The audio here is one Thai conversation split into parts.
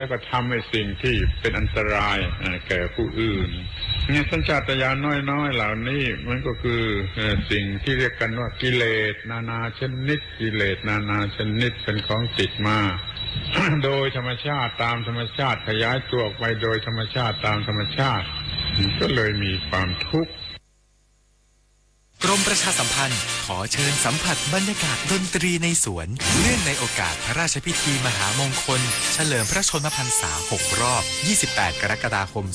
แล้วก็ทำให้สิ่งที่เป็นอันตรายแก่ผู้อื่นเนี่ยสัญชาตญาณน้อยๆเหล่านี้มันก็คือสิ่งที่เรียกกันว่ากิเลสนานาชนิดกิเลสนานาชนิดเป็นของติดมา โดยธรรมชาติตามธรรมชาติขยายตัวออกไปโดยธรรมชาติตามธรรมชาติก็เลยมีความทุกข์กรมประชาสัมพันธ์ขอเชิญสัมผัสบรรยากาศดนตรีในสวนเนื่องในโอกาสพระราชพิธีมหามงคลเฉลิมพระชนมพรรษา6 รอบ 28 กรกฎาคม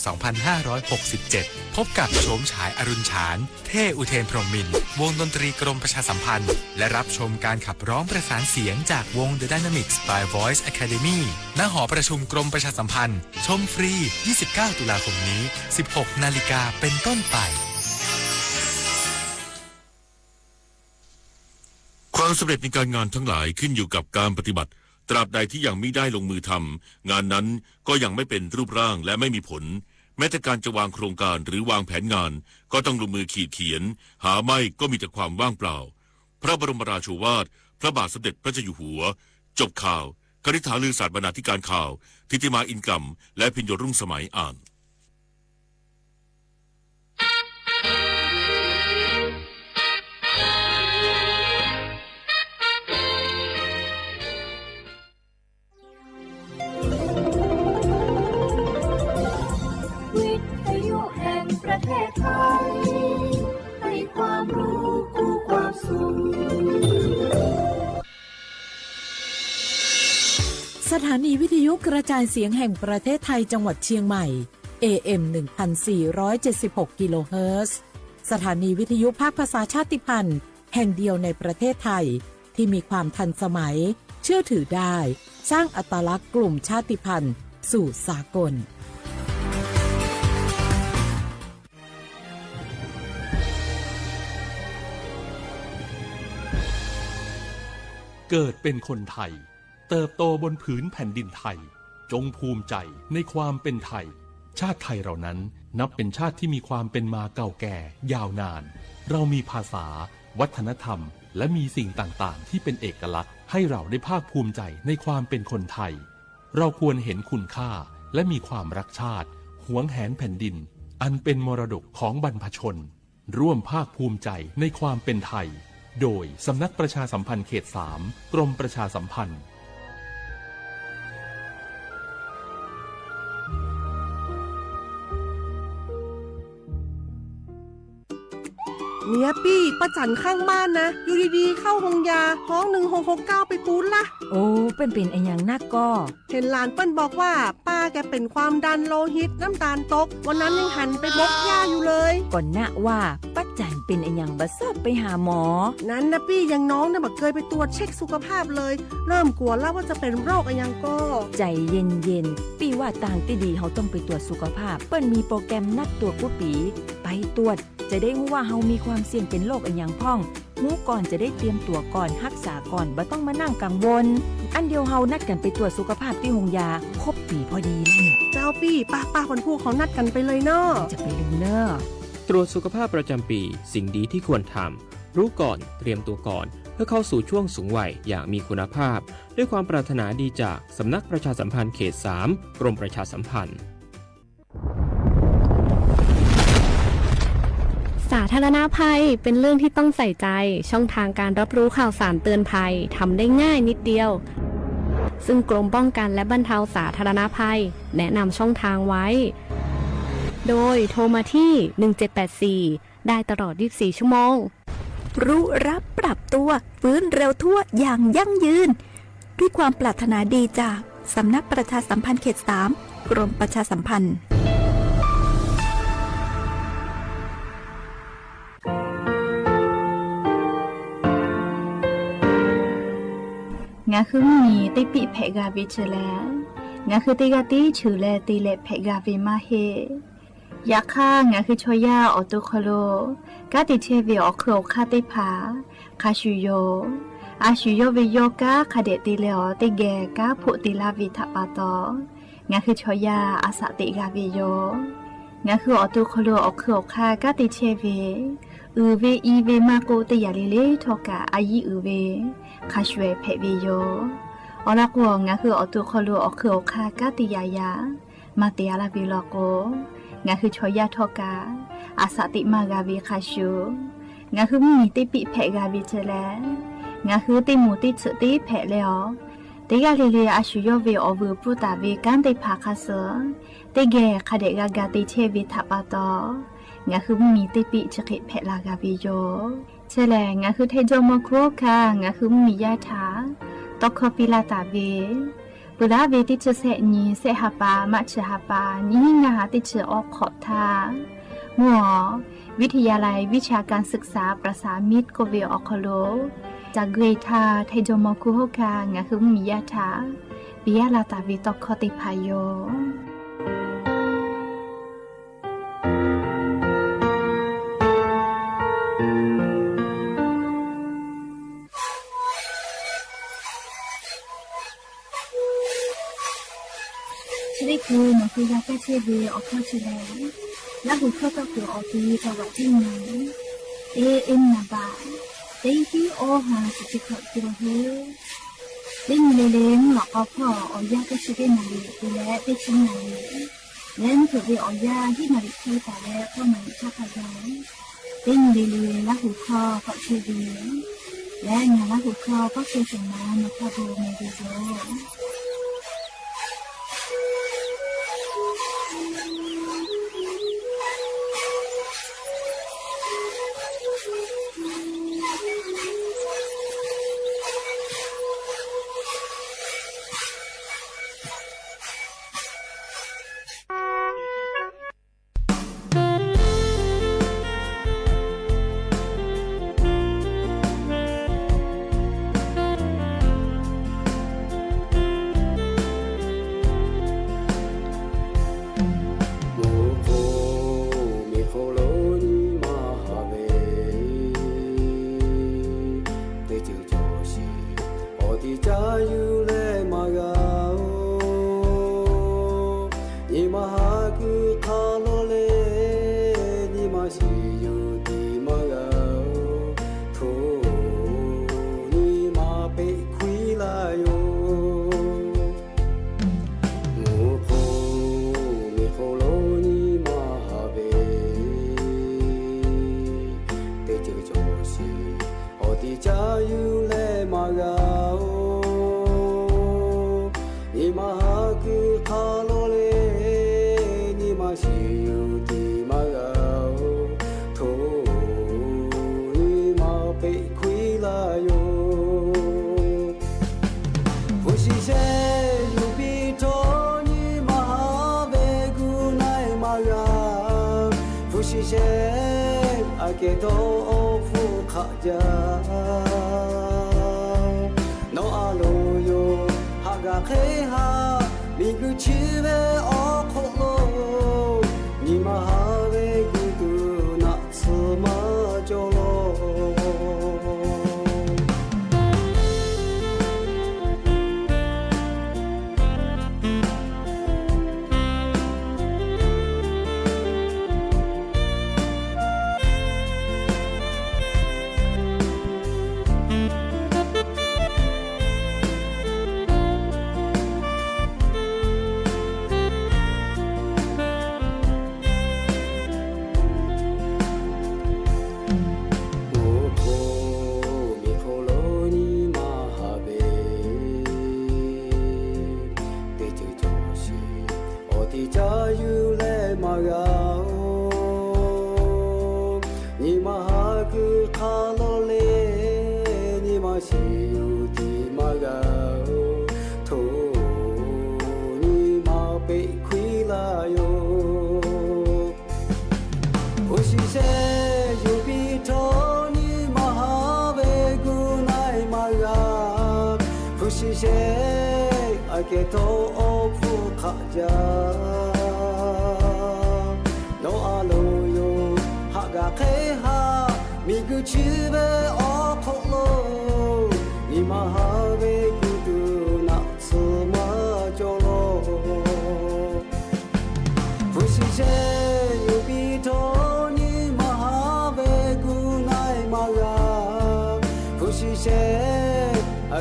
2567 พบกับโฉมฉายอรุณฉานเท่อุเทนพรหมินทร์วงดนตรีกรมประชาสัมพันธ์และรับชมการขับร้องประสานเสียงจากวง The Dynamics by Voice Academy ณ หอประชุมกรมประชาสัมพันธ์ชมฟรี 29 ตุลาคมนี้ 16 นาฬิกาเป็นต้นไปความสำเร็จในการงานทั้งหลายขึ้นอยู่กับการปฏิบัติตราบใดที่ยังไม่ได้ลงมือทำงานนั้นก็ยังไม่เป็นรูปร่างและไม่มีผลแม้แต่การจะวางโครงการหรือวางแผนงานก็ต้องลงมือขีดเขียนหาไม่ก็มีแต่ความว่างเปล่าพระบรมราโชวาทพระบาทสมเด็จพระเจ้าอยู่หัวจบข่าวคณิษฐาลือศาสตร์บรรณาธิการข่าวทิติมาอินกรรมและพิญโยรุ่งสมัยอ่านประเทศไทยให้ความรู้กู้ความสุขสถานีวิทยุกระจายเสียงแห่งประเทศไทยจังหวัดเชียงใหม่ AM 1476 กิโลเฮิรตซ์สถานีวิทยุภาคภาษาชาติพันธุ์แห่งเดียวในประเทศไทยที่มีความทันสมัยเชื่อถือได้สร้างอัตลักษณ์กลุ่มชาติพันธุ์สู่สากลเกิดเป็นคนไทยเติบโตบนผืนแผ่นดินไทยจงภูมิใจในความเป็นไทยชาติไทยเรานั้นนับเป็นชาติที่มีความเป็นมาเก่าแก่ยาวนานเรามีภาษาวัฒนธรรมและมีสิ่งต่างๆที่เป็นเอกลักษณ์ให้เราได้ภาคภูมิใจในความเป็นคนไทยเราควรเห็นคุณค่าและมีความรักชาติหวงแหนแผ่นดินอันเป็นมรดกของบรรพชนร่วมภาคภูมิใจในความเป็นไทยโดยสำนักประชาสัมพันธ์เขต 3 กรมประชาสัมพันธ์เนี่ยปี้ประจันข้างบ้านนะอยู่ดีๆเข้าห้องยาห้อง1669ไปปูนละโอ้เป็นไอ้อย่างนักก็เห็นหลานเปิ้นบอกว่าป้าแกเป็นความดันโลหิตน้ำตาลตกวันนั้นยังหันไปบกยาอยู่เลยก่อนนะว่าป้าจันเป็นไอ้อย่างบัดซอบไปหาหมอนั้นนะปี้ยังน้องนะบักเคยไปตรวจเช็คสุขภาพเลยเริ่มกลัวแล้วว่าจะเป็นโรคอะไรยังก็ใจเย็นๆปี้ว่าต่างที่ดีเขาต้องไปตรวจสุขภาพเปิ้นมีโปรแกรมนัดตรวจกุปีไปตรวจจะได้รู้ว่าเฮามีความเสี่ยงเป็นโรคอะไรอย่างพ่องรู้ก่อนจะได้เตรียมตัวก่อนรักษาก่อนบ่ต้องมานั่งกังวลอันเดียวเฮานัดกันไปตรวจสุขภาพที่โรงยาครบปีพอดีแล้วเนี่ยเจ้าปี้ป้าคนผู้เขานัดกันไปเลยเนาะจะไปลืมเนาะตรวจสุขภาพประจำปีสิ่งดีที่ควรทำรู้ก่อนเตรียมตัวก่อนเพื่อเข้าสู่ช่วงสูงวัยอย่างมีคุณภาพด้วยความปรารถนาดีจากสำนักประชาสัมพันธ์เขต 3 กรมประชาสัมพันธ์สาธารณภัยเป็นเรื่องที่ต้องใส่ใจช่องทางการรับรู้ข่าวสารเตือนภัยทำได้ง่ายนิดเดียวซึ่งกรมป้องกันและบรรเทาสาธารณภัยแนะนำช่องทางไว้โดยโทรมาที่1784ได้ตลอด24ชั่วโมงรู้รับปรับตัวฟื้นเร็วทั่วอย่างยั่งยืนด้วยความปรารถนาดีจากสำนักประชาสัมพันธ์เขต 3 กรมประชาสัมพันธ์งาคือมีติปิเพกาวิเชแลงาคือติกาติฉือแลติเลเพกาวิมาเฮยาค่างาคือชอยาออตุคโลกาติเทวิออโครคาติผาคาชุโยอาชุโยวิโยกาคาเดติเลอติแกกาพุติลาวิทัปาตองาคือชอยาอาสติกาวิโยงาคือออตุคโลออโครคากาติเทวิอือเวอีเวมาโกติยาลิเลทอกาอายีอือเวคาชเวเพวิโย อละกงาคืออตุคอลูอคืออคากาติยายามาเตียลาบิลอโกงาคือชอยาทอกาอาสติมากาบิคาชูงาคือมีติปิแพกาบิเจแลงาคือติมูติสุติแพแล้วติกาลีลีอาชุยเวอวูปุตาเวกันติภาคาเสติเกคาเดกากาติเชวิทัปาตองาคือมีติปิจะเขแพลากาบิโยเชแลงาคือเทโจโมโคคางาคือมียาถาตอคอปิลาตาเวปุระเวติเชเสนีเสหปามัชหปานิงาติเชออกขอบทามัววิทยาลัยวิชาการศึกษาประสามิตรโกเวออคโลจากเกรทาไทโจโมคุโฮกางาคือมียาถาปิยาลาตาเวตอคอติพายโยชีวิตคือหนูคือยาแก้เชื้อวีออกเข้าชีแล้วแล้วหุ่นเข้าตัวคือออกทีจังหวัดที่ไหนเอ็มนาบาเต็งที่โอหาสุดที่เขาตัวเฮเล่นเล่นหลอกเอาพ่อออยาก็ชีวิตนาลีดูแลได้ชิ้นนาลีเล่นถือวีออยาที่นาลีที่แต่แล้วก็มาชอบพยายเล่นเล่นแล้วหุ่นคอก็ชีวีและงานแล้วหุ่นคอก็คือสิ่งนั้นมาพอดูในวิดีโอ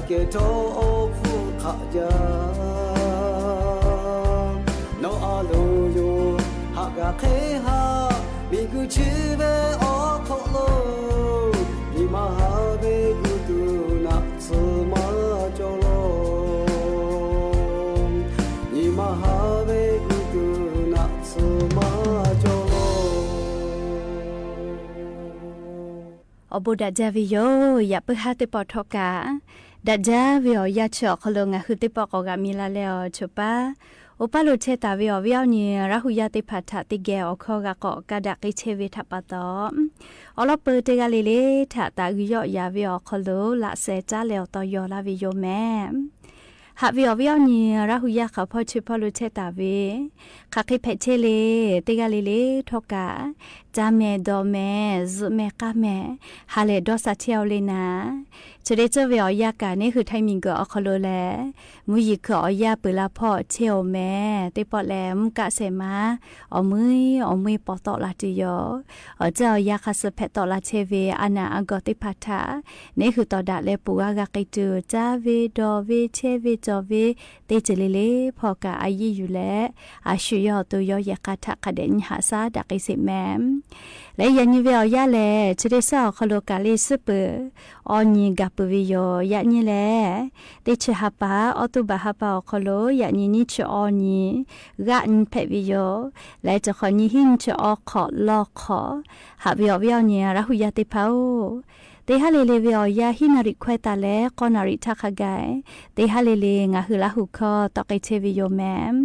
เกโตฟูข haja no aluyo haga kheha bigu chive okholo imahave guduna suma jolo imahave guduna suma jolo oboda javiyo ya pehate potoka daja vio ya chokolonga huti pokoga milaleo chupa opalo cheta vio ni rahuyate phata tige okhoga ko kadaki cheve thapato olope tega lele thata gyo ya vio kholo la se cha leo to yo la vi yo me ha vio ni rahuya kha pho chu pho lo cheta ve kha khi phe chele tega lele thoka cha me do me zu me ka me ha le do sa chiao le na chede che vio ya ka ni hu thai min go kholo le mu yi kho ya pu la pho cheo me te po le mu ka se ma o mui po to la ti yo o cha ya kha se phe to la che ve ana ago te phatha ni hu to da le pu ga kai tu cha ve do ve che ve jo ve te chele le pho ka a yi yu le a shu yo tu yo ya ka tha ka den ha sa da kai se mem le ya ni ve ya le chede sa kholo ka le su pu o ni ga pu vi yo ya ni le te che ha pa o tu ba ha pa kholo ya ni ni che o ni ga n phe vi yo le che kho ni hin che o kho lo kho ha vi yo ni ra hu ya te pa o te ha le le vi ya hi na ri khwe ta le ko na ri tha kha gai te ha le le nga hu la hu kho to kai che vi yo mem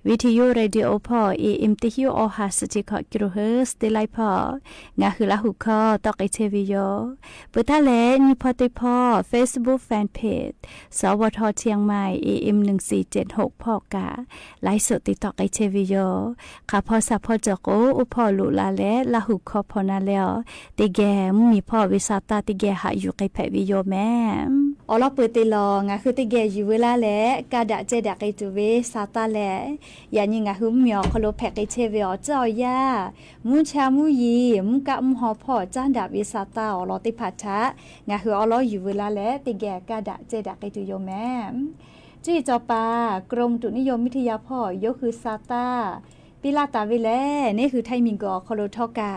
video radio pho am ti hi o ha sa chi kho kilohertz te lai pho nga hu la hu kho to kai che vi yo pu ta le ni pho te pho Facebook fan page สวทเชียงใหม่ AM 1476พอกาไลฟ์สดติดต่อไอเชวิโยค่ะพอสับพอจโกอุพอลุลาและละหุคอพอนาแล้วติแกมมีพ่อวิสาตาติแกหาอยู่ไกแพวิโยแม่ออลอเปิดติลองะคือติแกอยู่เวลาและกาดะเจดะไกตุเวสาตาและยานิงะหุมเหมียวคโลแพกไอเชวิโยเจ้ายามูชามูยีมุกะมุหอพ่อจ้านดาวิสาตาออลอติพัทธะงะคือออลออยู่เวลาและติแกกาดะเจดะไกตุโยแม่จี้จอปากรมตุนิยมวิทยาพ่อยกคือซาตาปิลาตาวิแลนี่คือไทมิงกอคโลทอกา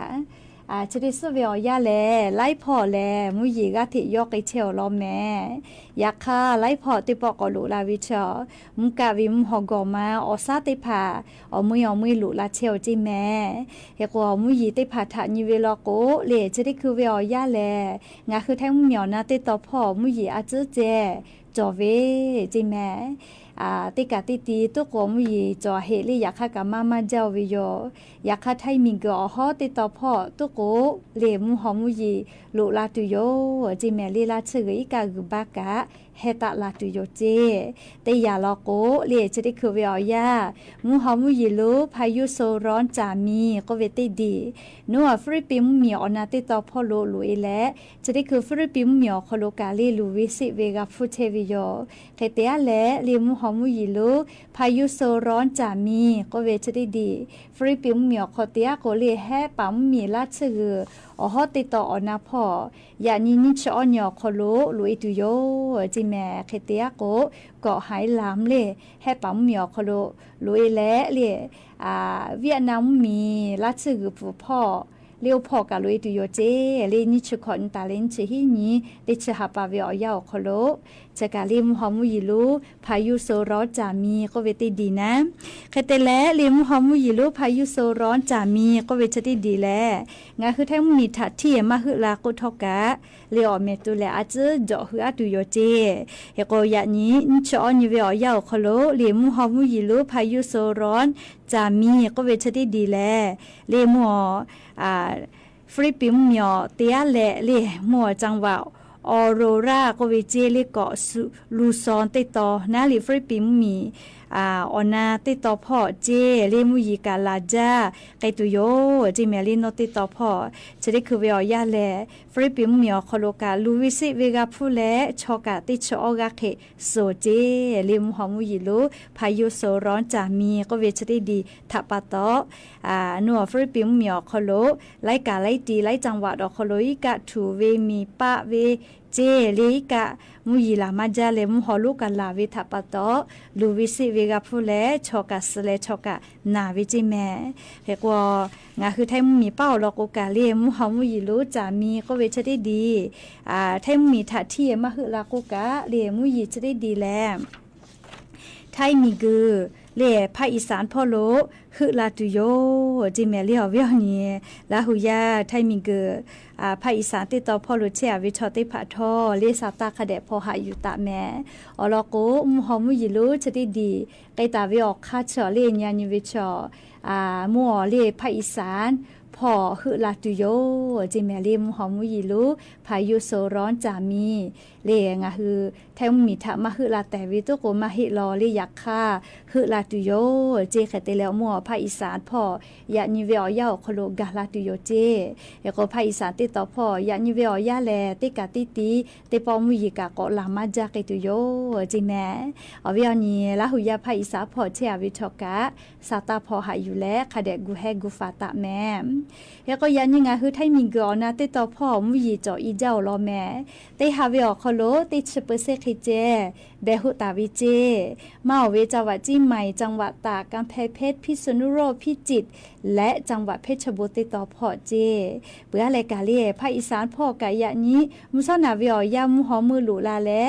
ชดิสเวียยาแลไล่พ่อแลมุยีกะทิยอกไอเชลลอแม่ยาคาไล่พ่อติปอกอลุลาวิชอมุกะวิมหอกอมาอซาติผาอมุยลุลาเชลจิแม่เฮกอมุยีติผาทะนิเวลอโกเลชดิคือเวียยาแลงาคือแท้มุเหมียวนาติตอพ่อมุยีอาจื้อเจจอเวจิแม่ติกาติตีตุกมยีจอเฮลิอยากกะมาเจ้าวิโยอยากไทยมิงกอฮอติตอพ่อตุโกเลมุหอมุยีลุลาตุโยจิแม่ลีลาชื่ออีกากุบากะเฮตะลาตุโยเจแต่อย่าลอโกเลจะได้คือเวียยามุหอมุยีลุพายุโซร้อนจามีก็เวติดีนัวฟิลิปปินส์มีอนาติตอพ่อโลลุเอและจะได้คือฟิลิปปินส์มีคโลกาลีลูวิสิเวกาฟุเทวิโยเฮเตะและเลมุหอมุยีลุพายุโซร้อนจามีก็เวจะได้ดีฟิลิปปินส์มีคเตียโกเลแฮปั๊มมีลาชื่ออฮอติตออนาพ่อยานินิชอญอคโลลุอิตุโยจิแม่เฮเตะโกเกาะหายลามเลแฮปั๊มมีคโลลุเอและเลเวียดนามมีลาชื่อผู้พ่อเลี้ยวพอกะลุยตุโยเจเลนิชคอนตาเลนชิฮินีติชหาปาเวียยาวคโลจะกะลิมหอมุยิลูพายุโซร้อนจามีก็เวติดีนะเคเตและลิมหอมุยิลูพายุโซร้อนจามีก็เวชติดีแลงาคือแท้มีทัดที่มาหือลากุทอกะเลอเมตุแลอาจจะเจาะหือตุโยเจเฮโกยะนี้นิชอนิเวียยาวคโลลิมหอมุยิลูพายุโซร้อนจามีก็เวชติดีแลเลมัวฟิลิปปินส์มีเตียแหละเลมัวจังหวะออโรราก็วิเจเลเกาะลูซอนติตอนาลิฟิลิปปินส์มีออนาติตอพ่อเจเลมุยีกาลาจาไกตุโยจิเมลิโนติตอพ่อจะได้คือเวียยาแลฟิลิปปินส์มีคโลกาลูวิสิเวกาพูแลชอกาติชออกาเคโซเจเลมุฮอมุยิโลพายุโซร้อนจามีก็เวชได้ดีทัปตอนัวฟิลิปปินส์มีคโลไลกาไลตีไลจังหวัดอคโลอิกาทูเวมีปะเวเจ เจลีกะมุยลามาจาเลมุฮอลูกะลาวิทัปะโตลูวิสิเวกาพูเลชอกะสเลชอกะนาวิจิแมเฮกว่างาคือไทยมุมีเป้าลอกโอกาเลมุฮอมุยรู้จามีก็เวชได้ดีไทยมุมีถาที่มาหือลาโกกะเลมุยจะได้ดีแลไทยมีกือเล่ภาคอีสานพ่อโลคือลาตุโยจิแมเลียวเวียวนี่ลาหุยาไทยมีเกภาคอีสานติดต่อพ่อโลเชียวิชอติผาทอเลสาตาคเดพอหาอยู่ตะแม่อลอโกมุฮอมุยิลุจะได้ดีไกตาวิออกคาเชอเลญานิวิชอมัวเลภาคอีสานพอคือลาตุโยจิแมลีมุฮอมุยิลุพายุโซร้อนจามีเลงะคือแทมมีทะมาคือลาแต่วิตุโกมาฮิลอเลยักค่าคือลาตุโยเจขะเตแล้วมัวภาคอีสานพอยะนิเวอยาคโลกาลาตุโยเจเอโกภาคอีสานติต่อพอยะนิเวอยาแลติกะติติเตปอมุยิกะกอลามาจากตุโยจิแมอวิอนีลาหุยาภาคอีสานพอเชอวิชกะซาตาพอหาอยู่แลคาเดกูแฮกูฟาตะแมแล้วก็ยันยังไงคือไทยมีกอนะติต่อพ่อมุยจ่ออีเจ้ารอแม่ติฮาเวอคโลติชเปเซคิเจเบหุตาวิเจมาเวจังหวัดจีใหม่จังหวัดตากกำแพงเพชรพิษณุโลกพิจิตรและจังหวัดเพชรบุรีติต่อพ่อเจเบื่ออะไรกาเล่ภาคอีสานพ่อกะยะนี้มุซานาเวอยามุหอมือหลูลาและ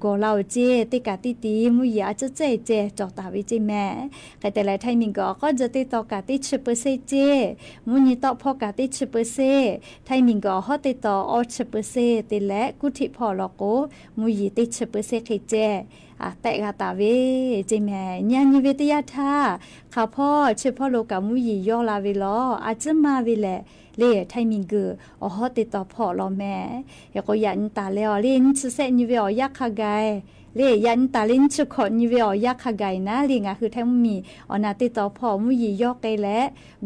กอลาวเจติกาติตีมุยาจะเจจอตาวิเจแม่แต่ละไทยมิงก็จะติต่อกาติชเปเซเจมุนีต่อพ่อกาติชเปเซไทยมิงก็ฮอติต่ออชเปเซติและกุธิพ่อลอโกมุยติชเปเซคิเจแต่กาตาเวเจแม่ญาณิเวทยาธาข้าพ่อเฉพาะโลกามุยยอลาเวลออาจจะมาเวแลเล่ไทยมิงเกอฮอติต่อพ่อลอแม่ยก็ยันตาแล้วเล่นชเซนิเวอยักขกายเล่ยันตาลินชุขนิเวอยักขกายนะเล่งคือแท้มีอนาติต่อพ่อมุยยอไกและ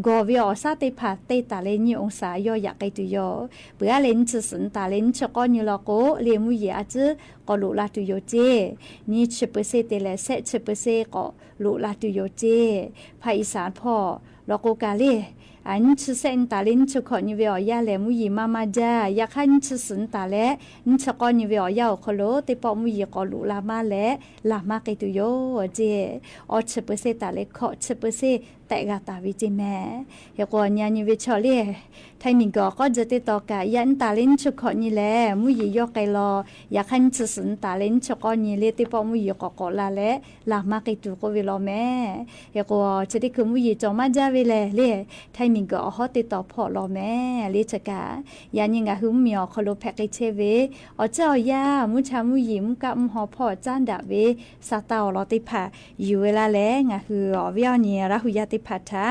กอเวอซาติผาเตตาเลนิองศายอยักไกตุยอเปือเล่นชสันตาเลนชกอนิลอโกเล่มุยอาจก็ลุลาตุโยเจนี่ชเปเซเตเลเซชเปเซก็ลุลาตุโยเจภาคอีสานพ่อลอโกกาเลอันชเซนตาลินชกอนิเวอยาเลมุยมามาจาอยากให้นชสันตาเลนชกอนิเวอยาโคโลติปอมุยก็ลุลามาและลามาไกตุโยเจอชเปเซตาเลขอชเปเซแต่กาตาวิจิแม่เฮกอนยานิเวชอเลไทยมิงก็จะติดต่อกะยันตาลินชกอนิแลมุยยอไกลออยากให้นชสันตาลินชกอนิเลติปอมุยก็ลาและลามาไกตุก็เวลอแม่เฮกอจะได้คือมุยจอมาจาเวเลเลไทยมิงก็ฮอติดต่อพ่อลอแม่ลิจกะยันยังกะหึมมีอคโลแพกเชเวอเจ้ายามุชามุยิมกะมหอพ่อจ้านดาเวซาตาอลอติผาอยู่เวลาแลงะคืออวิอนีระหุยาติผาทะ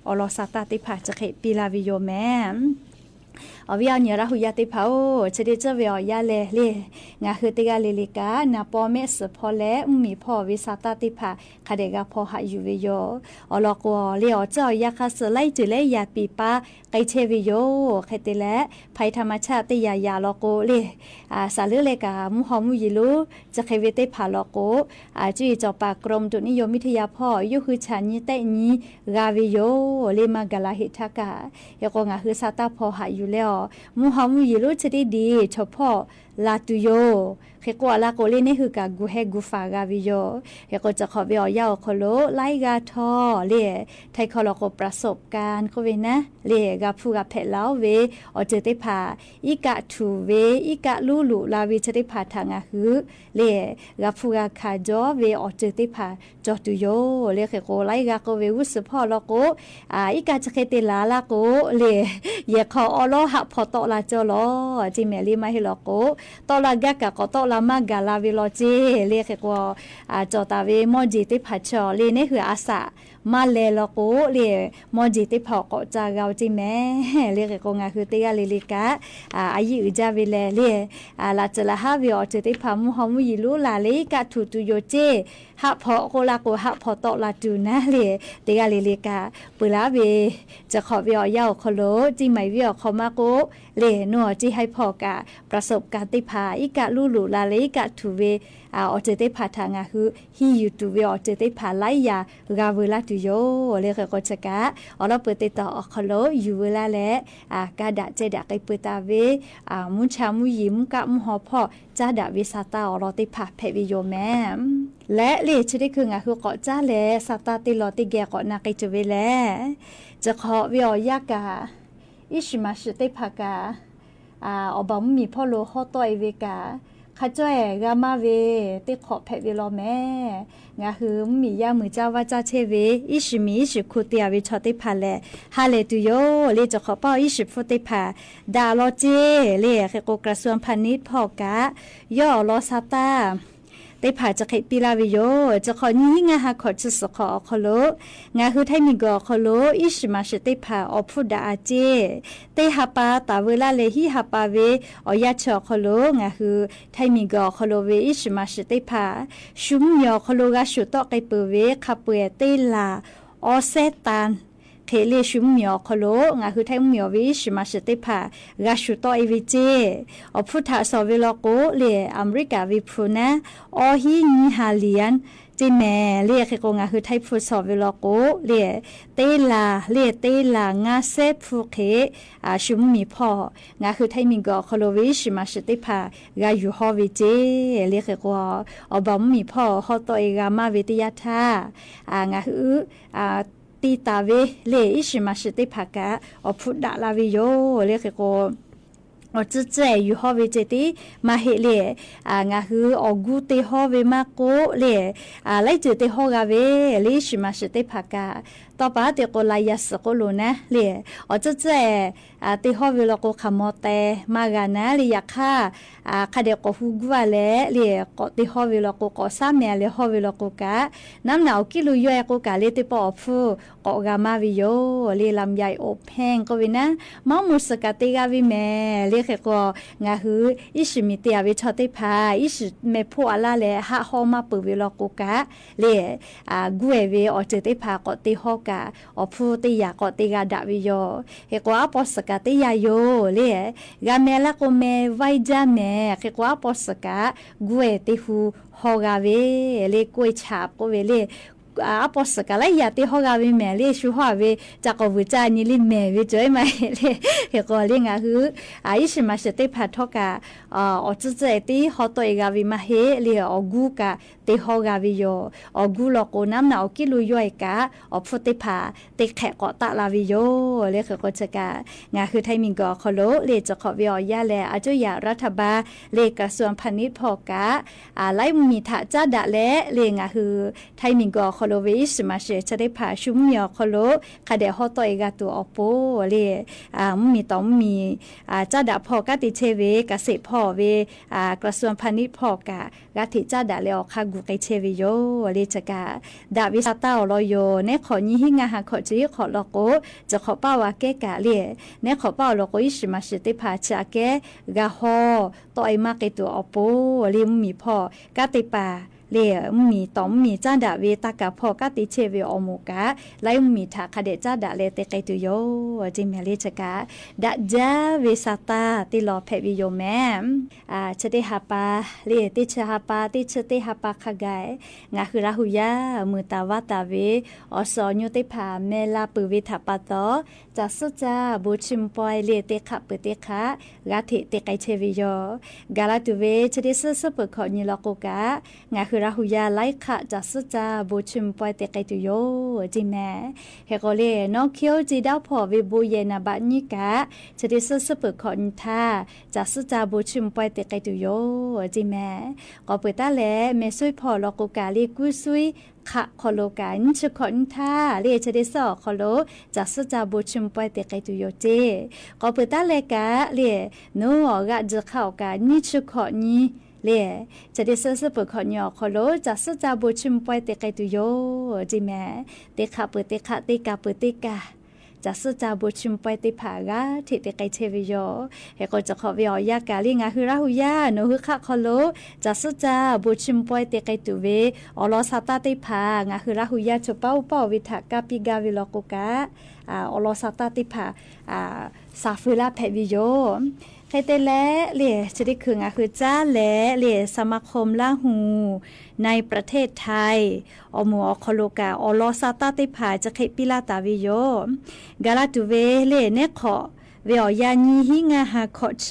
อลอซาตาติผาจะเขปิลาวิโยแม่อวิอาเนียระหุยาติเผาจะได้เจอเวียยาเลเลงาคือติกาเลลิกานาปอเมสพอและมีพ่อวิสาตาติผาคาเดกาพอหาอยู่เวโยอลอกวเลียวเจ้ายาคาสไลจุเลยาปีปาไกเชวิโยไคติและภัยธรรมชาติยาลอโกเลสาลือเลกามุฮอมุยิลูจะเคเวเตผาลอโกจุยจอปากรมตุนิยมวิทยาพ่อยุคือชานิเตนีกาวิโยเลมากาลาหิทากายกงาคือซาตาพอหาอยู่แล้วมุฮัมมัดยิรุจะได้ดีเฉพาะลาตุโยเขกว่าลาโกเลนี่คือกากูเฮกูฟากาวิโยเฮก็จะขอเบียวยาวโคโลไลกาทอเลไทยคอลโกประสบการณ์ก็เวนะเลกาพูกาเพลาวเวอเจติพาอีกะทูเวอีกะลูลูลาวิจะได้พาทางาฮือเลกาพูกาคาจอเวอเจติพาจอตุโยเลเขโกไลกาโกเวอุสพอลโกอีกะจะเคติลาลาโกเลเยคออโลหะพอตอลาจอลอจิเมลีมาฮิลโกตอลากะกะก็ตอลามากาลาวิโลเจเลเขโกจอตาเวมอจิติพาชอเลนี่คืออาสามาเลลโกเลมอจิติพอก็จากาวจิแม่เลเขโกงาคือติกาเลลิกะอายุจาเวเลเลลาจลาฮาวิอจิติพามุฮัมมัดยิรุลาเลกะทุตุโยเจหะพอโกลาโกหะพอตอลาตูนะเลติกาเลลิกะปุลาเวจะขอวิอยาวโคโลจิไหมวิอขอมาโกเลนัวจิให้พอกะประสบการณ์ติพาอีกะลูลูลาเลกะทุเว อเจเตพาทางาคือฮียูทูเวอเจเตพาไลยากาเวลาตุโยเลขก็จะกะเราเปิดต่อคโลอยู่เวลาและกาดะเจดะไกเปิดตาเวมุชามุยิมกะมุหอพอจ้าดะเวซาตาเราติพาเพวิโยแม่และเลชได้คืองาคือเกาะจ้าและซาตาติลอติแกเกาะนาไกจเวแลจะขอวิอยากาอิชิมาชิติภากาอบอมมีพ่อโลฮอตอยเวกาข้าจ้อยกามาเวติขอเพวิโลแม่งาคือมียามือเจ้าว่าจ้าเชเวอิชิมีอิชิคุเตียวิชอติภาแลฮาเลตุโยเลจะขอป้ออิชิฟุติภาดาโลเจเลเขโกกระทรวงพาณิชย์พ่อกะย่อโลซาตาได้ผ่าจะเขปีลาวิโยจะขอนี้งาหาขอจะสขอขอโลงาคือไทมิกอขอโลอิชิมาชเตผ่าอพุดาอาเจเตหาปาตาเวลาเลหิหาปาเวอยาชอขอโลงาคือไทมิกอขอโลเวอิชิมาชเตผ่าชุมยอขอโลกาชุตอไกเปเวคาเปเตลาอเซตันเคเลชุมเมียวคโลงาคือไทยเมียววิชมาชเตพากาชุโตเอวิเจอพุทธาสเวลโกเลอเมริกาวิพูนะอหินิฮาเลียนจีแม่เรียกคืองาคือไทยพุทธสเวลโกเลเตลาเลเตลางาเซฟูเคชุมมีพ่องาคือไทยมิงกอคโลวิชมาชเตพากาอยู่ฮอวิเจเรียกคืออบอมมีพ่อฮอตเอกามาวิทยาธางาคือตีตาเวเลอิชิมาชิติภากะอพุดดาลาวิโยเลขโกอจุเจอยู่ฮอเวเจติมาเฮเลงาคืออกูเตฮอเวมาโกเลไลเจเตฮอกาเวเลอิชิมาชิติภากะต่อไปเตโกลายาสโกโลนะเลอจุเจเตฮอเวลโกคามอเตมากานะเลยาค่าคาเดโกฮูกัวเลเลโกเตฮอเวลโกโกซาเมเลฮอเวลโกกะน้ำหนาวกิลุยโกกะเลเตปอฟูโกกามาวิโยเลลำใหญ่อบแห้งก็วินะมอมุสกะเตกาวิแมเลเขโกงาฮืออิชิมิเตยวิชอเตพาอิชิเมพัวลาเลฮะฮอมาปุวิลโกกะเลกุเอเวอเจเตพาโกเตฮอกะอพูเตยาโกเตกาดาวิโยเฮโกอปอสกะเตยาโยเลกาเมลาโกเมไวจาเมเฮโกอปอสกะกุเอเตฮูฮอกาเวเลกุยชาบโกเวเลอาปอสกะไลยาติฮอกาเวแม่เลชูฮอเวจักอวิจานิลิแม่เวจอยมาเลเฮโกเลงาคืออิชิมาชเตพาทอกะอจุเจติฮอตเอกาวิมาเฮเลอกูกะเตฮอกาวิโยอกูลโกน้ำหนาวกิลุยอยกะอพุเตพาเตแขกอตะลาวิโยเลเขโกจกะงาคือไทมิงกอคโลเลจะขอวิอยาแลอาจุยารัฐบาเลกระทรวงพาณิชย์พอกะไลมีทะจ้าดะและเลงาคือไทมิงกอคโลเวอิสมาเชจะได้ผ่าชุมเมียคโลคาเดฮอตเอกาตัวอโปเลมีต้องมีจ้าดะพอกะติเชเวกะเสพอเวกระทรวงพาณิชย์พอกะกะติจ้าดะเลอคากุไกเชวิโยเลจกะดาวิซาตาลอยโยเนขอนี้หิงาหาขอจิขอลโกจะขอป้าวาเกกะเลเนขอป้าลโกอิสมาเชติผ่าชาเกกะฮอตอยมาเกตัวอโปเลมีพอกะติปาเลมีต้องมีจ้าดาเวตากะพอกะติเชเวอโมกะไลมีทาคาเดจ้าดาเลเตไกตุโยจิเมเลจกะดะจาเวซาตาติลอเพวิโยแมชะเตหาปาเลติชะหาปาติชะเตหาปาคาไกงาคือราหุยามือตาวาตาเวอสอญูเตผาเมลาปุวิทาปาตอจัสจาบุชิมปอยเลเตคะเปเตคะกะติเตไกเชวิโยกาลาตุเวชะเตสสเปขอญิลโกกะงาคือราหุยาไลคะจัสจาบุชิมปอยเตไกตุโยจิแมเฮโกเลนอเคียวจิดาวพอเวบุเยนะบะญิกะชะเตสสเปขอญิทาจัสจาบุชิมปอยเตไกตุโยจิแมก็เปตาแลเมซุยพอลโกกาเลกุซุยขะคโลกันชะขอนท่าเรียชะเดสอคโลจัสจาบุชิมปอยเตไกตุโยเจก็เปตาเลกะเรียโนกะจะเข้ากะนิชะขอนีเลจะได้ซื้อเปิดขอนยอคโลจะซื้อจาบุชิมปอยเตไกตุโยจิแม่เตคะเปิดเตคะเตกาเปิดเตกาจะซื้อจาบุชิมปอยเตผากะที่เตไกเชวิโยเฮก็จะขอวิอยากาลิงาฮือราหุยาโนฮือคะคโลจะซื้อจาบุชิมปอยเตไกตุเวอลอซาตาเตผางาฮือราหุยาชเป้าวิทากาปิกาวิโลโกกะอลอซาตาเตผา ซาฟูลาแพวิโยใครแต่และเหล่จะได้คืองาคือจ้าและเหล่สมาคมล่าหูในประเทศไทยอมัวคโลกาอลอซาตาติผาจะเคปิลาตาวิโยกาลาตุเวเหล่เนขอเวอยานีฮิงาฮาขอช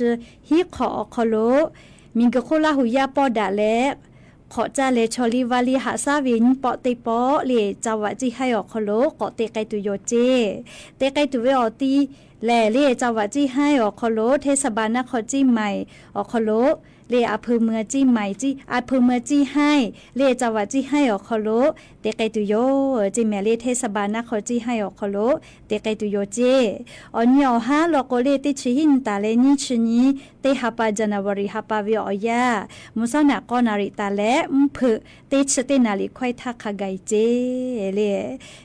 ฮิขอคโลมิงกะโคลาหุยาปอดาและขอจ้าเลชอลีวาลีหาซาวินปอติปอเลจาวะจิให้อคโลกอเตไกตุโยเจเตไกตุเวอตีแลเลจาวะจิให้อคโลเทศบาลนครจิใหม่อคโลเลอำเภอเมืองจิใหม่จิอำเภอเมืองจิให้เลจาวะจิให้อคโลเตไกตุโยจิแมเลเทศบาลนครจิให้อคโลเตไกตุโยเจออนยอฮาโลโกเลติชิหินตาเลนิชนีเตฮาปาจานาวริฮาปาวิออยามุสานากอนาริตาและมเพเตชเตนาลิควายทักขไกเจเล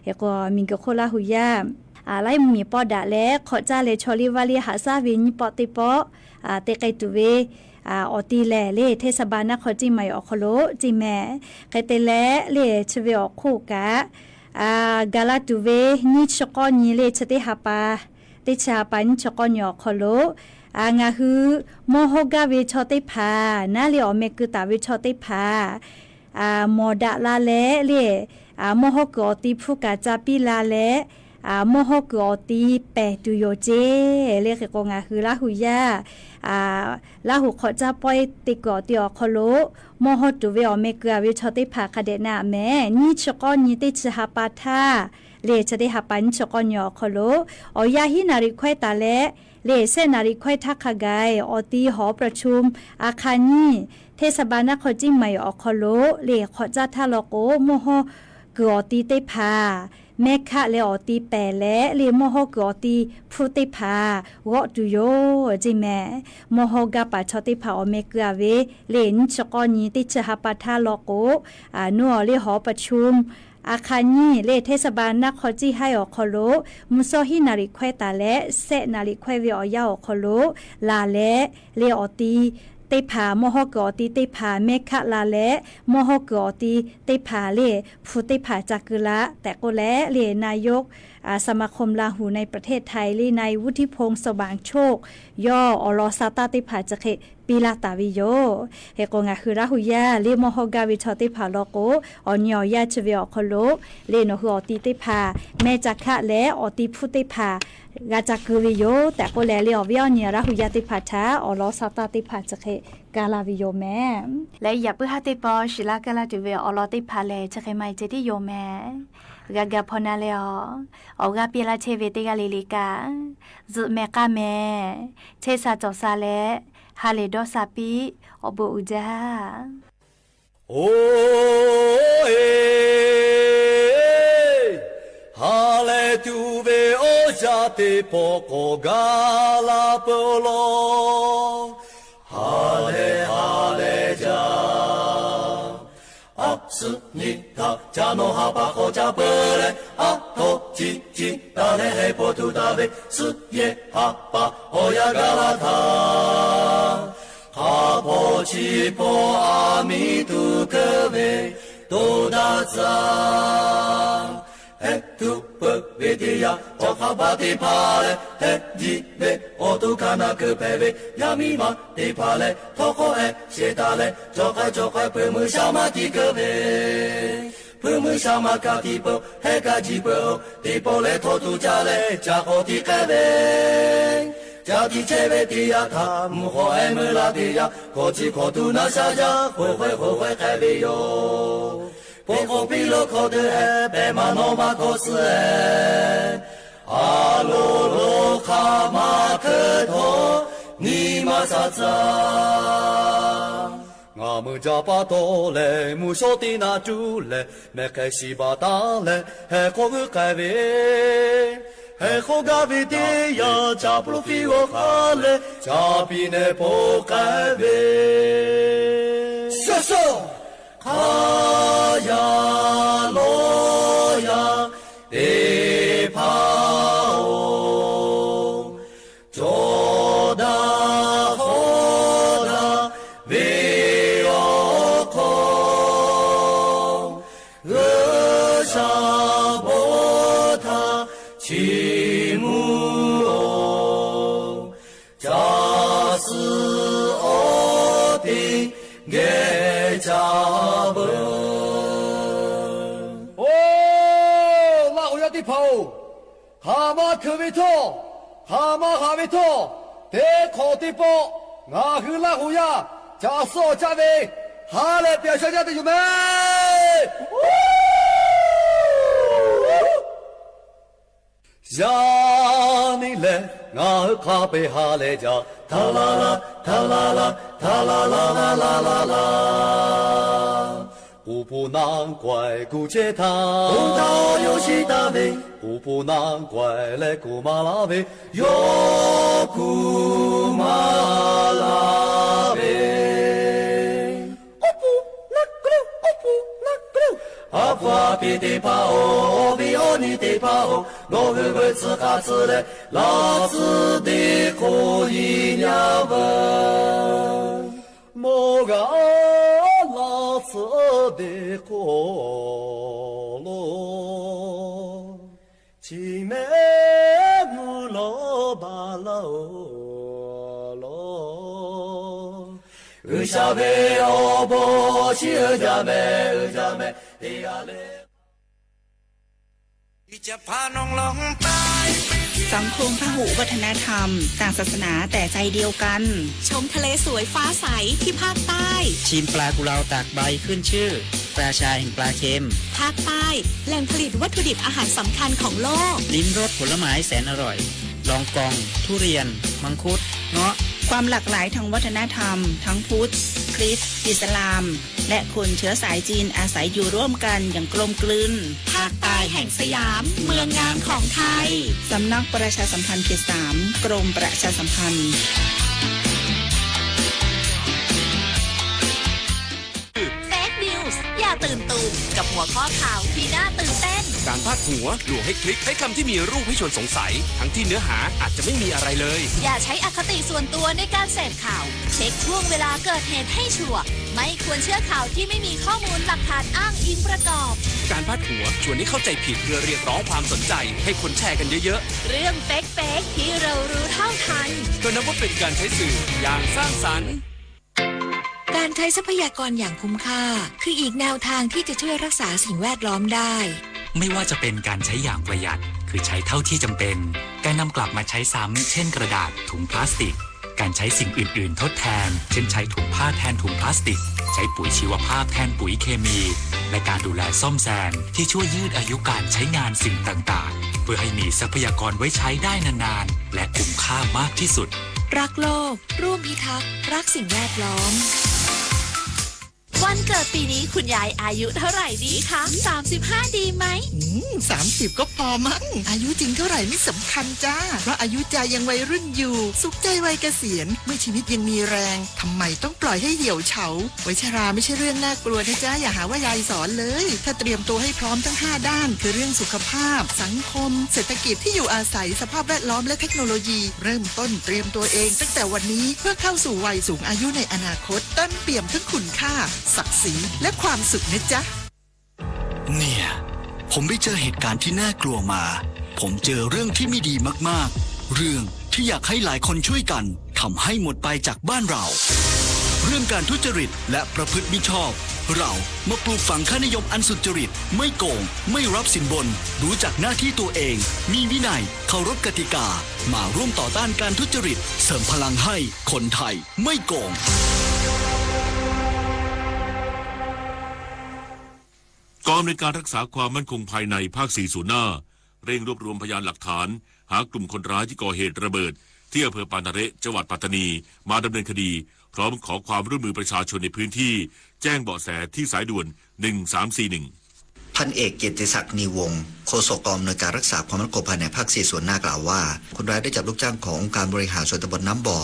เอก็มิงกะโคลาหุยาอะไรมีปอดาและขอจ้าเลชอลิวาลีหาซาวินปอติปอเตไกตุเวอตีแลเลเทศบาลนครจิใหม่อคโลจิแม่ไกเตแลเลชเวอคู่กะกาลาตุเวนิชกอนีเลชเตหาปาเตชาปันชกอนยอคโลงาฮือโมโฮกาเวชอเตพานาเลอเมกุตาเวชอเตพามอดาลาเลเลโมโฮกอติพุกาจาปิลาเลโมโฮกอตีเปตุโยเจเลกกงาฮือลาหุยาลาหุขอจะปอยติกอติอคโลโมโฮตุเวอเมกาเวชอติภาคเดนาแม่นี่ชกอนิติชหาปาทาเลจะได้หาปันชกอนยอคโลอยาหินาริควายตาและเลเสนาริควายทักขกายอตีหอประชุมอาคารนี้เทศบาลนครจิใหม่อคโลเลขอจะทาโลโกโมโฮกอตีเตพาแม่คะเลอตีแปและเลโมโฮกอตีพุติภาวอตุโยจิแม่โมโฮกาปาชติภาอเมกาเวเลนชกอนีติชหาปาทาโลโกนัวเลหอประชุมอาคารนี้เลเทศบาลนครจิให้อคโลมุโซฮินาริควายตาและเซนาริควายเวอยาอคโลลาและเลอตีเตผาโมโหกอตีเตผาเมฆะลาและโมโหกอตีเตผาเลฟูเตผาจักกุละแต่ก็และเลนายกสมาคมลาหูในประเทศไทยเลนายวุฒิพงศ์สว่างโชคย่ออลอซาตาเตผาจักเขปีลาตาวิโยเฮโกงาคือราหุยาเลโมโฮกาวิชอเตผาโลโกออนยอยาชเวอคโลเลโนฮืออตีเตผาแม่จักคะและอตีฟูเตผากาจักกุวิโยแต่ก็และเลอวิอเนียราหุยาเตผาทาอลอซาตาเตผาจักเขกาลาวิโยแม่และอย่าเพื่อให้เตปอชิลากาลาตุเวอลอเตผาเลจักเขไม่เจติโยแม่กากาพนาเลออกาเปียลาเชเวเตกาลิลิกาจุเมกาแม่เชซาจอซาเลฮาเลดอซาปีอบูอุจาโอ้เอฮาเลตูเวโอจาเตโปโกกาลาโปโลฮาเลจาอัศนิตาจาโนฮาปะโคจาเปเลอะโตจิจิตาเลเฮโปตุตาเวสุเยฮาปะโอยากาลาทา哈波奇波阿弥陀格维多达藏，嘿图布维迪亚，我哈巴迪帕勒，嘿吉维我都看那个佩维，亚米玛迪帕勒，托科嘿谢达勒，做开佩姆沙玛迪格维。佩姆沙玛卡迪波，嘿卡吉波，迪波勒托图加勒，加好迪格维。家的这位的呀，他母和爱们拉的呀，可知可度那下家，会还没有。不可比了可的哎，白马诺马可是哎，阿罗罗卡马克托尼玛啥子？我们家把多嘞，木说的那住嘞，没开西巴达嘞，还可个改为。嘿，好咖啡店呀，加布鲁菲我哈嘞，加比那不改味。说说，哈呀罗呀，得跑哦，做大好大为我空，恶啥不他。起木哦。地跑，蛤蟆可维托，蛤蟆哈维托，得考地包，俺和拉虎呀，加少加位，哈来表现家的有没？呀你来，俺卡贝哈来家，塔啦啦，塔啦啦，塔啦啦啦啦啦啦。古不难怪古街堂，红桃有西大卫，古不难怪来古马拉卫，哟古马拉卫。哦不，那个喽，哦不，那个喽。阿布阿比得巴哦，比奥尼得巴哦，我会会自哈自来，老子的可以鸟问，莫个。老子的火炉，青梅木罗巴罗罗，二下贝哦波西二家妹，二家妹的呀嘞。สังคมพหุวัฒนธรรมต่างศาสนาแต่ใจเดียวกันชมทะเลสวยฟ้าใสที่ภาคใต้ชิมปลากุเลาตากใบขึ้นชื่อปลาชายแห่งปลาเค็มภาคใต้แหล่งผลิตวัตถุดิบอาหารสำคัญของโลกลิ้มรสผลไม้แสนอร่อยลองกองทุเรียนมังคุดเงาะความหลากหลายทางวัฒนธรรมทั้งพุทธคริสต์อิสลามและคนเชื้อสายจีนอาศัยอยู่ร่วมกันอย่างกลมกลืนภาคใต้แห่งสยามเมืองงามของไทยสำนักประชาสัมพันธ์เขต 3 กรมประชาสัมพันธ์เฟคนิวส์อย่าตื่นตูมกับหัวข้อข่าวที่น่าตื่นเต้นการพาดหัวลวงให้คลิกใช้คำที่มีรูปให้ชวนสงสัยทั้งที่เนื้อหาอาจจะไม่มีอะไรเลยอย่าใช้อคติส่วนตัวในการเสพข่าวเช็คช่วงเวลาเกิดเหตุให้ชัวร์ไม่ควรเชื่อข่าวที่ไม่มีข้อมูลหลักฐานอ้างอิงประกอบการพาดหัวชวนให้เข้าใจผิดเพื่อเรียกร้องความสนใจให้คนแชร์กันเยอะๆเรื่องเฟกที่เรารู้เท่าทันก็นับว่าเป็นการใช้สื่ออย่างสร้างสรรค์การใช้ทรัพยากรอย่างคุ้มค่าคืออีกแนวทางที่จะช่วยรักษาสิ่งแวดล้อมได้ไม่ว่าจะเป็นการใช้อย่างประหยัดคือใช้เท่าที่จำเป็นการนำกลับมาใช้ซ้ำเช่นกระดาษถุงพลาสติกการใช้สิ่งอื่นๆทดแทนเช่นใช้ถุงผ้าแทนถุงพลาสติกใช้ปุ๋ยชีวภาพแทนปุ๋ยเคมีและการดูแลซ่อมแซมที่ช่วยยืดอายุการใช้งานสิ่งต่างๆเพื่อให้มีทรัพยากรไว้ใช้ได้นานๆและคุ้มค่ามากที่สุดรักโลกร่วมพิทักษ์รักสิ่งแวดล้อมวันเกิดปีนี้คุณยายอายุเท่าไหร่ดีคะ35ดีไหม30ก็พอมั้งอายุจริงเท่าไหร่ไม่สำคัญจ้าเพราะอายุใจยังวัยรุ่นอยู่สุขใจวัยเกษียณเมื่อชีวิตยังมีแรงทำไมต้องปล่อยให้เหี่ยวเฉาวัยชราไม่ใช่เรื่องน่ากลัวนะจ้าอย่าหาว่ายายสอนเลยถ้าเตรียมตัวให้พร้อมทั้ง5ด้านคือเรื่องสุขภาพสังคมเศรษฐกิจที่อยู่อาศัยสภาพแวดล้อมและเทคโนโลยีเริ่มต้นเตรียมตัวเองตั้งแต่วันนี้เพื่อเข้าสู่วัยสูงอายุในอนาคตเต็มเปี่ยมทั้งคุณค่าศักดิ์ศรีและความสุขนะจ๊ะเนี่ยผมไปเจอเหตุการณ์ที่น่ากลัวมาผมเจอเรื่องที่ไม่ดีมากๆเรื่องที่อยากให้หลายคนช่วยกันทำให้หมดไปจากบ้านเราเรื่องการทุจริตและประพฤติมิชอบเรามาปลูกฝังค่านิยมอันสุจริตไม่โกงไม่รับสินบนรู้จักหน้าที่ตัวเองมีวินัยเคารพกติกามาร่วมต่อต้านการทุจริตเสริมพลังให้คนไทยไม่โกงกองในการรักษาความมั่นคงภายในภาค4ส่วนหน้าเร่งรวบรวมพยานหลักฐานหากลุ่มคนร้ายที่ก่อเหตุระเบิดที่อำเภอปานาเระจังหวัดปัตตานีมาดำเนินคดีพร้อมขอความร่วมมือประชาชนในพื้นที่แจ้งเบาะแสที่สายด่วน1341พันเอกเกียรติศักดิ์นีวงศ์โฆษกกองอำนวยการรักษาความมั่นคงภายในภาค4ส่วนหน้ากล่าวว่าคนร้ายได้จับลูกจ้างขององค์การบริหารส่วนตำบลน้ำบ่อ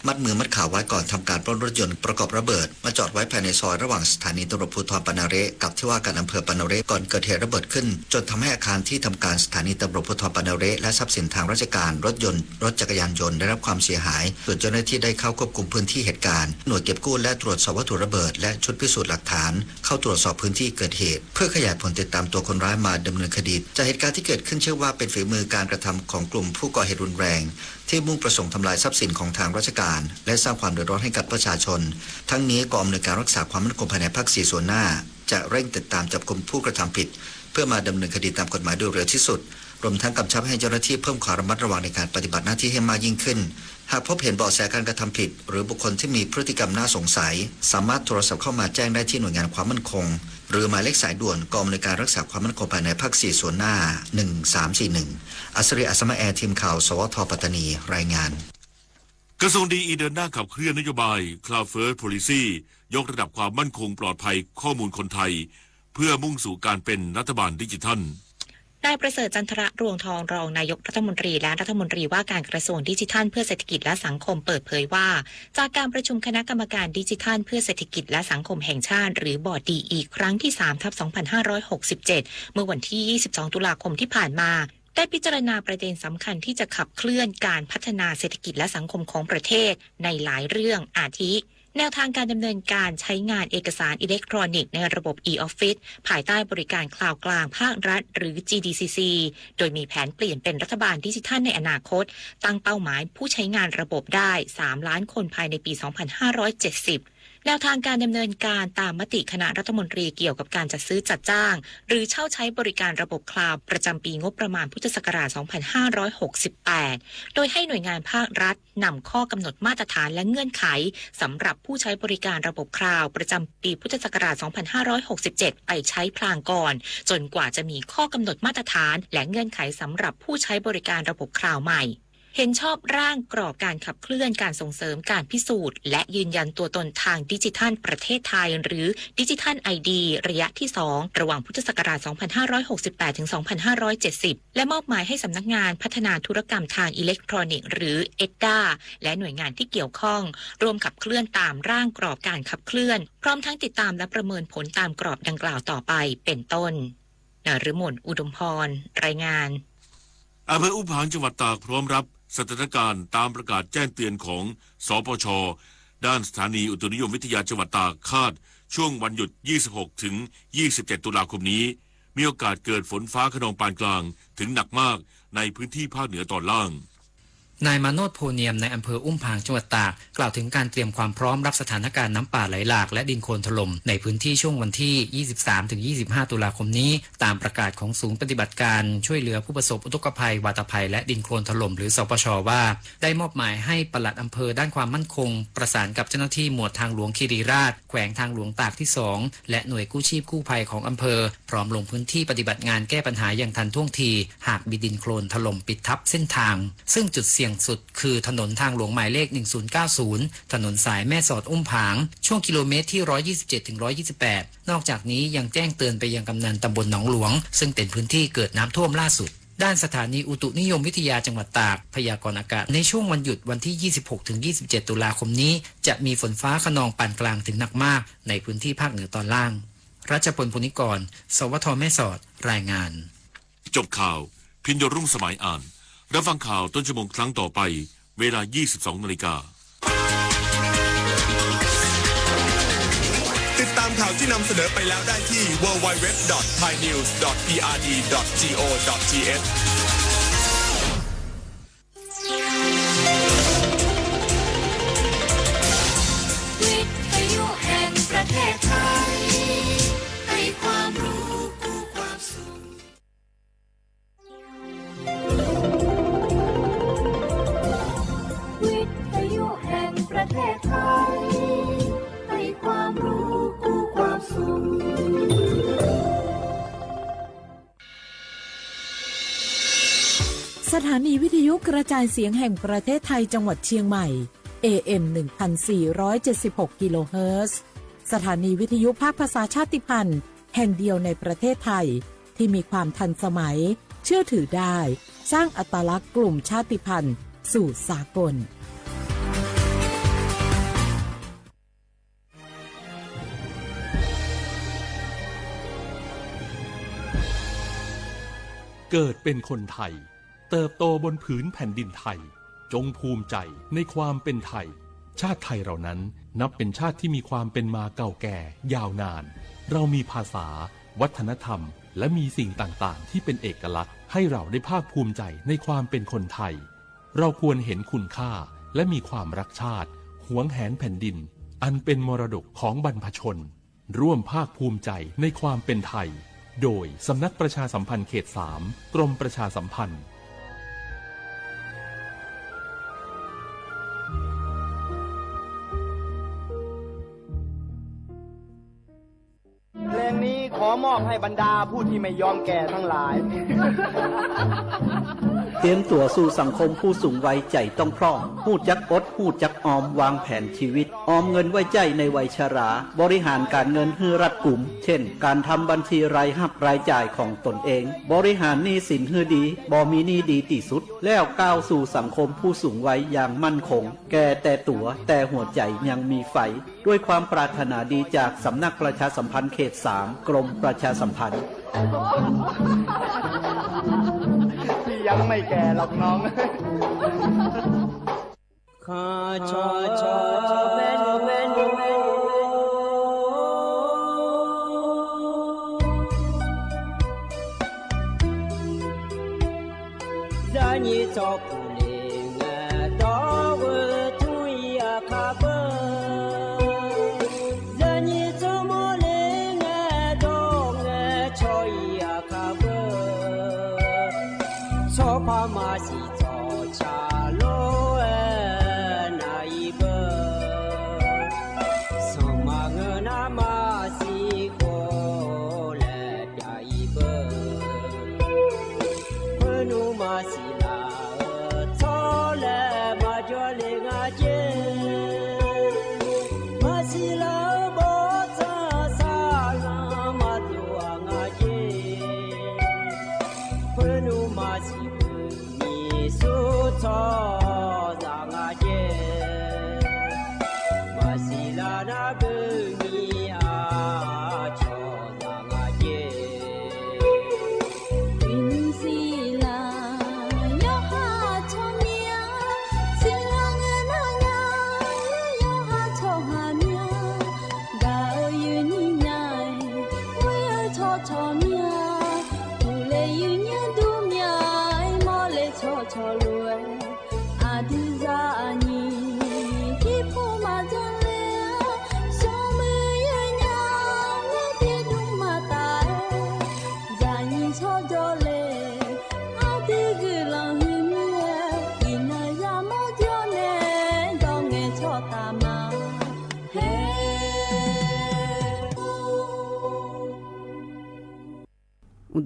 มัดมือมัดขาไว้ก่อนทำการปล้นรถยนต์ประกอบระเบิดมาจอดไว้ภายในซอยระหว่างสถานีตำรวจภูธรปานาเระกับที่ว่าการอำเภอปานาเระก่อนเกิดเหตุระเบิดขึ้นจนทำให้อาคารที่ทำการสถานีตำรวจภูธรปานาเระและทรัพย์สินทางราชการรถยนต์รถจักรยานยนต์ได้รับความเสียหายส่วนเจ้าหน้าที่ได้เข้าควบคุมพื้นที่เหตุการณ์หน่วยเก็บกู้และตรวจสอบวัตถุระเบิดและชุดพิสูจน์หลักฐานเข้าตรวจสอบพื้นที่เกิดเหตุเพื่อขยายผลติดตามตัวคนร้ายมาดำเนินคดีจากเหตุการณ์ที่เกิดขึ้นเชื่อว่าเป็นฝีมือการกระทำของกลุ่มผู้ก่อเหตุรุนแรงที่มุ่งประสงค์ทำลายทรัพย์สินของทางราชการและสร้างความเดือดร้อนให้กับประชาชนทั้งนี้กองอำนวยการรักษาความมั่นคงภายในภาค4ส่วนหน้าจะเร่งติดตามจับกุมผู้กระทำผิดเพื่อมาดำเนินคดีตามกฎหมายโดยเร็วที่สุด รวมทั้งกำชับให้เจ้าหน้าที่เพิ่มความระมัดระวังในการปฏิบัติหน้าที่ให้มากยิ่งขึ้นหากพบเห็นเบาะแสการกระทำผิดหรือบุคคลที่มีพฤติกรรมน่าสงสัยสามารถโทรศัพท์เข้ามาแจ้งได้ที่หน่วยงานความมั่นคงหรือหมายเลขสายด่วนกองอำนวยการรักษาความมั่นคงภายในภาค 4 ส่วนหน้า 1341 อัศรีอัศมาแอร์ทีมข่าวสวทปัตตานีรายงานกระทรวงดีอีเดินหน้าขับเคลื่อนนโยบาย Cloud First Policy ยกระดับความมั่นคงปลอดภัยข้อมูลคนไทยเพื่อมุ่งสู่การเป็นรัฐบาลดิจิทัลนายประเสริฐจันทระรวงทองรองนายกรัฐมนตรีและรัฐมนตรีว่าการกระทรวงดิจิทัลเพื่อเศรษฐกิจและสังคมเปิดเผยว่าจากการประชุมคณะกรรมการดิจิทัลเพื่อเศรษฐกิจและสังคมแห่งชาติหรือบอร์ดดีอีครั้งที่ 3/2567 เมื่อวันที่ 22 ตุลาคมที่ผ่านมาได้พิจารณาประเด็นสำคัญที่จะขับเคลื่อนการพัฒนาเศรษฐกิจและสังคมของประเทศในหลายเรื่องอาทิแนวทางการดำเนินการใช้งานเอกสารอิเล็กทรอนิกส์ในระบบ e-office ภายใต้บริการคลาวด์กลางภาครัฐหรือ GDCC โดยมีแผนเปลี่ยนเป็นรัฐบาลดิจิทัลในอนาคตตั้งเป้าหมายผู้ใช้งานระบบได้ 3 ล้านคนภายในปี 2570 แนวทางการดำเนินการตามมติคณะรัฐมนตรีเกี่ยวกับการจัดซื้อจัดจ้างหรือเช่าใช้บริการระบบคลาวด์ประจำปีงบประมาณพุทธศักราช 2568 โดยให้หน่วยงานภาครัฐนำข้อกำหนดมาตรฐานและเงื่อนไขสำหรับผู้ใช้บริการระบบคลาวด์ประจำปีพุทธศักราช 2567 ไปใช้พลางก่อนจนกว่าจะมีข้อกำหนดมาตรฐานและเงื่อนไขสำหรับผู้ใช้บริการระบบคลาวด์ใหม่เห็นชอบร่างกรอบการขับเคลื่อนการส่งเสริมการพิสูจน์และยืนยันตัวตนทางดิจิทัลประเทศไทยหรือดิจิทัล ID ระยะที่ 2 ระหว่างพุทธศักราช 2568 ถึง 2570 และมอบหมายให้สำนักงานพัฒนาธุรกรรมทางอิเล็กทรอนิกส์หรือ EDDA และหน่วยงานที่เกี่ยวข้องร่วมขับเคลื่อนตามร่างกรอบการขับเคลื่อนพร้อมทั้งติดตามและประเมินผลตามกรอบดังกล่าวต่อไปเป็นต้นนฤมลอุดมพรรายงานอำเภออุ้มผางจังหวัดตากพร้อมรับสถานการณ์ตามประกาศแจ้งเตือนของสปช.ด้านสถานีอุตุนิยมวิทยาจังหวัดตากคาดช่วงวันหยุด 26 ถึง 27 ตุลาคมนี้มีโอกาสเกิดฝนฟ้าคะนองปานกลางถึงหนักมากในพื้นที่ภาคเหนือตอนล่างนายมาโนชโพเนียมในอำเภออุ้มผางจังหวัดตากกล่าวถึงการเตรียมความพร้อมรับสถานการณ์น้ำป่าไหลหลากและดินโคลนถล่มในพื้นที่ช่วงวันที่ 23-25 ตุลาคมนี้ตามประกาศของศูนย์ปฏิบัติการช่วยเหลือผู้ประสบอุทกภัยวาตภัยและดินโคลนถล่มหรือสปช.ว่าได้มอบหมายให้ปลัดอำเภอด้านความมั่นคงประสานกับเจ้าหน้าที่หมวดทางหลวงคีรีราษฎร์แขวงทางหลวงตากที่ 2และหน่วยกู้ชีพกู้ภัยของอำเภอพร้อมลงพื้นที่ปฏิบัติงานแก้ปัญหาอย่างทันท่วงทีหากมีดินโคลนถล่มปิดทับเส้นทางซึ่งจุดเสี่ยงสุดคือถนนทางหลวงหมายเลข 1090 ถนนสายแม่สอดอุ้มผางช่วงกิโลเมตรที่ 127-128 นอกจากนี้ยังแจ้งเตือนไปยังกำนันตำบลหนองหลวงซึ่งเป็นพื้นที่เกิดน้ำท่วมล่าสุดด้านสถานีอุตุนิยมวิทยาจังหวัดตากพยากรณ์อากาศในช่วงวันหยุดวันที่ 26-27 ตุลาคมนี้จะมีฝนฟ้าคะนองปานกลางถึงหนักมากในพื้นที่ภาคเหนือตอนล่างรัชพล พนิกรสวทแม่สอดรายงานจบข่าวพิญโยรุ่งสมัยอ่านรับฟังข่าวต้นชั่วโมงครั้งต่อไปเวลา 22:00 น.ติดตามข่าวที่นำเสนอไปแล้วได้ที่ www.thainews.prd.go.th วิทยุแห่งประเทศไทยให้ความรู้คู่ความสุขวิทยุแห่งประเทศไทยให้ความรู้คู่ความสุขสถานีวิทยุกระจายเสียงแห่งประเทศไทยจังหวัดเชียงใหม่ AM 1476 กิโลเฮิรตซ์สถานีวิทยุภาคภาษาชาติพันธุ์แห่งเดียวในประเทศไทยที่มีความทันสมัยเชื่อถือได้สร้างอัตลักษณ์กลุ่มชาติพันธุ์สู่สากลเกิดเป็นคนไทยเติบโตบนผืนแผ่นดินไทยจงภูมิใจในความเป็นไทยชาติไทยเรานั้นนับเป็นชาติที่มีความเป็นมาเก่าแก่ยาวนานเรามีภาษาวัฒนธรรมและมีสิ่งต่างๆที่เป็นเอกลักษณ์ให้เราได้ภาคภูมิใจในความเป็นคนไทยเราควรเห็นคุณค่าและมีความรักชาติหวงแหนแผ่นดินอันเป็นมรดกของบรรพชนร่วมภาคภูมิใจในความเป็นไทย โดยสำนักประชาสัมพันธ์เขต 3 กรมประชาสัมพันธ์ เพลงนี้ขอมอบให้บรรดาผู้ที่ไม่ยอมแก่ทั้งหลาย เตรียมตัวสู่สังคมผู้สูงวัยใจต้องพร้อมหู้จักอดหู้จักออมวางแผนชีวิตออมเงินไว้ใจในวัยชราบริหารการเงินให้รัดกุมเช่นการทำบัญชีรายรับรายจ่ายของตนเองบริหารหนี้สินให้ดีบ่มีหนี้ดีที่สุดแล้วก้าวสู่สังคมผู้สูงวัยอย่างมั่นคงแก่แต่ตัวแต่หัวใจยังมีไฟด้วยความปรารถนาดีจากสำนักประชาสัมพันธ์เขต 3 กรมประชาสัมพันธ์ที่ยังไม่แก่หรอกน้องขอชอชอแม่นแม่นแม่นจะนี่จบ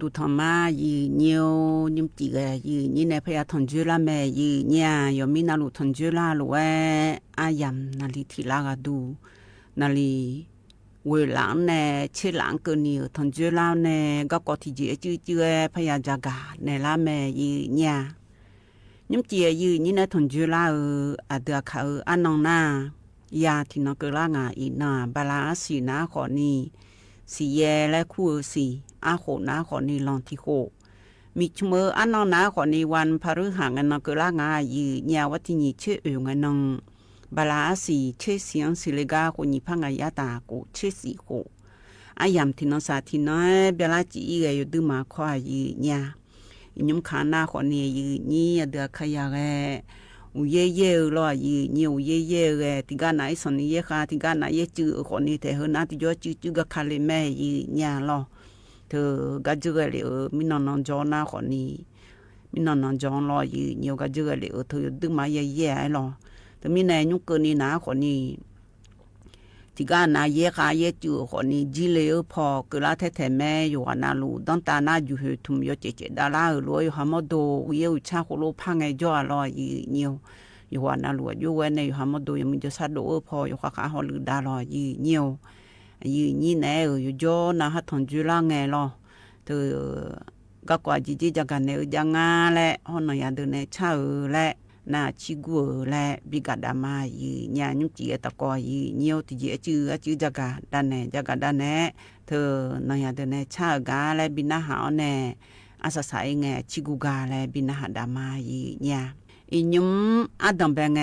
ดูทอมายืเนียวยิมจีกยืนี่ในพยาทนจุลาแม่ยืเนี่ยยอมมีนาลุทนจุลาลุเออายามนาลีทีลากาดูนาลีเวลาเนี่ยเชลังเกินนี่ทนจุลาเนี่ยก็กอที่จีจื้อพยาจากาในละแม่ยืเนี่ยยิมจียืนี่ในทนจุลาอาเดือเขาอันนองนายาที่นกลางาอีนาบาลาสีนาขอนี่สีแยและคู่สีอาโขนาขอนีลองที่โคมีชมืออันนองนาขอนีวันพฤหัสกันนกลางายืญาวัตินีเชื่อเงินนองบาลาสีเชื่อเสียงสิเลกาคนนี้พังยาตาโกเชื่อสีโคอายามที่นองสาที่น้อยเบลาจีเกยดูมาขวายืญายุมขานาขอนียืนี่เดือขยาแกอุเย่ๆรอยืนี่อุเย่ๆแกที่การไหนสนนี้ค่ะที่การไหนจื้อขอนีแต่เฮน่าที่ยอจื้อก็คาเลแม่ยืญารอเธอกะจื้อเลยมินนอนจอนาขอนีมินนอนจอรอยืนี่กะจื้อเลยเธอดึงมาเย่ๆไอ้รอแต่มีแนยุกเกินนี่นะขอนีที่การไหนค่ะจื้อขอนีจีเลยพอเกล้าแท้ๆแม่อยู่นาลูตั้งตาหน้าอยู่เหตุมยเจดาราลอยหามโดเยชาโคโลพังไงจ่อรอยืนี่อยู่นาลูอยู่เว้ในหามโดยังมีจะซาโดพออยู่ขาหอลือดารอยืนี่ยืนี่แน่อยู่จ่อนะฮัททนจุลาไงรอเธอก็กว่าจีจักันเนี่ยยังงาแหละฮอนอยากเดินในชาแหละนาชิกัวและบิกาดามายืญานุจีตะกอยืเนียวที่จื้อจักาดันแน่จักาดันแน่เธอนอยากเดินในชากาและบินาหาแน่อาศัยไงชิกุกาและบินาหาดามายืญาอียุมอาดัมเบงไง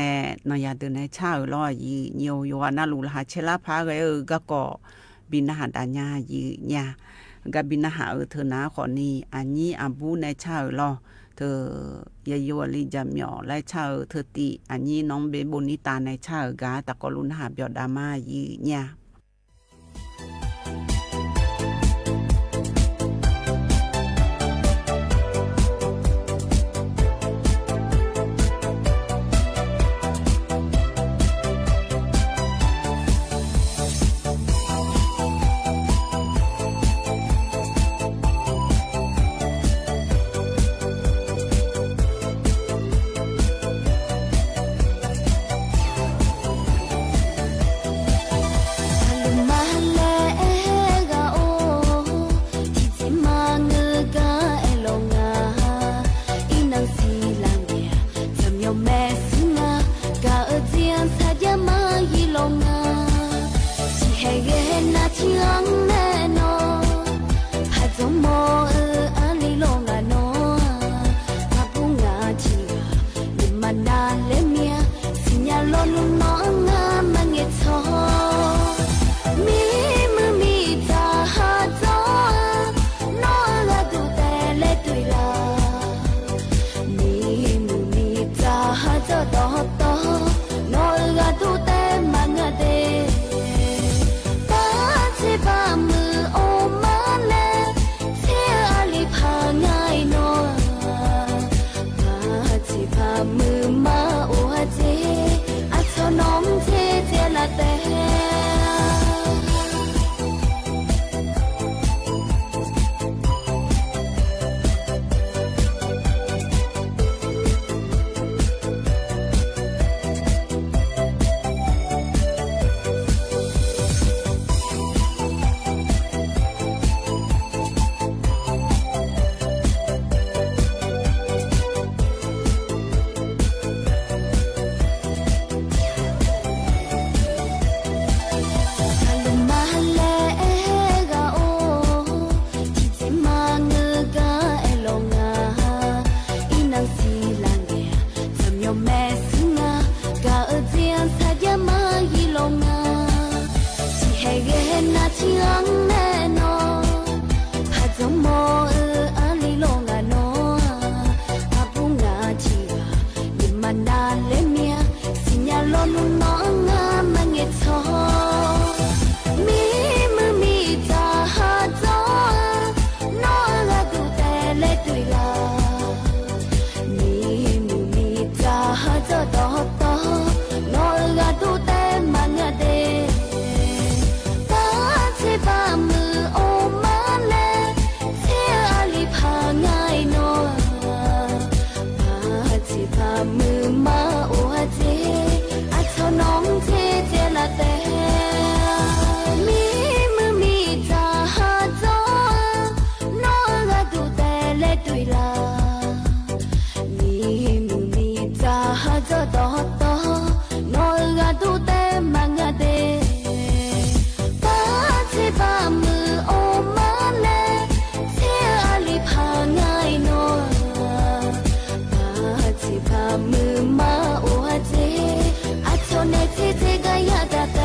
นอยากเดินในชาลอยืเนียวอยู่นาลูลาเชลาพาเกก็ก่อบินาหาดาญายืญากับบินาหาเธอนาขอนี้อันนี้อาบูในชาลอเธอยายอลิจามยอและชาเธอตีอันนี้น้องเบบนิตาในชากาตะกลุนหาบยอดามายืญา มือมาโอเจอาชอน้องเทเจละแต่มีมือมีจาหาจอน้องก็ดูแต่เล็ดด้วยลามีมือมีจาหาจอต่อต่อน้องก็ดูแต่มังกะเดป้าเจป้ามือโอมาเลเทอาลิพาง่ายน้อมือมาโอเจอาชอเนเทเทกายาตาเต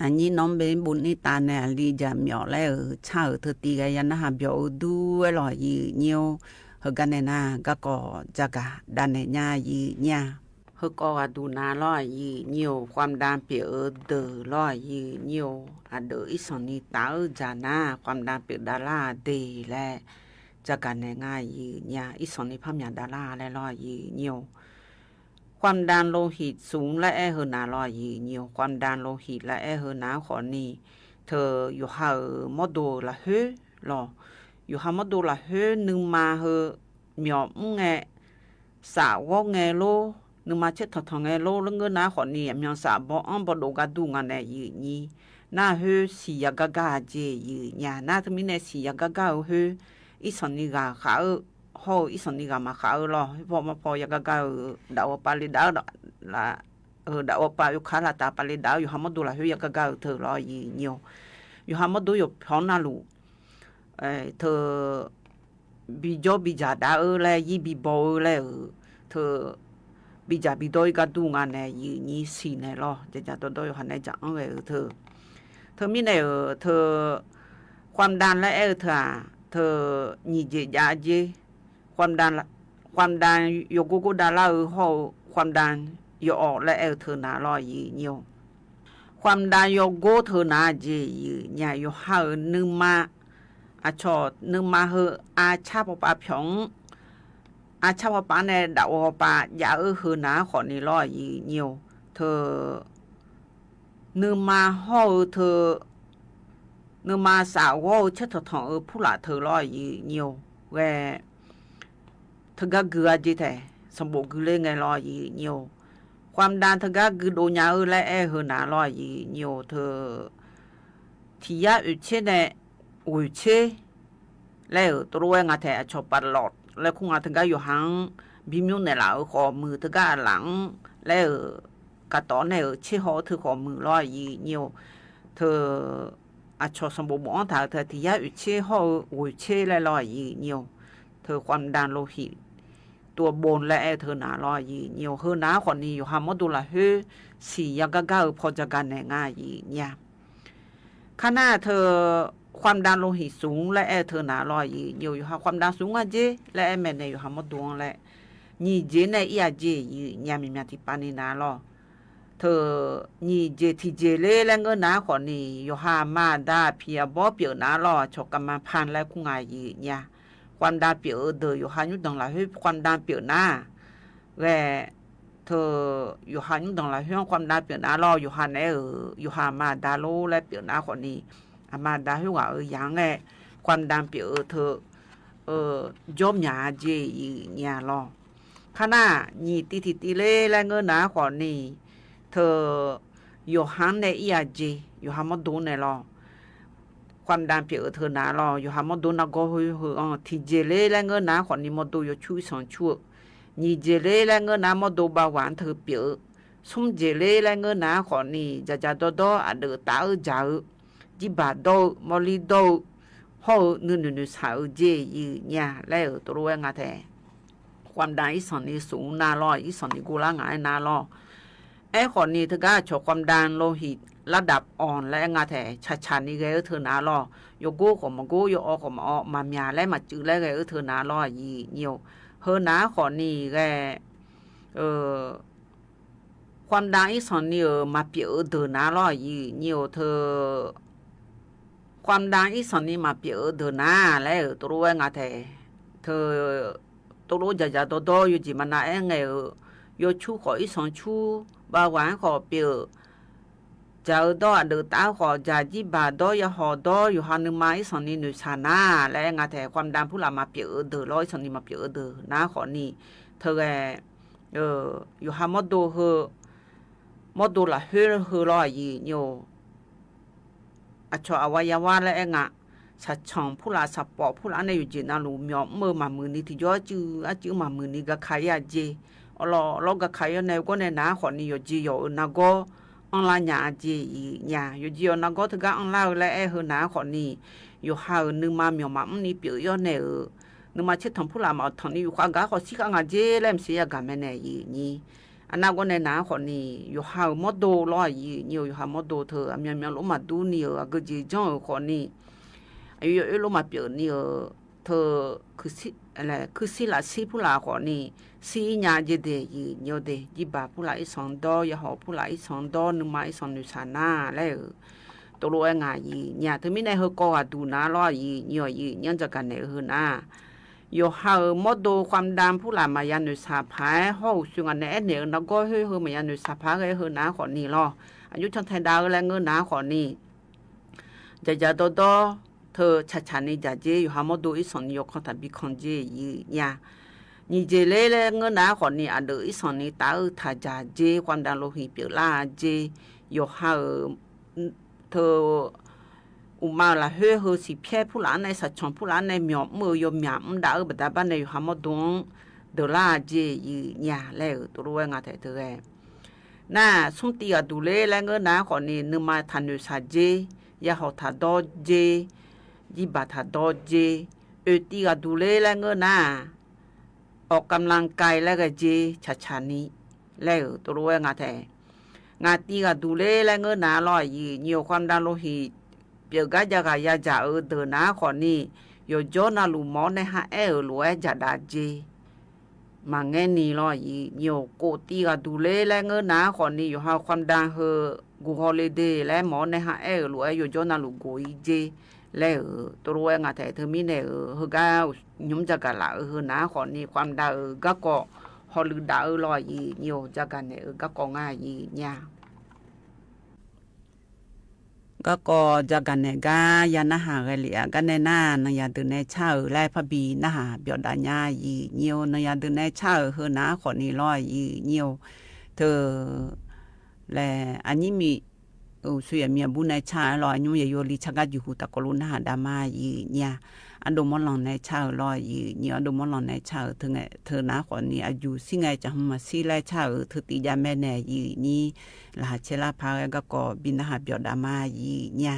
อันนี้น้องเป็นบุญนี่ตาเนี่ยลีจะเหมียวแล้วชาเธอตีกันยันนะฮะเบียวดูหล่อยีเนียวเฮกันเนี่ยนะก็จะกะดันเนี่ยญายีญาเฮก็ดูนาหล่อยีเนียวความดันเปียเดอหล่อยีเนียวอะเดออีสนี่ตาจานาความดันเปียดาราเดและจะกันเนี่ยง่ายยีญาอีสนี่พม่าดาราและหล่อยีเนียวความดันโลหิตสูงและเฮนาลอยยีเนียวความดันโลหิตและเฮนาขอนี้เธออยู่หาโมดูละเฮหรออยู่หาโมดูละเฮนึงมาเฮเหมียวมึงไงสาวไงโลนึงมาเช็ดถอดไงโลแล้วเงินนาขอนี้เหมียวสาวบ่อันบ่ดูกาดูงานเนี่ยยีนี้น่าเฮสียกากาเจยีเนี่ยน่าทมิเนี่ยสียกากาเฮอีสนี่กาขาโหอีสนี่ก็มาขาหรอพอมาพอยากก็ดาวปาลิดาวละดาวปาอยู่ขาละตาปาลิดาวอยู่หามาดูละเฮยากก็เธอรอยีเนียวอยู่หามาดูอยู่พอนาลูเธอบิจบิจาดาแลยีบิบแลเธอบิจาบิดอยก็ดูงานเนี่ยยีนี่สีเนี่ยรอจะตัวอยู่หันในจังเธอมีเนี่ยเธอความดันและเธอนี่เจยาเจความดันโยกุกุดาลาหอความดันโยออกและเธอนาลอยยีเนียวความดันโยโกเธอนาเจยีเนี่ยโยหานึงมาอาชอนึงมาเฮอาชาปปาผงอาชาปปาเนี่ยดาวปายาเฮนาขอนี่ลอยยีเนียวเธอนึงมาหอเธอนึงมาสาวเชิดถองผู้ละเธอลอยยีเนียวแวเธอก็เกลือจีแต่สมบูรณ์คือเล่ไงลอยยีเนียวความดันเธอก็คือโดนยาและเฮนาลอยยีเนียวเธอที่ยาอุเชเนี่ยอุเชแล้วตัวงาแต่ชอบปัดหลอดแล้วคงอาเธอก็อยู่ห่างบิมิวเนี่ยละขอมือเธอก็หลังแล้วกระต่อเนี่ยเชี่ยหอเธอขอมือลอยยีเนียวเธออาชอบสมบูรณ์มองเธอที่ยาอุเชหออุเชและลอยยีเนียวเธอความดันโลหิตตัวบนและเธอหนาลอยยีเนียวเฮนาคนนี้อยู่หามาดูละเฮสียากาพอจะกันแน่ง่ายยีเนี่ยขณะเธอความดันโลหิตสูงและเธอหนาลอยยีเนียวอยู่หาความดันสูงอ่ะเจและแม่เนี่ยอยู่หามาดูและนี่เจเนี่ยอีอาเจยีเนี่ยมีมาที่ปานีนาลอเธอนี่เจที่เจเล่และเงินนาคนนี้อยู่หามาดาเพียบ่เปียวนาลอชกกันมาพันและคุงายยีเนี่ยความดันเปียวเดออยู่หันอยู่ตรงไหนให้ความดันเปียวหน้าแวเธออยู่หันอยู่ตรงไหนให้ความดันเปียวหน้ารออยู่หันอยู่หามาดาโลและเปียวหน้าคนนี้อามาดาให้ว่าอย่างไงความดันเปียวเธอยอมหยาเจยีเนี่ยรอขณะนี่ตีเล่และเงินหนาคนนี้เธออยู่หันในอีอาเจอยู่หันมาดูในรอความดันเปียเธอหนาลออยู่หามาดูนักก็ที่เจเล่และเงินหนาคนนี้มาดูอยู่ช่วยสองชั่วนี่เจเล่และเงินหนามาดูบาหวานเธอเปียสุ่มเจเล่และเงินหนาคนนี้จะโดอันเดือตาจ่าจิบาโดมอลีโดห่อนึสาวเจยีเนี่ยแล้วตัวงาแทความดันอีสอนนี้สูงนาลออีสอนนี้กูละงายนาลอคนนี้เธอก็ชอบความดันโลหิต ระดับอ่อนและงาแถชันนี่ไงเธอนาลอโยโก้ของมโกโยอของมอมาเมียและมาจื้อและไงเธอนาลอยีเนียวเฮอนาขอนี่ไงความดังอีสอนนี่มาเปียเดินนาลอยีเนียวเธอความดังอีสอนนี่มาเปียเดินนาและตัวรู้งาแถเธอตัวรู้จะโตอยู่จีมันนาเองไงโยชูขออีสอนชูบาหวานขอเปียจะดอเดือดตาขอจะจีบาดอยหอดออยู่หันนึงมาอีสอนนี่หนุชานาและงาแถความดังผู้หลามาเปียเดือร้อยสอนนี่มาเปียเดือนาขอนี่เธออยู่หามอดูเฮมอดูละเฮรอยีโยอัจฉอวัยวะและเองชัดช่องผู้ลาสับปอผู้ลาในอยู่จีนาลูมีอเมื่อมามือนี้ที่ย่อจื้อมามือนี้ก็ขายเจเราก็ขายในก็ในนาขอนี่อยู่จีอยู่นาก็อันลาหยาจีหยาอยู่จีนาก็ถึงก็อันลาและเฮนาขอนี่อยู่หาหนึ่งมามีมานี่เปียย่อในนึกมาเช็ดทำผู้ลามาทางนี้อยู่ข้างกาขอสิข้างเจเล่มเสียกันแม่เนี่ยนี่อันนั้นก็ในนาขอนี่อยู่หามอดูรออยู่หามอดูเธอเมียลงมาดูนี่ก็จีจ้องขอนี่อายุลงมาเปียนี่เธอคือสิอะไรคือสิละสิผู้ลาขอนี่สิญาเจเดยีเนียวเดยีบาผู้ลาอีสองดอยาหอผู้ลาอีสองดอนึงมาอีสองนุชานาแล้วตัวรู้งายีเนี่ยเธอไม่ได้เฮก็ดูนะรอยีเนียวยียังจะกันเนี่ยนะอยู่หามดดูความดำผู้หลามายันนุสาพายห้องสุงอันเนี่ยเนี่ยนักก็เฮ้ยมายันนุสาพายเฮ้ยนะขอนี่รออายุชั้นไทยดาวแล้วเงินนะขอนี่จะโตเธอชันนี่จะเจอยู่หามดดูอีสอนยกของทับบิคอนเจยีเนี่ยนี่เจเล่เงินนะขอนี่อันเดออีสอนนี่ตาถ้าจะเจความดันโลหิตเปล่าเจอยู่หาเธออุมาละเฮสิเพียผู้หลานในสัจชงผู้หลานในหมอมือยมหยามดาวบัดบ้านในหามดงเดลาเจยีญาแล้วตัวรู้งาแต่เธอน่าสุนตีดูเลแล้วเงินนะขอนี่นึกมาทันอยู่ซาเจยาหอทัดดอเจยีบาทัดดอเจตีดูเลแล้วเงินนะออกกำลังกายแล้วก็เจชันนี้แล้วตัวรู้งาแต่งาตีดูเลแล้วเงินนะลอยยีเหนียวความดันโลหิตเปียกาจะกายาจะเดินนาขอนี่อยู่จอนาลูมอในหาลัวจะดาเจมาเงินนี่ลอยอยู่โกตีก็ดูเลและเงินนาขอนี่อยู่หาความดังเฮกูฮอลิเดย์และหมอในหาลัวอยู่จอนาลูโกยเจแล้วตัวงาแต่เธอมีเนี่ยเฮก้ายุ่มจะกันละนาขอนี่ความดังก็ก็ฮอลิดาลอยอยู่จะกันเนี่ยก็ก็ง่ายเนี่ยก็จะกันเนี่ยกายานะหาเกลียกันในหน้านายาตื่นในเช้าไล่พบีนะหาเบียดญายีเนียวนายาตื่นในเช้าเฮอนาขอนี่ลอยยีเนียวเธอและอันนี้มีสุยมีบุญในเช้าลอยยุ่งยโยลิชักอยู่หูตะกลุนหาดามายีเนี่ยอันโดมอลองในเช้าลอยยีเนี่ยอันโดมอลองในเช้าเธอไงเธอนาขอนี่อายุสิไงจะมาสิไล่เช้าเธอตียาแม่แน่ยีนี่ลาเชลาพาก็บินหาเบียดามายีเนี่ย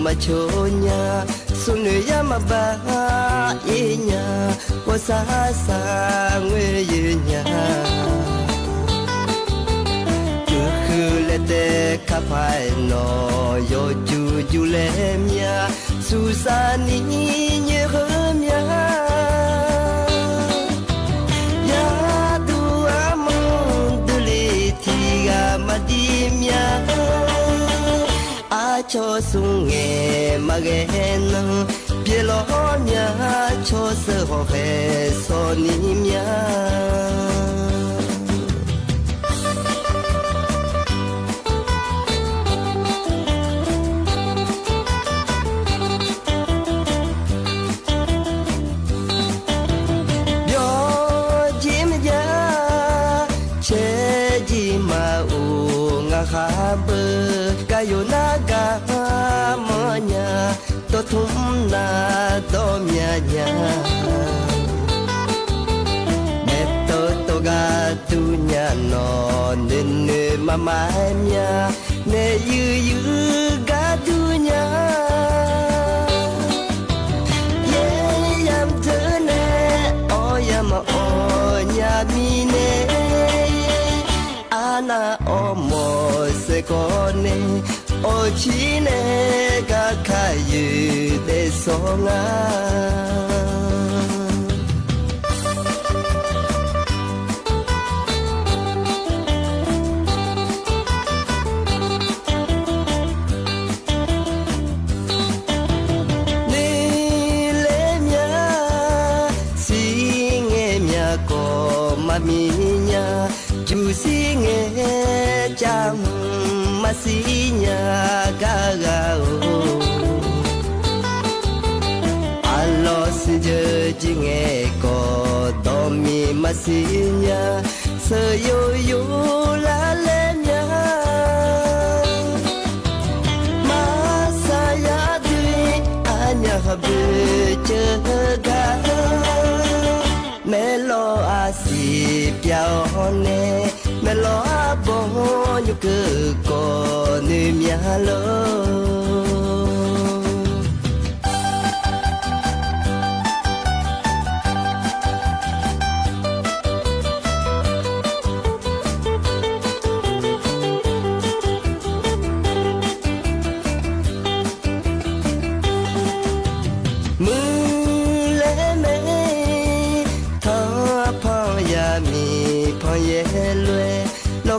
machonya sunu ya maba inya wasasa ngweyenya kukhulete kapai no yo jujulemya susani nyehemya ya dua munduli tiga madimya cho sunge magena pielo nya cho se ho fe so ni mya yo jim ya che ji ma u nga kha bơ kayo naga monya to thum na do mya nya me to ga tu nya no ne mama nya ne yu ga tu nya ye yam de ne o yam o nya mi ne ana o mo se ko ne o chi ne ga ka yu de so nga minya ju singe jam masinya gaga o allo sije jinge ko domi masinya seyo yo la lenya masaya di anya habe jaga melo asi piao ne melo abo nyu ke ko ni mya lo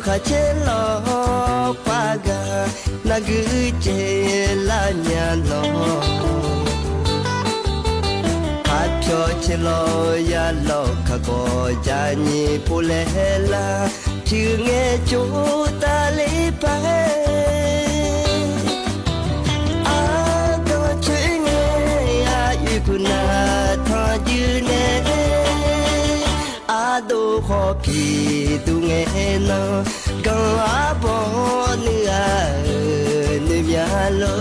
kha che lo pa ga na gu che la nya no ha pyo che lo ya lo kha ko ja ni pu le la chư nghe chú ta li pa a do che nghe a yu ku na tha yu ne do kho pi tu nghe na ga bo ni a ni mya lo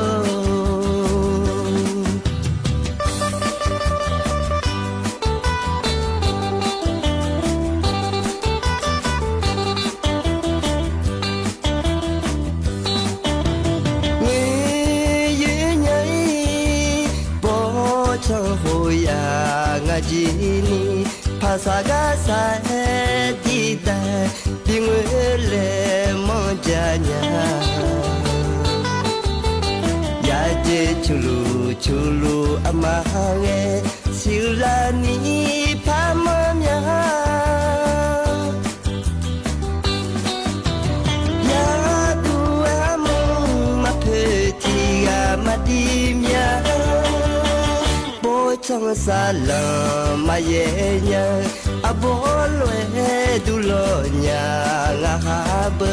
ni yu nhai bo cho ho ya nga ji ni Pasaga sa di da dingwele monjanya ya je chulu amahe silani pamanya ya tu amu mapeti amadimya Chang sa la ma ye nya abo lwe du lo nya nga ha be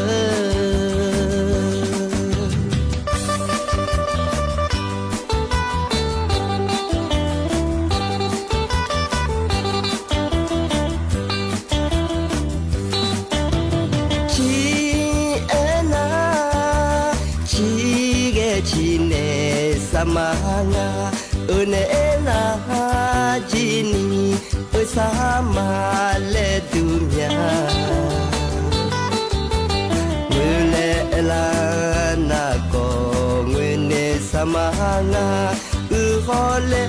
chi ena chi ge chi ne samanga une la jini sama le dunya mule la na ko ngene sama nga khole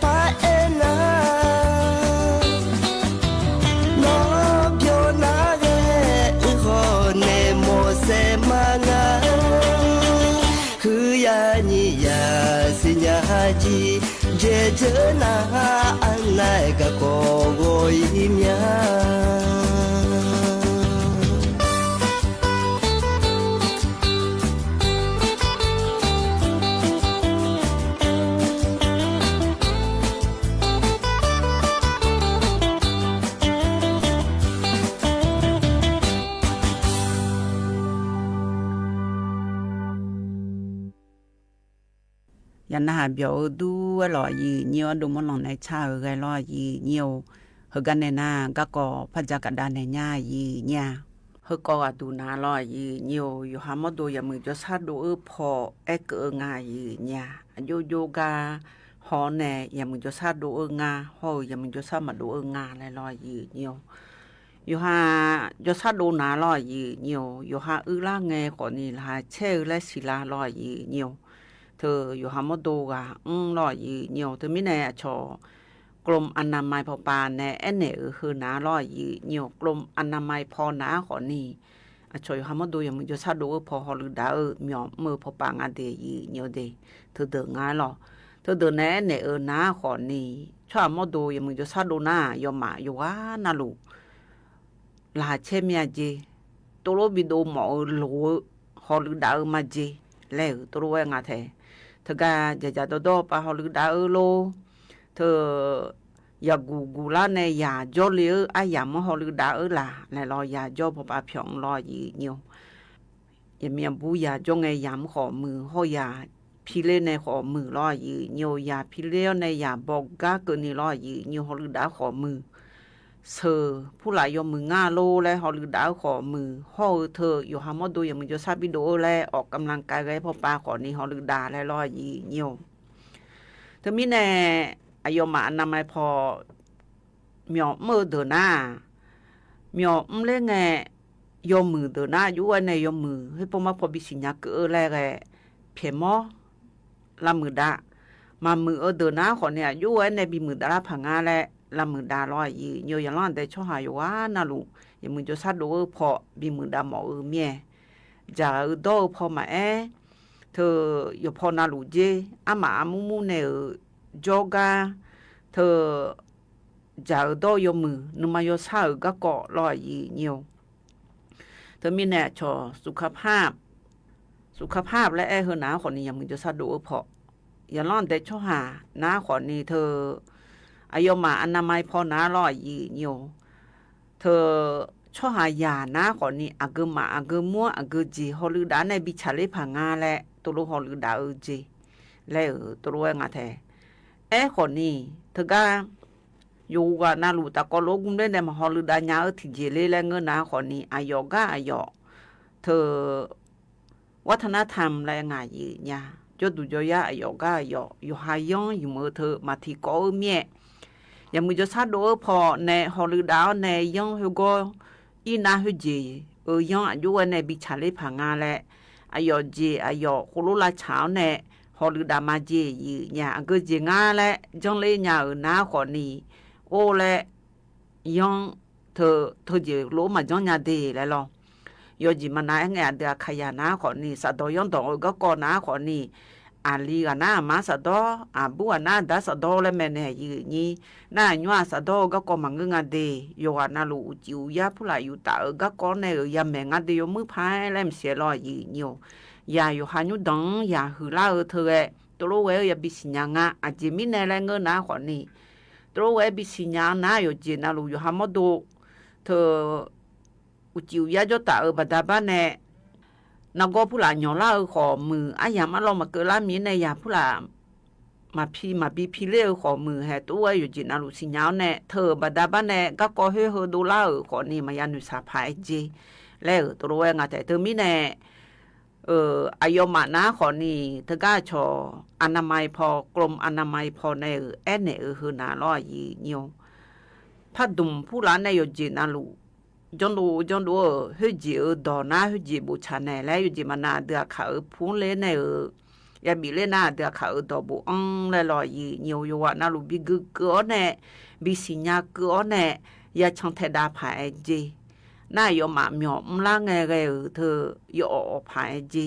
pa ena no byo na ge khone mo se manga khu ya ni ya sinya ji je je na an lai ka ko go yi mya Yan na biểu du lo yi nhiều đồ món lòng này cha ở gai lo yi nhiều hờ gan này na các có phát ra cả đàn này nha yi nha hờ có du na lo yi nhiều yu ham đồ ya mừng cho sát đồ phò e cỡ nga yi nha โยกาหอแหน่อย่ามึงจะซาดูงาหออย่ามึงจะซามาดูงาอะไรลอยยืเนียวอยู่หาจะซาดูนาลอยยืเนียวอยู่หาล่าไงก่อนนี่หาเชื่อและศิลาลอยยืเนียวเธออยู่หามาดูกาลอยยืเนียวเธอไม่แน่ชอกรมอนามัยพอปานแน่เน่คือนาลอยยืเนียวกรมอนามัยพอนาก่อนนี่ช่วยหามาดูอย่างมึงจะซาดูพอฮอลือดามีมือพอปางาเดียเนียวเดเธอเดินง่ายหรอเธอเดินแน่น้าขอนี่ช่วยมาดูอย่างมึงจะซาดูหน้ายอมมาอยู่ว่าน่าลูลาเชมีอาเจตัวเราบิดหมอลูฮอลือดามาเจแล้วตัวเราเองอะเธอก็จะโดปะฮอลือดาโลเธออย่ากูละในอย่าจ่อเลี้ยไอ้อย่ามาฮอลือดาล่ะแล้วรออย่าจ่อพอปะเพียงรอยีเนียวอย่ามีบุอย่าจ่อไงยามขอมือฮอย่าพิเลในขอมือรอยีเนียวอย่าพิเลในอย่าบอกกาเกินนี่รอยีเนียวฮอลือดาขอมือเธอผู้หลายยอมมือง่าโลและฮอลือดาขอมือฮอเธออยู่หามาดูอย่างมึงจะซาบิโดและออกกำลังกายไว้พอปะขอนี่ฮอลือดาและรอยีเนียวเธอมีแน่อายมาอนามัยพอมีมือเดินหน้ามีเล่งไงยมมือเดินหน้าอยู่ในยมมือให้พอมาพอบิสิญญาเกอแรกเพียมอลำมือดามามือเดินหน้าคนเนี่ยอยู่ในบีมือดาผังงาและลำมือดาลอยยืนอย่างนั้นแต่ช่วงหายว่าน่าลูกอย่างมือจะซัดดูพอบีมือดาหมอเมียจะโดพอมาเธออยู่พอน่าลูเจอามามูเนี่ยจอกาเธอจะโดยมือนุมายซาก็เกาะลอยยีเนียวเธอมีแน่ชอสุขภาพและเฮอหนาคนนี้ยังมึงจะซาดูพออย่าล่อนแต่ช่อหาหน้าคนนี้เธออายมาอนามัยพอหน้าลอยยีเนียวเธอช่อหายาหน้าคนนี้อากมาอากมัวอากจีฮอลือดาในบิชาเลผังงาและตัวลูกฮอลือดาจีแล้วตัวลูกงาแท้คนนี้เธอก็อยู่กับนาลูตะก็โลกุมได้ในมหาลือดาญาที่เจริญและเงินนาคนนี้อายก็อายเธอวัฒนธรรมและงานยืนยาจุดดูจอยอายก็อายอยู่หายองอยู่มือเธอมาที่ก้อเมียยังมือจะซาดูพอในฮอลือดาในยองหัวก็อีน่าหัวเจยองอายุในบิชาเลผังงาและอายเจอายคุลุลาเช้าในฮอลือดามาเจยืนยาก็เจงาและจังเลยยาหน้าคนนี้โอ้และยังเธอจะรู้มาจังยาดีแล้วหรอยอจิมานาเงาเดียขยานาคนนี้สัตว์ยองตองก็ก่อนาคนนี้อาลีกันนามาสัตว์อาบัวนาดัสัตว์และแม่เนี่ยยืนนี่น่าหนัวสัตว์ก็ก่อมังงาดียอนาลูจิวยาผู้หลายอยู่ตาก็ก่อในยาแมงาดียมือพายและเสียลอยยืนอยู่ยาอยู่หายุดังยาหือลาเธอตัวรู้ไว้ยาบิสิญญาอาจิมินในแรงเงินนาคนนี้ตัวเอบิสิญาหน้าอยู่จีน่าลูอยู่หามาดูเธออุจิวยาจตาบัดาบ้านเนี่ยนักก็ผู้หลานยอล่าขอมืออายามาลองมาเกิดละมีในยาผู้หลานมาบีพีเล่ขอมือแห่ตัวอยู่จีน่าลูสิญาเนี่ยเธอบัดาบ้านเนี่ยก็ก่อให้เฮดูล่าขอนี่มายานุสาพายจีแล้วตัวเองแต่เธอมีเนี่ยอายมานะขอนี่เธอก็ชออนามัยพอกรมอนามัยพอในเนี่ยคือนาลอยยีเนียวพัดดุมผู้ร้านในอยู่จีนาลูจนดูเฮ้ยจีดอนาเฮ้ยจีบูชาเนี่ยแล้วอยู่จีมานาเดือขาพูนเล่นเนี่ยยาบีเล่นนาเดือขาดอบูเลยลอยยีเนียวอยู่ว่านาลูบิกเกอเนี่ยบิสิญาเกอเนี่ยยาช่างเทดาผายจีน่ายอมาหมอมล่างไงเธอยอผายจี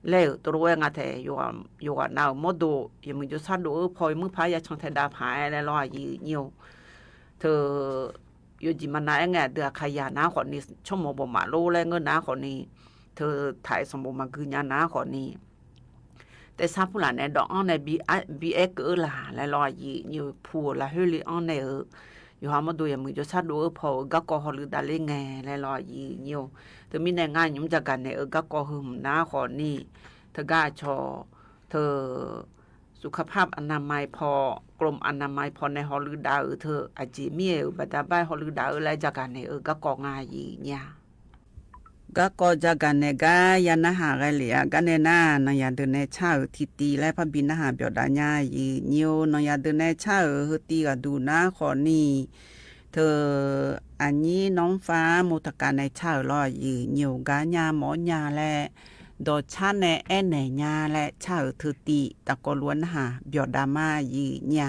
แล้วตัวเองอะเธอยู่น่าโมดูยังมึงจะซัดดูพอยมือพายาช่างเทดาผายแล้วลอยยีเนียวเธออยู่จีมันนาไงเดือขยานาคนนี้ชั่วโมงบ่มาโลแล้วเงินนาคนนี้เธอถ่ายสมบูรณ์มาคืนยานาคนนี้แต่ซาผู้หลานในดอกในบีเอ็กล่ะแล้วลอยยีอยู่ผัวละเฮลิออนในอยู่หามาดูอย่างมึงจะซัดดูพอก็ก่อหรือดาเล่ไงแล้วลอยยีอยู่เธอมีในงานยุ่งจากกันในก็ก่อหึมนาคนนี้เธอก้าชอเธอสุขภาพอนามัยพอกรมอนามัยพอในฮอลือดาเธออาจีเมียบัดาบายฮอลือดาอะไรจากกันในก็ก่องายยีเนี่ย ก็จะกันเนกายันนะหากันเหลียกันเนน่านายาเดินในชาทิตีและพระบินนะหาเบียดาญายีเนียวนายาเดินในชาตีก็ดูนะขอนี่เธออันนี้น้องฟ้ามุตการในชาลอยยีเนียวกาญาหมอญาและโดดชาในแอนในญาและชาเธอตีตะกล้วนหาเบียดามายีญา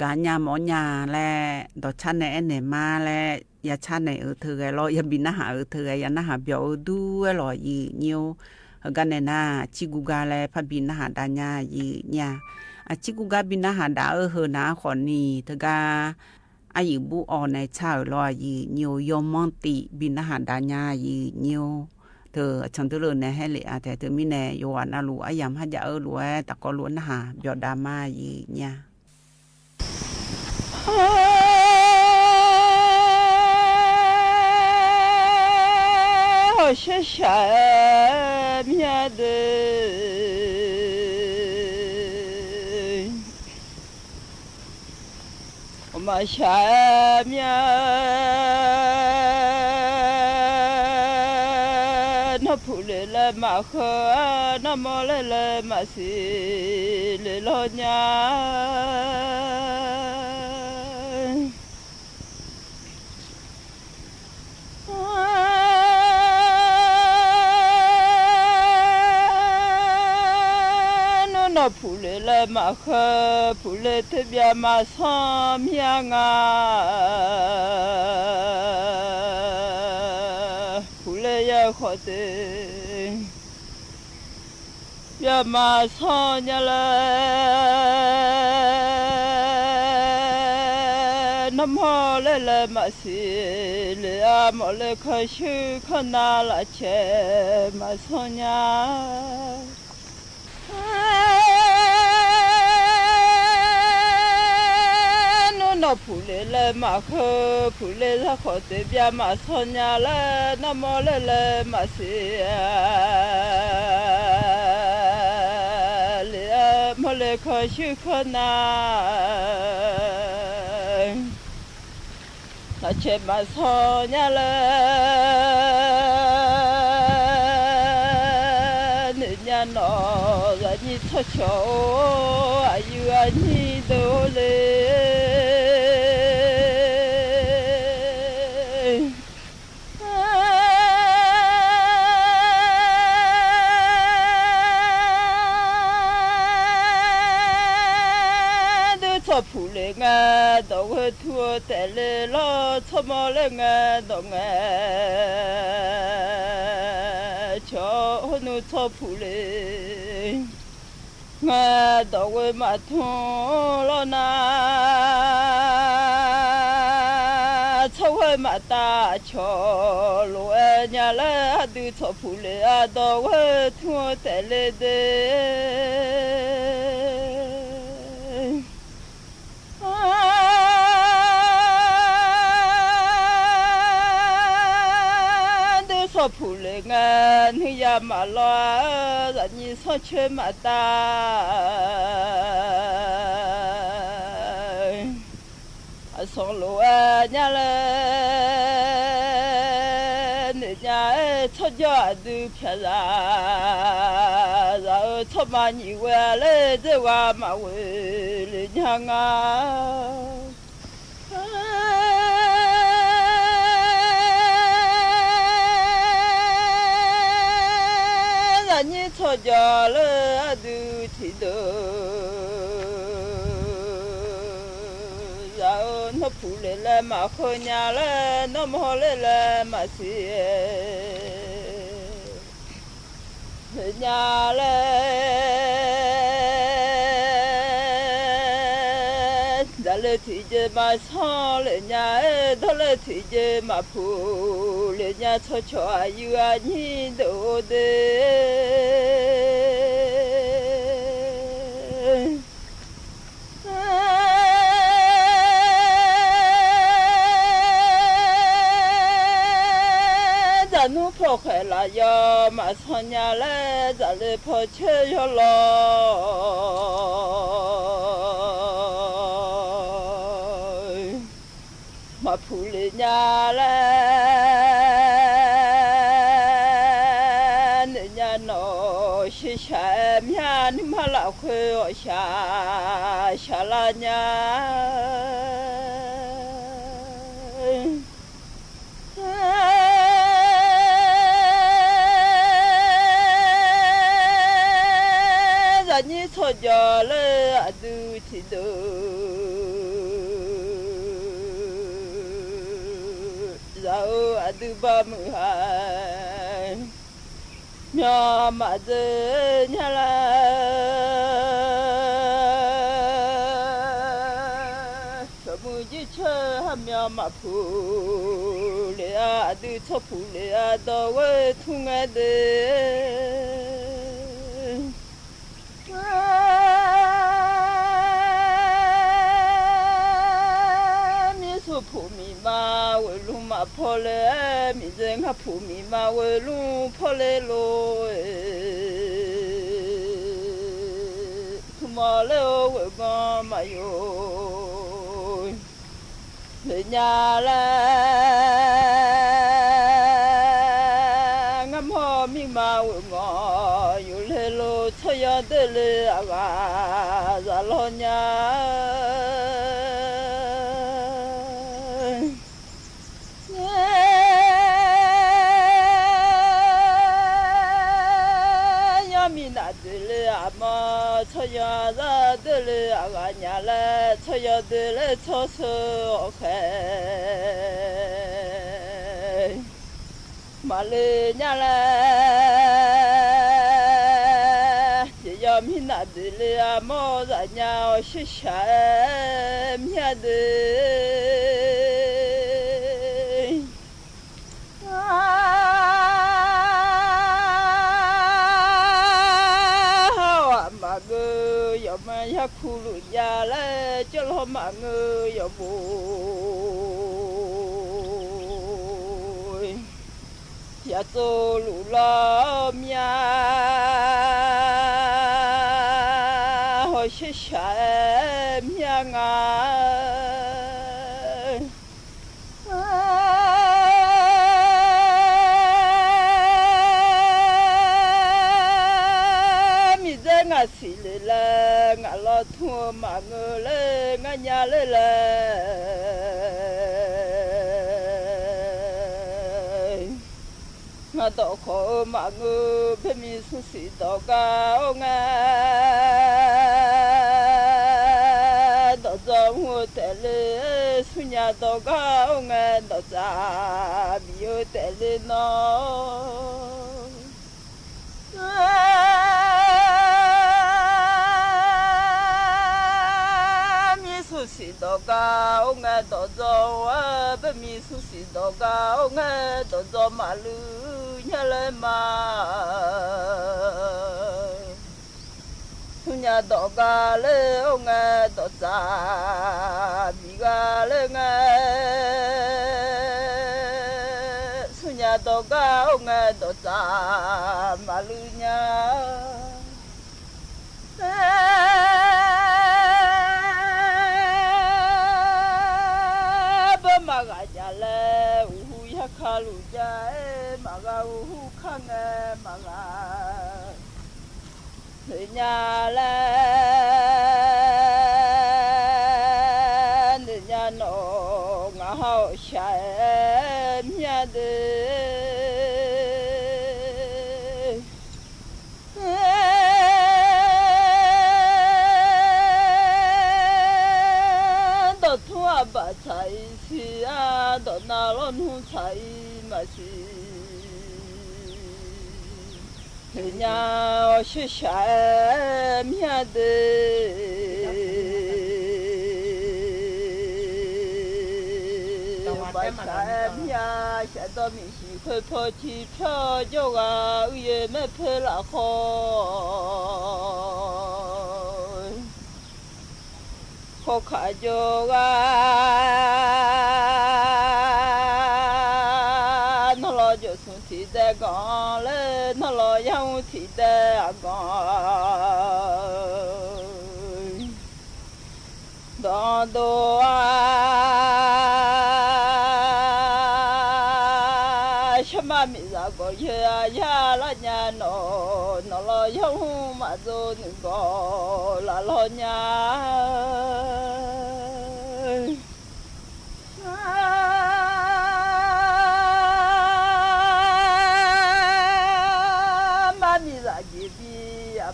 กาญาหมอญาและดอชันในแอนเนมาและยาชันในเธอไงรอยาบินนะหาเธอไงยานะหาเบียวดูรอยีเนียวกันในนาชิกุกาและพระบินนะหาดาญายีเนี่ยชิกุกาบินนะหาดาเฮนาขอนีเธอกาอายุบุออนในชาวรอยีเนียวยมมอนติบินนะหาดาญายีเนียวเธอฉันเธอเลยในให้เลยแต่เธอไม่แน่โยนอาลูอายามฮัจจะรวยตะกอล้วนหาเบียวดามายีเนี่ย谢谢面的，我们下面那普来了马河，那么来了马西来老娘。那普来了马马克普勒特别马上面啊，普勒也好的，别马上呀嘞，那么来马西来啊，么来可去可拿了钱马上呀。那普勒来马克普勒他好的别马上呀嘞，那么来马西啊，来么来可去可拿，那钱马上呀嘞，人家那人你出桥，哎呦啊你都嘞。普勒啊，都会拖带来了，怎么了啊？都啊，叫侬做普勒，啊，都会马通了那，做会马大桥路啊，伢啦都做普勒啊，都会拖带来的。普勒啊，你呀马拉，让你上去马达，上路啊，伢嘞，人家出家都偏啦，然后出马你回来这话马回人家啊。你出家了都听到，然后那普勒来马好伢了，那么好来马西，人家嘞，咱来推荐马上，人家他来推荐马普，人家出家有啊你都的。侬跑开了呀，马上伢来，咱来跑去要了。马普勒伢来，人家闹些下面，你马拉快下了伢。你出家了啊都听到，然后啊都把门喊，苗马子伢啦，什么一吃还苗马铺了啊都出铺了啊到我痛啊的。普米嘛，为路嘛跑来，民人哈普米嘛，为路跑来咯哎，土马来为个嘛哟，人家来，俺跑米嘛为我，有来咯，出样的来啊哇，咱老娘。出呀，咱的来草要的来草草开，马来伢来，也要米那的来毛人家是啥米的。ya khulu ya la chol ho ma ngơ yo bo ya zo lu la mya ho shi sha mya nga si le la nga lo thua ma ngơ le nga nya le la nga to kho ma ngơ pe mi su si to ka o nga to zo hu te le su nya to ka o nga to za bi yo te le no si do ga o nga do zo a be mi su si do ga o nga do zo ma lu nya le ma su nya do ga le o nga do za mi ga le nga su nya do ga o nga do za ma lu nya magajale uhu yakaluja maga uhu kange maga nyale nyano ngahau shae myade ba chai si a do na lon hu chai ma si nya o shi sha mya de ba sha mya sha do mi si khoi pho chi phyo jo ga u ye me phe la kho khó khăn cho nó lo cho xuống thì để con lên nó lo nhau thì để con đó đó xem mà mình ra có ya ya là nhà nó lo nhau mà rồi có là lo nhà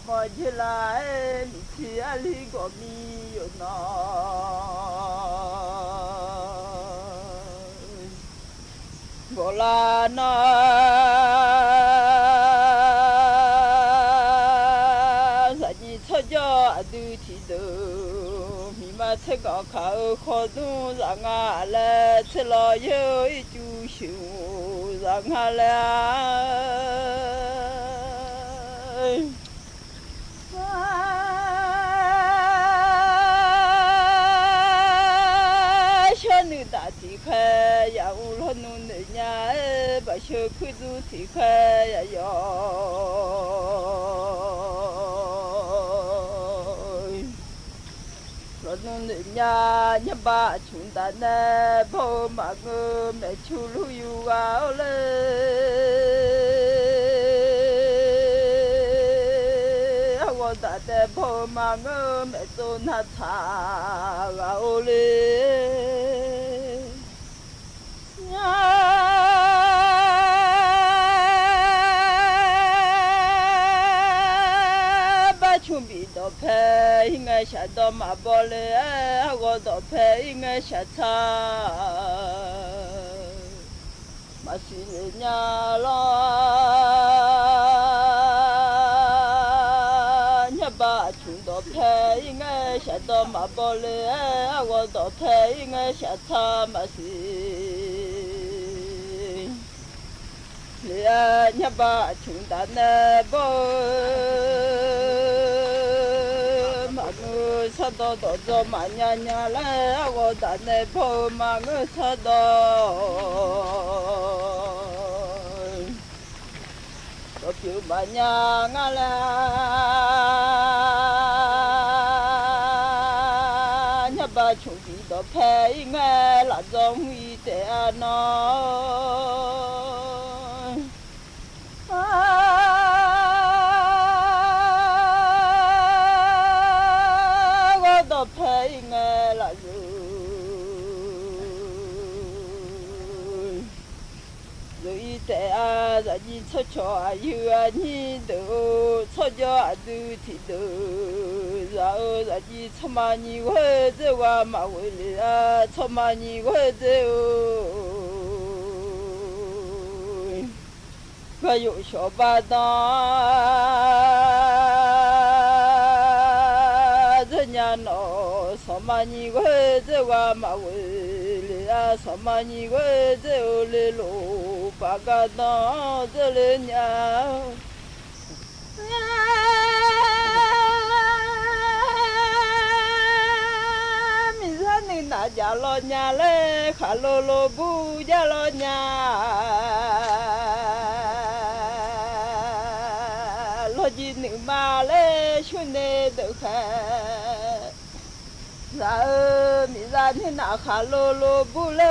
mà chỉ là mình chỉ ali có mi yo nó gọi là nó giờ chỉ cho cho đi thì được mi mà sẽ có khâu khó tu rằng à là sẽ lo yêu chú siêu rằng à là nữ đã thì khai ya u lo nu nữ nhà bà sơ khu du thì khai ya yo lo nu nữ nhà nhà bà chúng ta nè bố mà ngơ mẹ chú lu yu áo lê我大的婆妈我没做那茶熬嘞，把chuẩn bị đồ phê, hình ngày 下到马包嘞，我到陪应该下茶，马西人家啦，你把穷到陪应该下到马包嘞，我到陪应该下茶马西。你把穷大那包，马我查到到做马娘娘来，我大那包马我查到，我表马娘娘来，你把穷地到陪我拉种会的喏。我都陪我了如一代啊，让你出去啊，有啊你都出去啊都听到，然后让你出嘛你会走啊嘛回来啊，出嘛你会走。我有小巴当，人家闹什么你会走啊嘛回来啊，什么你会走来路八个当这里娘。明天你那家老娘嘞，哈罗罗不家老娘。你能买来兄弟都看，然后你让你拿哈罗罗不来，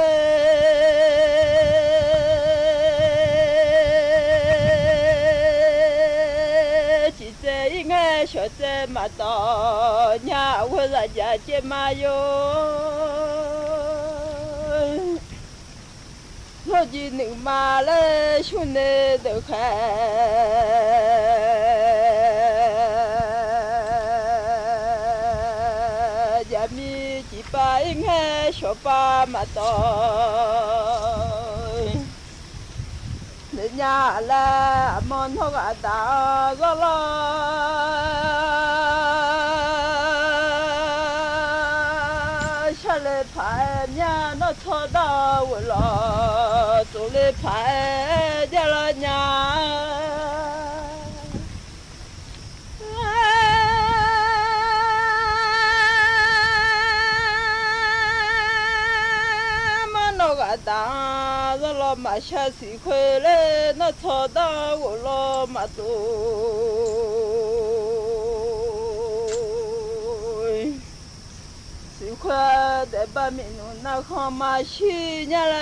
记者应该晓得嘛到娘我人家接嘛哟。我就能买来兄弟都看。把应该小把嘛到，人家来忙头个大个了，下来拍娘那操到我了，走来拍家了娘。当着老马下水回来，那操到我老马多，水快在把面弄那看马去年来，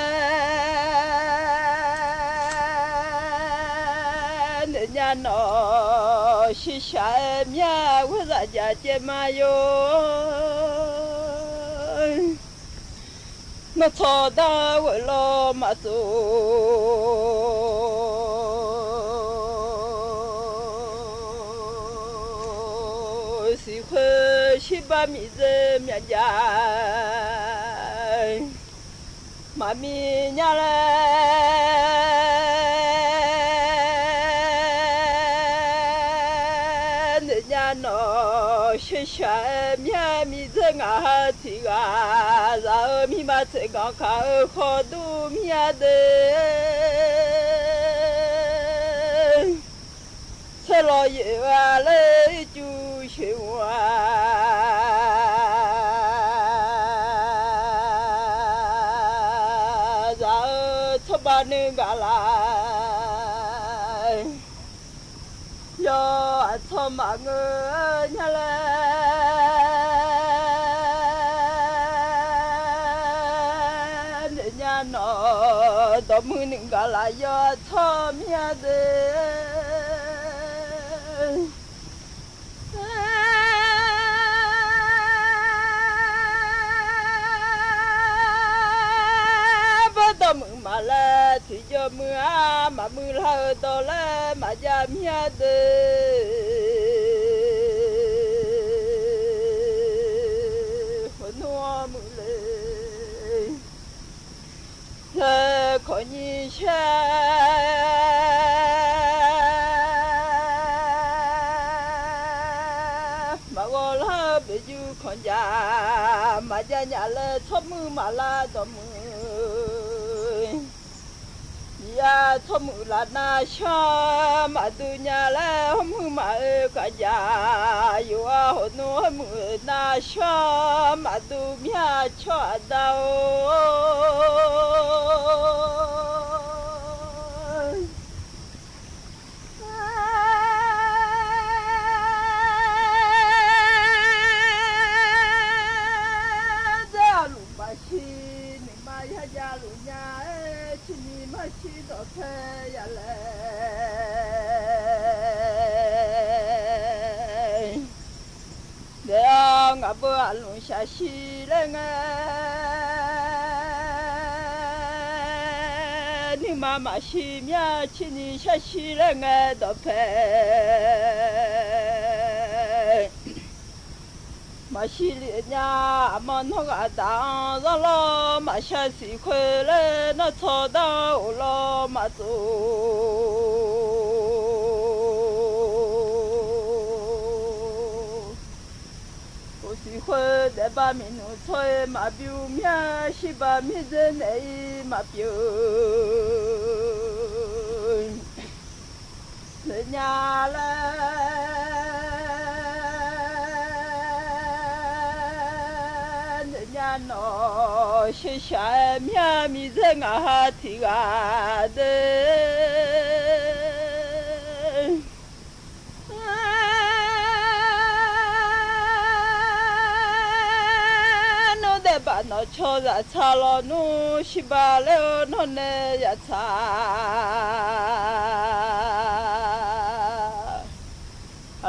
人家闹是下面我人家接嘛哟。那操到我老马走，谁会去把米子面家，妈咪家来，人家闹学校面米子啊提啊，然后米嘛才刚看好多米的，吃了一碗来就行啊，然后吃把那个来，要吃嘛我伢来。到木能个啦要炒面的，不到木嘛啦，提着木啊，嘛木啦到啦，嘛家面的。可你些。คนยามาญาญาเลยทบมือมาลาดมือยาทบมือลานาชามาดูญาแล้วมือมากะยาอยู่อ่ะหนูมือนาชามาดูเมียชอดาวชีดอกแค่ยาเลยเดี๋ยวงาบัวลุงชาชีเลยไงนี่มาชีเมียชีนี่ชาชีเลยไงดอกแค่มาชีลีญามันหกอาดางรอมาชาสีเคยเล่นทอดาวรอมาจูกูสีเคยเดบ้ามินุช่วยมาบิวเมียชีบ้ามิเจเนยมาบิวเลญาเลยนอชิชาเมียมีเรื่องอาทิกาเดโนเดบานอชอราชาลอนูชิบาเลโนเนยาชา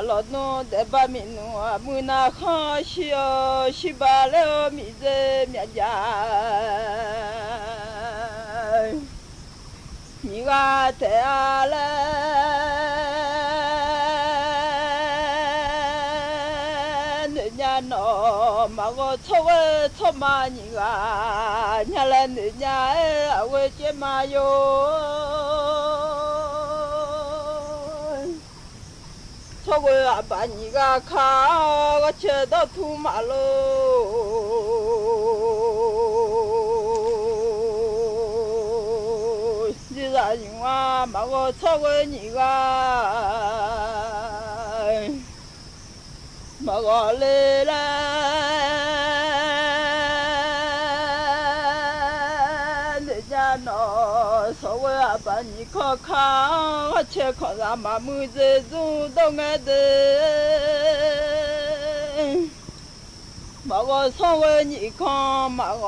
ลอนูเดบามินูมุนาคาชิโอชิบาเลโอมิเซเมียจามิกาเตอาเลเนญาโนมาโกทเวทมานิกาญาเลเนญาเอเวเจมาโย저거 아빠니가 가가 쳐도 두말로 지사님아 마고 저거니가 마고래라 내자너 서울 아빠니까 가가 쳐커라 마무제주 동아들 마고 서울니까 마고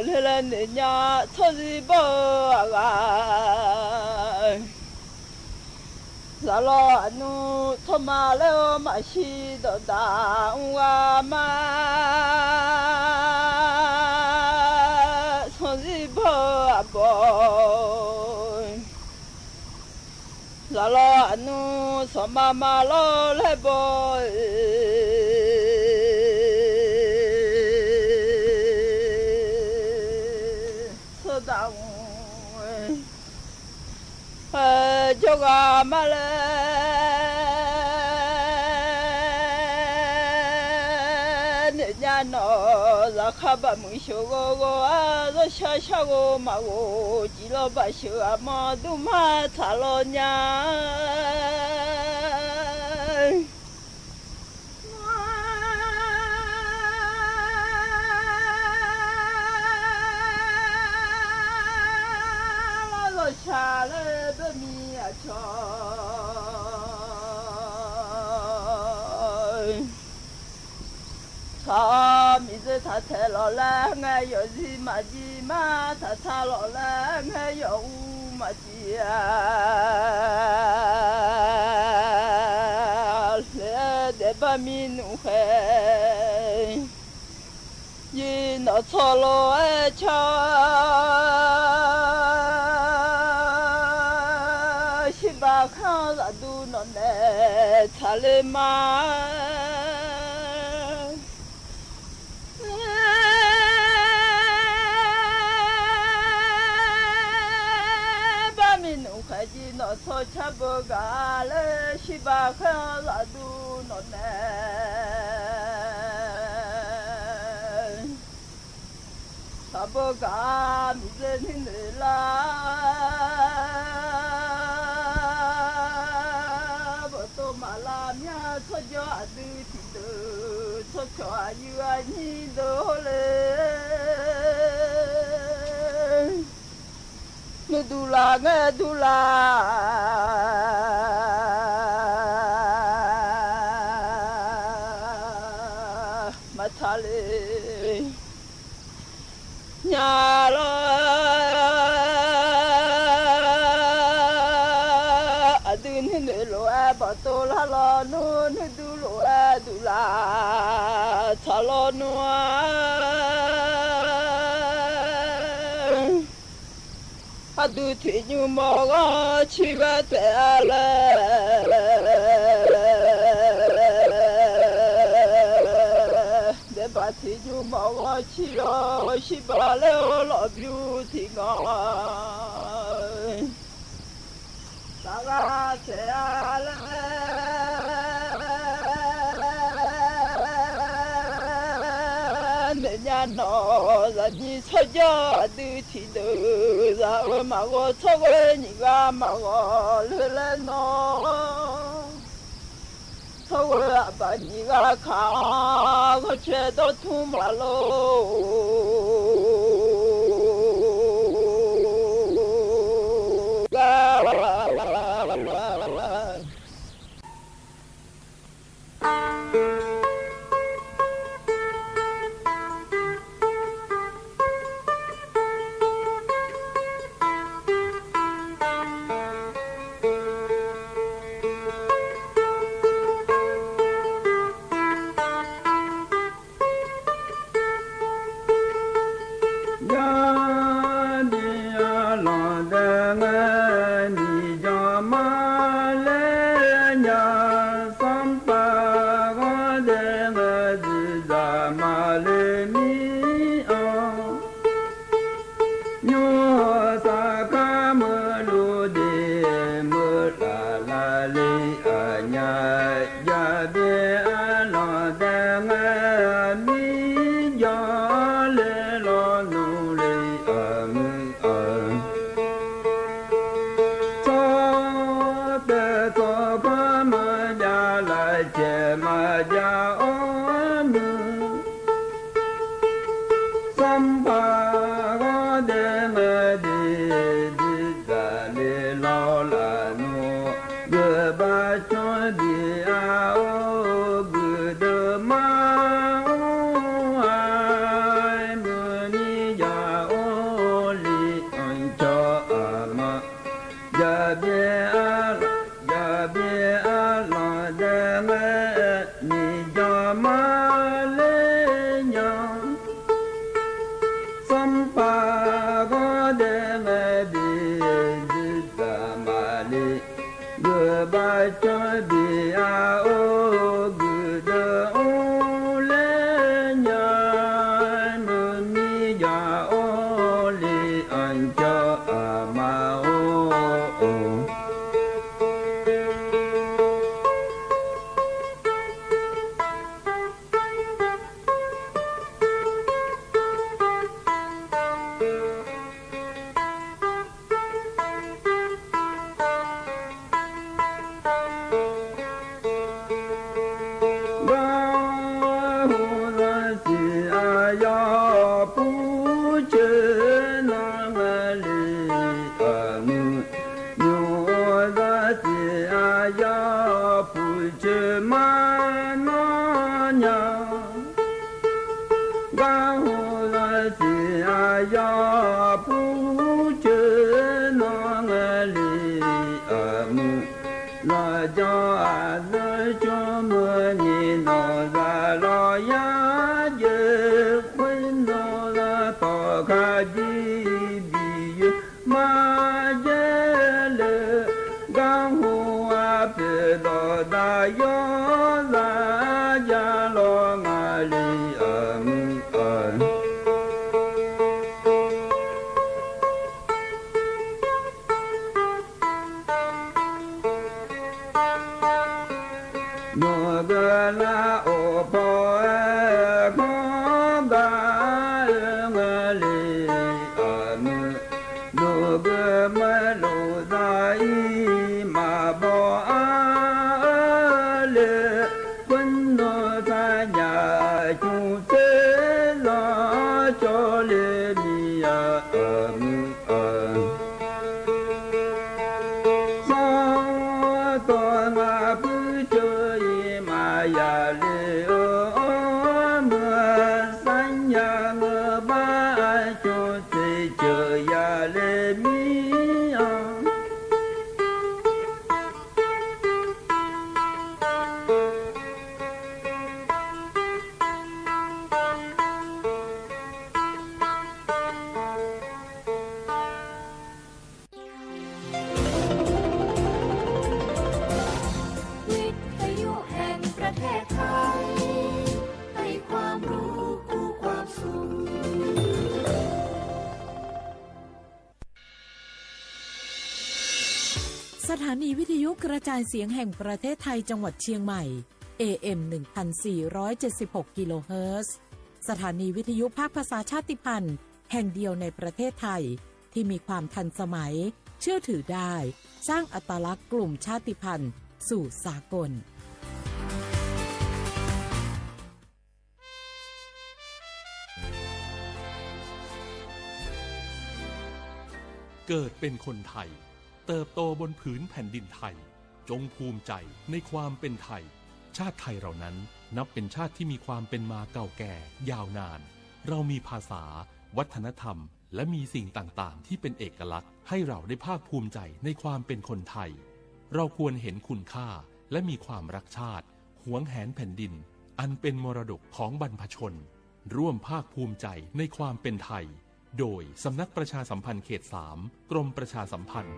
레라느냐 터지버가 살로아누 토마레오 마시도다 우아마 손지버아보 살로아누 소마마로 레보 서다우 저가 말래 내냐노 라카바 무쇼고고 아저 샤샤고 마고 지러바쇼 아마도 마탈로냐 샤레 베미아초 미즈 타텔로라 나요지 마지마 타탈로라 나요 우마지야 레데바미누헤 이노초로에 쳐 시바카라두 너네 잘레마 nó cho cha bơ gà lê si ba khá là đu nó nè cha bơ gà mi lên hình la bơ tô mà làm nha cho gió đi thì đỡ cho yêu anh đỡ lên nghe du la mà thà lệ nhà lo adun hình lo bà tô la lo nôn du la thà lo adu thi như mò chi ba te la de ba thi như mò chi lo chi ba le lo biu thi ngọ ta la te la nhà nó là như sao gió đi thì được ra mà có sao cái gì ra mà có lên nó sao cái bà gì ra khá có chuyện đó thu mà lo วิทยุแห่งประเทศไทยให้ความรู้คู่ความสุข สถานีวิทยุกระจายเสียงแห่งประเทศไทยจังหวัดเชียงใหม่ AM 1476 กิโลเฮิรตซ์ สถานีวิทยุภาคภาษาชาติพันธุ์แห่งเดียวในประเทศไทยที่มีความทันสมัยเชื่อถือได้สร้างอัตลักษณ์กลุ่มชาติพันธุ์สู่สากล เกิดเป็นคนไทยเติบโตบนผืนแผ่นดินไทยจงภูมิใจในความเป็นไทยชาติไทยเรานั้นนับเป็นชาติที่มีความเป็นมาเก่าแก่ยาวนานเรามีภาษาวัฒนธรรมและมีสิ่งต่างๆที่เป็นเอกลักษณ์ให้เราได้ภาคภูมิใจในความเป็นคนไทยเราควรเห็นคุณค่าและมีความรักชาติหวงแหนแผ่นดินอันเป็นมรดกของบรรพชนร่วมภาคภูมิใจในความเป็นไทยโดยสำนักประชาสัมพันธ์เขต 3 กรมประชาสัมพันธ์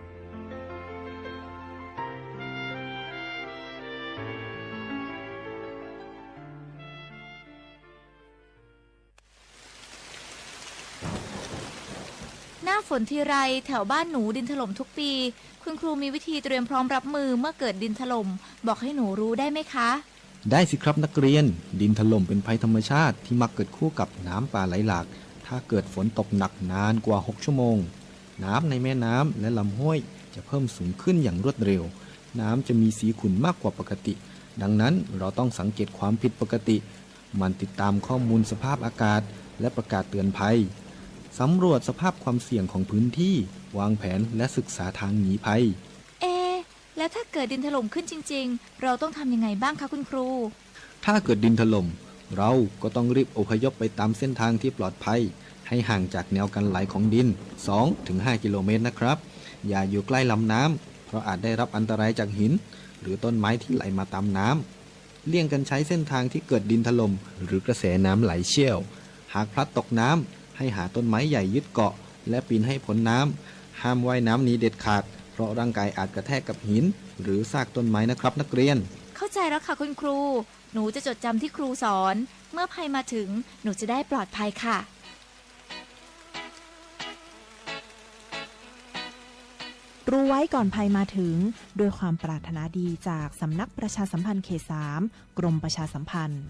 หน้าฝนทีไรแถวบ้านหนูดินถล่มทุกปีคุณครูมีวิธีเตรียมพร้อมรับมือเมื่อเกิดดินถล่มบอกให้หนูรู้ได้ไหมคะ ได้สิครับนักเรียนดินถล่มเป็นภัยธรรมชาติที่มักเกิดคู่กับน้ำป่าไหลหลากถ้าเกิดฝนตกหนักนานกว่า6ชั่วโมงน้ำในแม่น้ำและลำห้วยจะเพิ่มสูงขึ้นอย่างรวดเร็วน้ำจะมีสีขุ่นมากกว่าปกติดังนั้นเราต้องสังเกตความผิดปกติมันติดตามข้อมูลสภาพอากาศและประกาศเตือนภัยสำรวจสภาพความเสี่ยงของพื้นที่วางแผนและศึกษาทางหนีภัยแล้วถ้าเกิดดินถล่มขึ้นจริงๆเราต้องทำยังไงบ้างคะคุณครูถ้าเกิดดินถล่มเราก็ต้องรีบอพยพไปตามเส้นทางที่ปลอดภัยให้ห่างจากแนวกันไหลของดิน 2-5 กิโลเมตรนะครับอย่าอยู่ใกล้ลำน้ำเพราะอาจได้รับอันตรายจากหินหรือต้นไม้ที่ไหลมาตามน้ำเลี่ยงกันใช้เส้นทางที่เกิดดินถล่มหรือกระแสน้ำไหลเชี่ยวหากพลัดตกน้ำให้หาต้นไม้ใหญ่ยึดเกาะและปีนให้พ้นน้ำห้ามว่ายน้ำหนีเด็ดขาดเพราะร่างกายอาจกระแทกกับหินหรือซากต้นไม้นะครับนักเรียนเข้าใจแล้วค่ะคุณครูหนูจะจดจำที่ครูสอนเมื่อภัยมาถึงหนูจะได้ปลอดภัยค่ะรู้ไว้ก่อนภัยมาถึงด้วยความปรารถนาดีจากสำนักประชาสัมพันธ์เขต 3 กรมประชาสัมพันธ์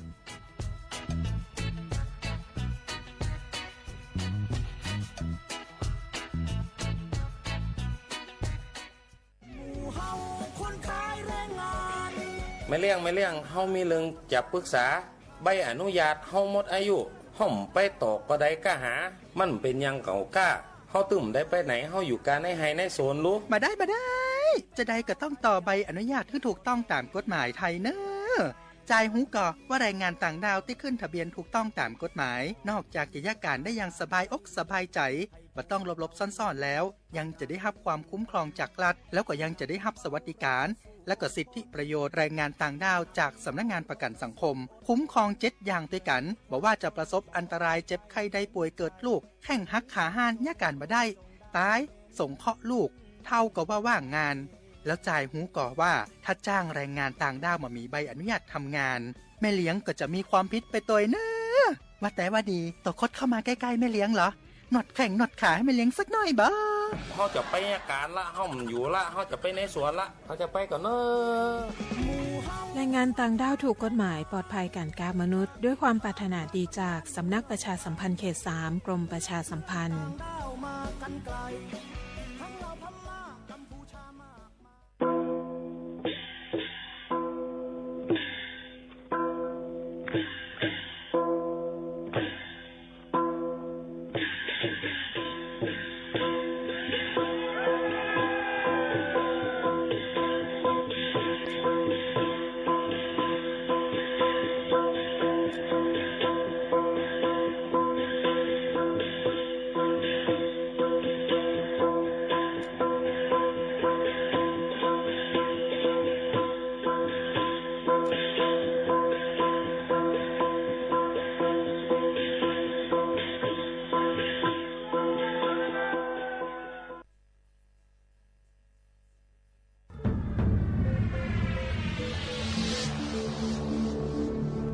ไม่เลี่ยงเฮามีเรื่องจะปรึกษาใบอนุญาตเฮาหมดอายุห่อมไปตอกก็ได้ก็หามันเป็นยังเก่าก้าเฮาตึมได้ไปไหนเฮาอยู่การในไฮในโซนรู้มาได้จะได้ก็ต้องต่อใบอนุญาตที่ถูกต้องตามกฎหมายไทยเนอะจ่ายหูก่อว่าแรงงานต่างดาวที่ขึ้นทะเบียนถูกต้องตามกฎหมายนอกจากจะยากการได้อย่างสบายอกสบายใจบ่ต้องหลบซ่อนๆแล้วยังจะได้รับความคุ้มครองจากรัฐแล้วก็ยังจะได้รับสวัสดิการและก็สิทธิประโยชน์แรงงานต่างด้าวจากสำนักงานประกันสังคมคุ้มครอง7อย่างด้วยกันบอกว่าจะประสบอันตรายเจ็บไข้ได้ป่วยเกิดลูกแข้งหักขาห้านยาการบ่ได้ตายส่งเคราะห์ลูกเท่ากับว่าว่างงานแล้วจ่ายหูก่อว่าถ้าจ้างแรงงานต่างด้าวมามีใบอนุญาตทำงานแม่เลี้ยงก็จะมีความผิดไปตัวเนอะว่าแต่ว่าดีต่อคดเข้ามาใกล้ๆแม่เลี้ยงเหรอหนอดแข่งหนอดขาให้แม่เลี้ยงสักหน่อยบ้า เขาจะไปอาการละเขามันอยู่ละเขาจะไปในสวนละเขาจะไปก่อนเนอะ แรงงานต่างด้าวถูกกฎหมายปลอดภัยการค้ามนุษย์ ด้วยความปรารถนาดีจากสำนักประชาสัมพันธ์เขต 3 กรมประชาสัมพันธ์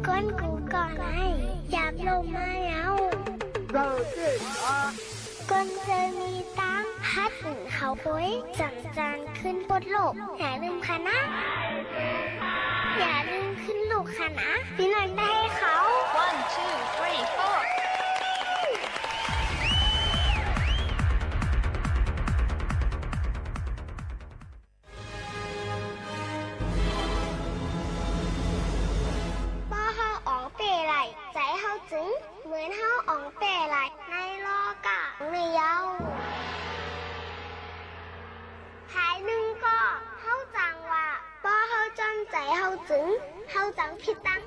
ก้นกูก่อนให้จับลงมาแล้วก้นเจอมีตังพัดถึงเขาปุ้ยจังจานขึ้นบนโลกอย่าลืมค่ะนะ อย่าลืมขึ้นลูกค่ะนะพี่หน่อยได้ให้เขา 1 2 3 4ป้อเฮาอ๋องเตะไหลใจเฮาจึงเหมือนเฮาอ๋องเตะไหลในโลกะในเยาหายหนึ่งก็เฮาจังว่าป้อเฮาจำใจเฮาจึงเฮาจังผิดตั้ง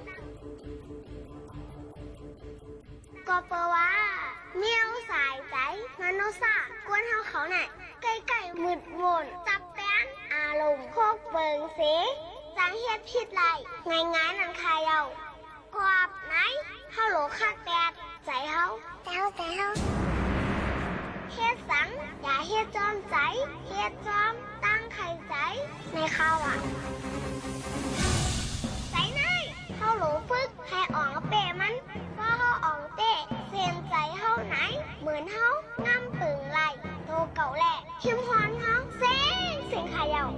ก็เพราะว่าเมียวสายใจงั้นโนซ่ากวนเฮาเขาน่ะใกล้ๆมืดมนจับแป้นอารมณ์พกเบิงเสจังเฮ็ดผิดไรง่ายๆนั่นใครเอากวาบไหนเฮาโหลคักแตดใจเฮาเฮ็ดสังอย่าเฮ็ดจอมใจเฮ็ดจอมตั้งไข่ใจในข้าวอ่ะใจไหนเฮาโหลฝึกให้อ่องเปมันว่าเฮาอ่องเตะเสียนใจเฮาไหนเหมือนเฮางำปึงไหลโตเก่าแหละทิมฮอนเฮาเซ็งขายาว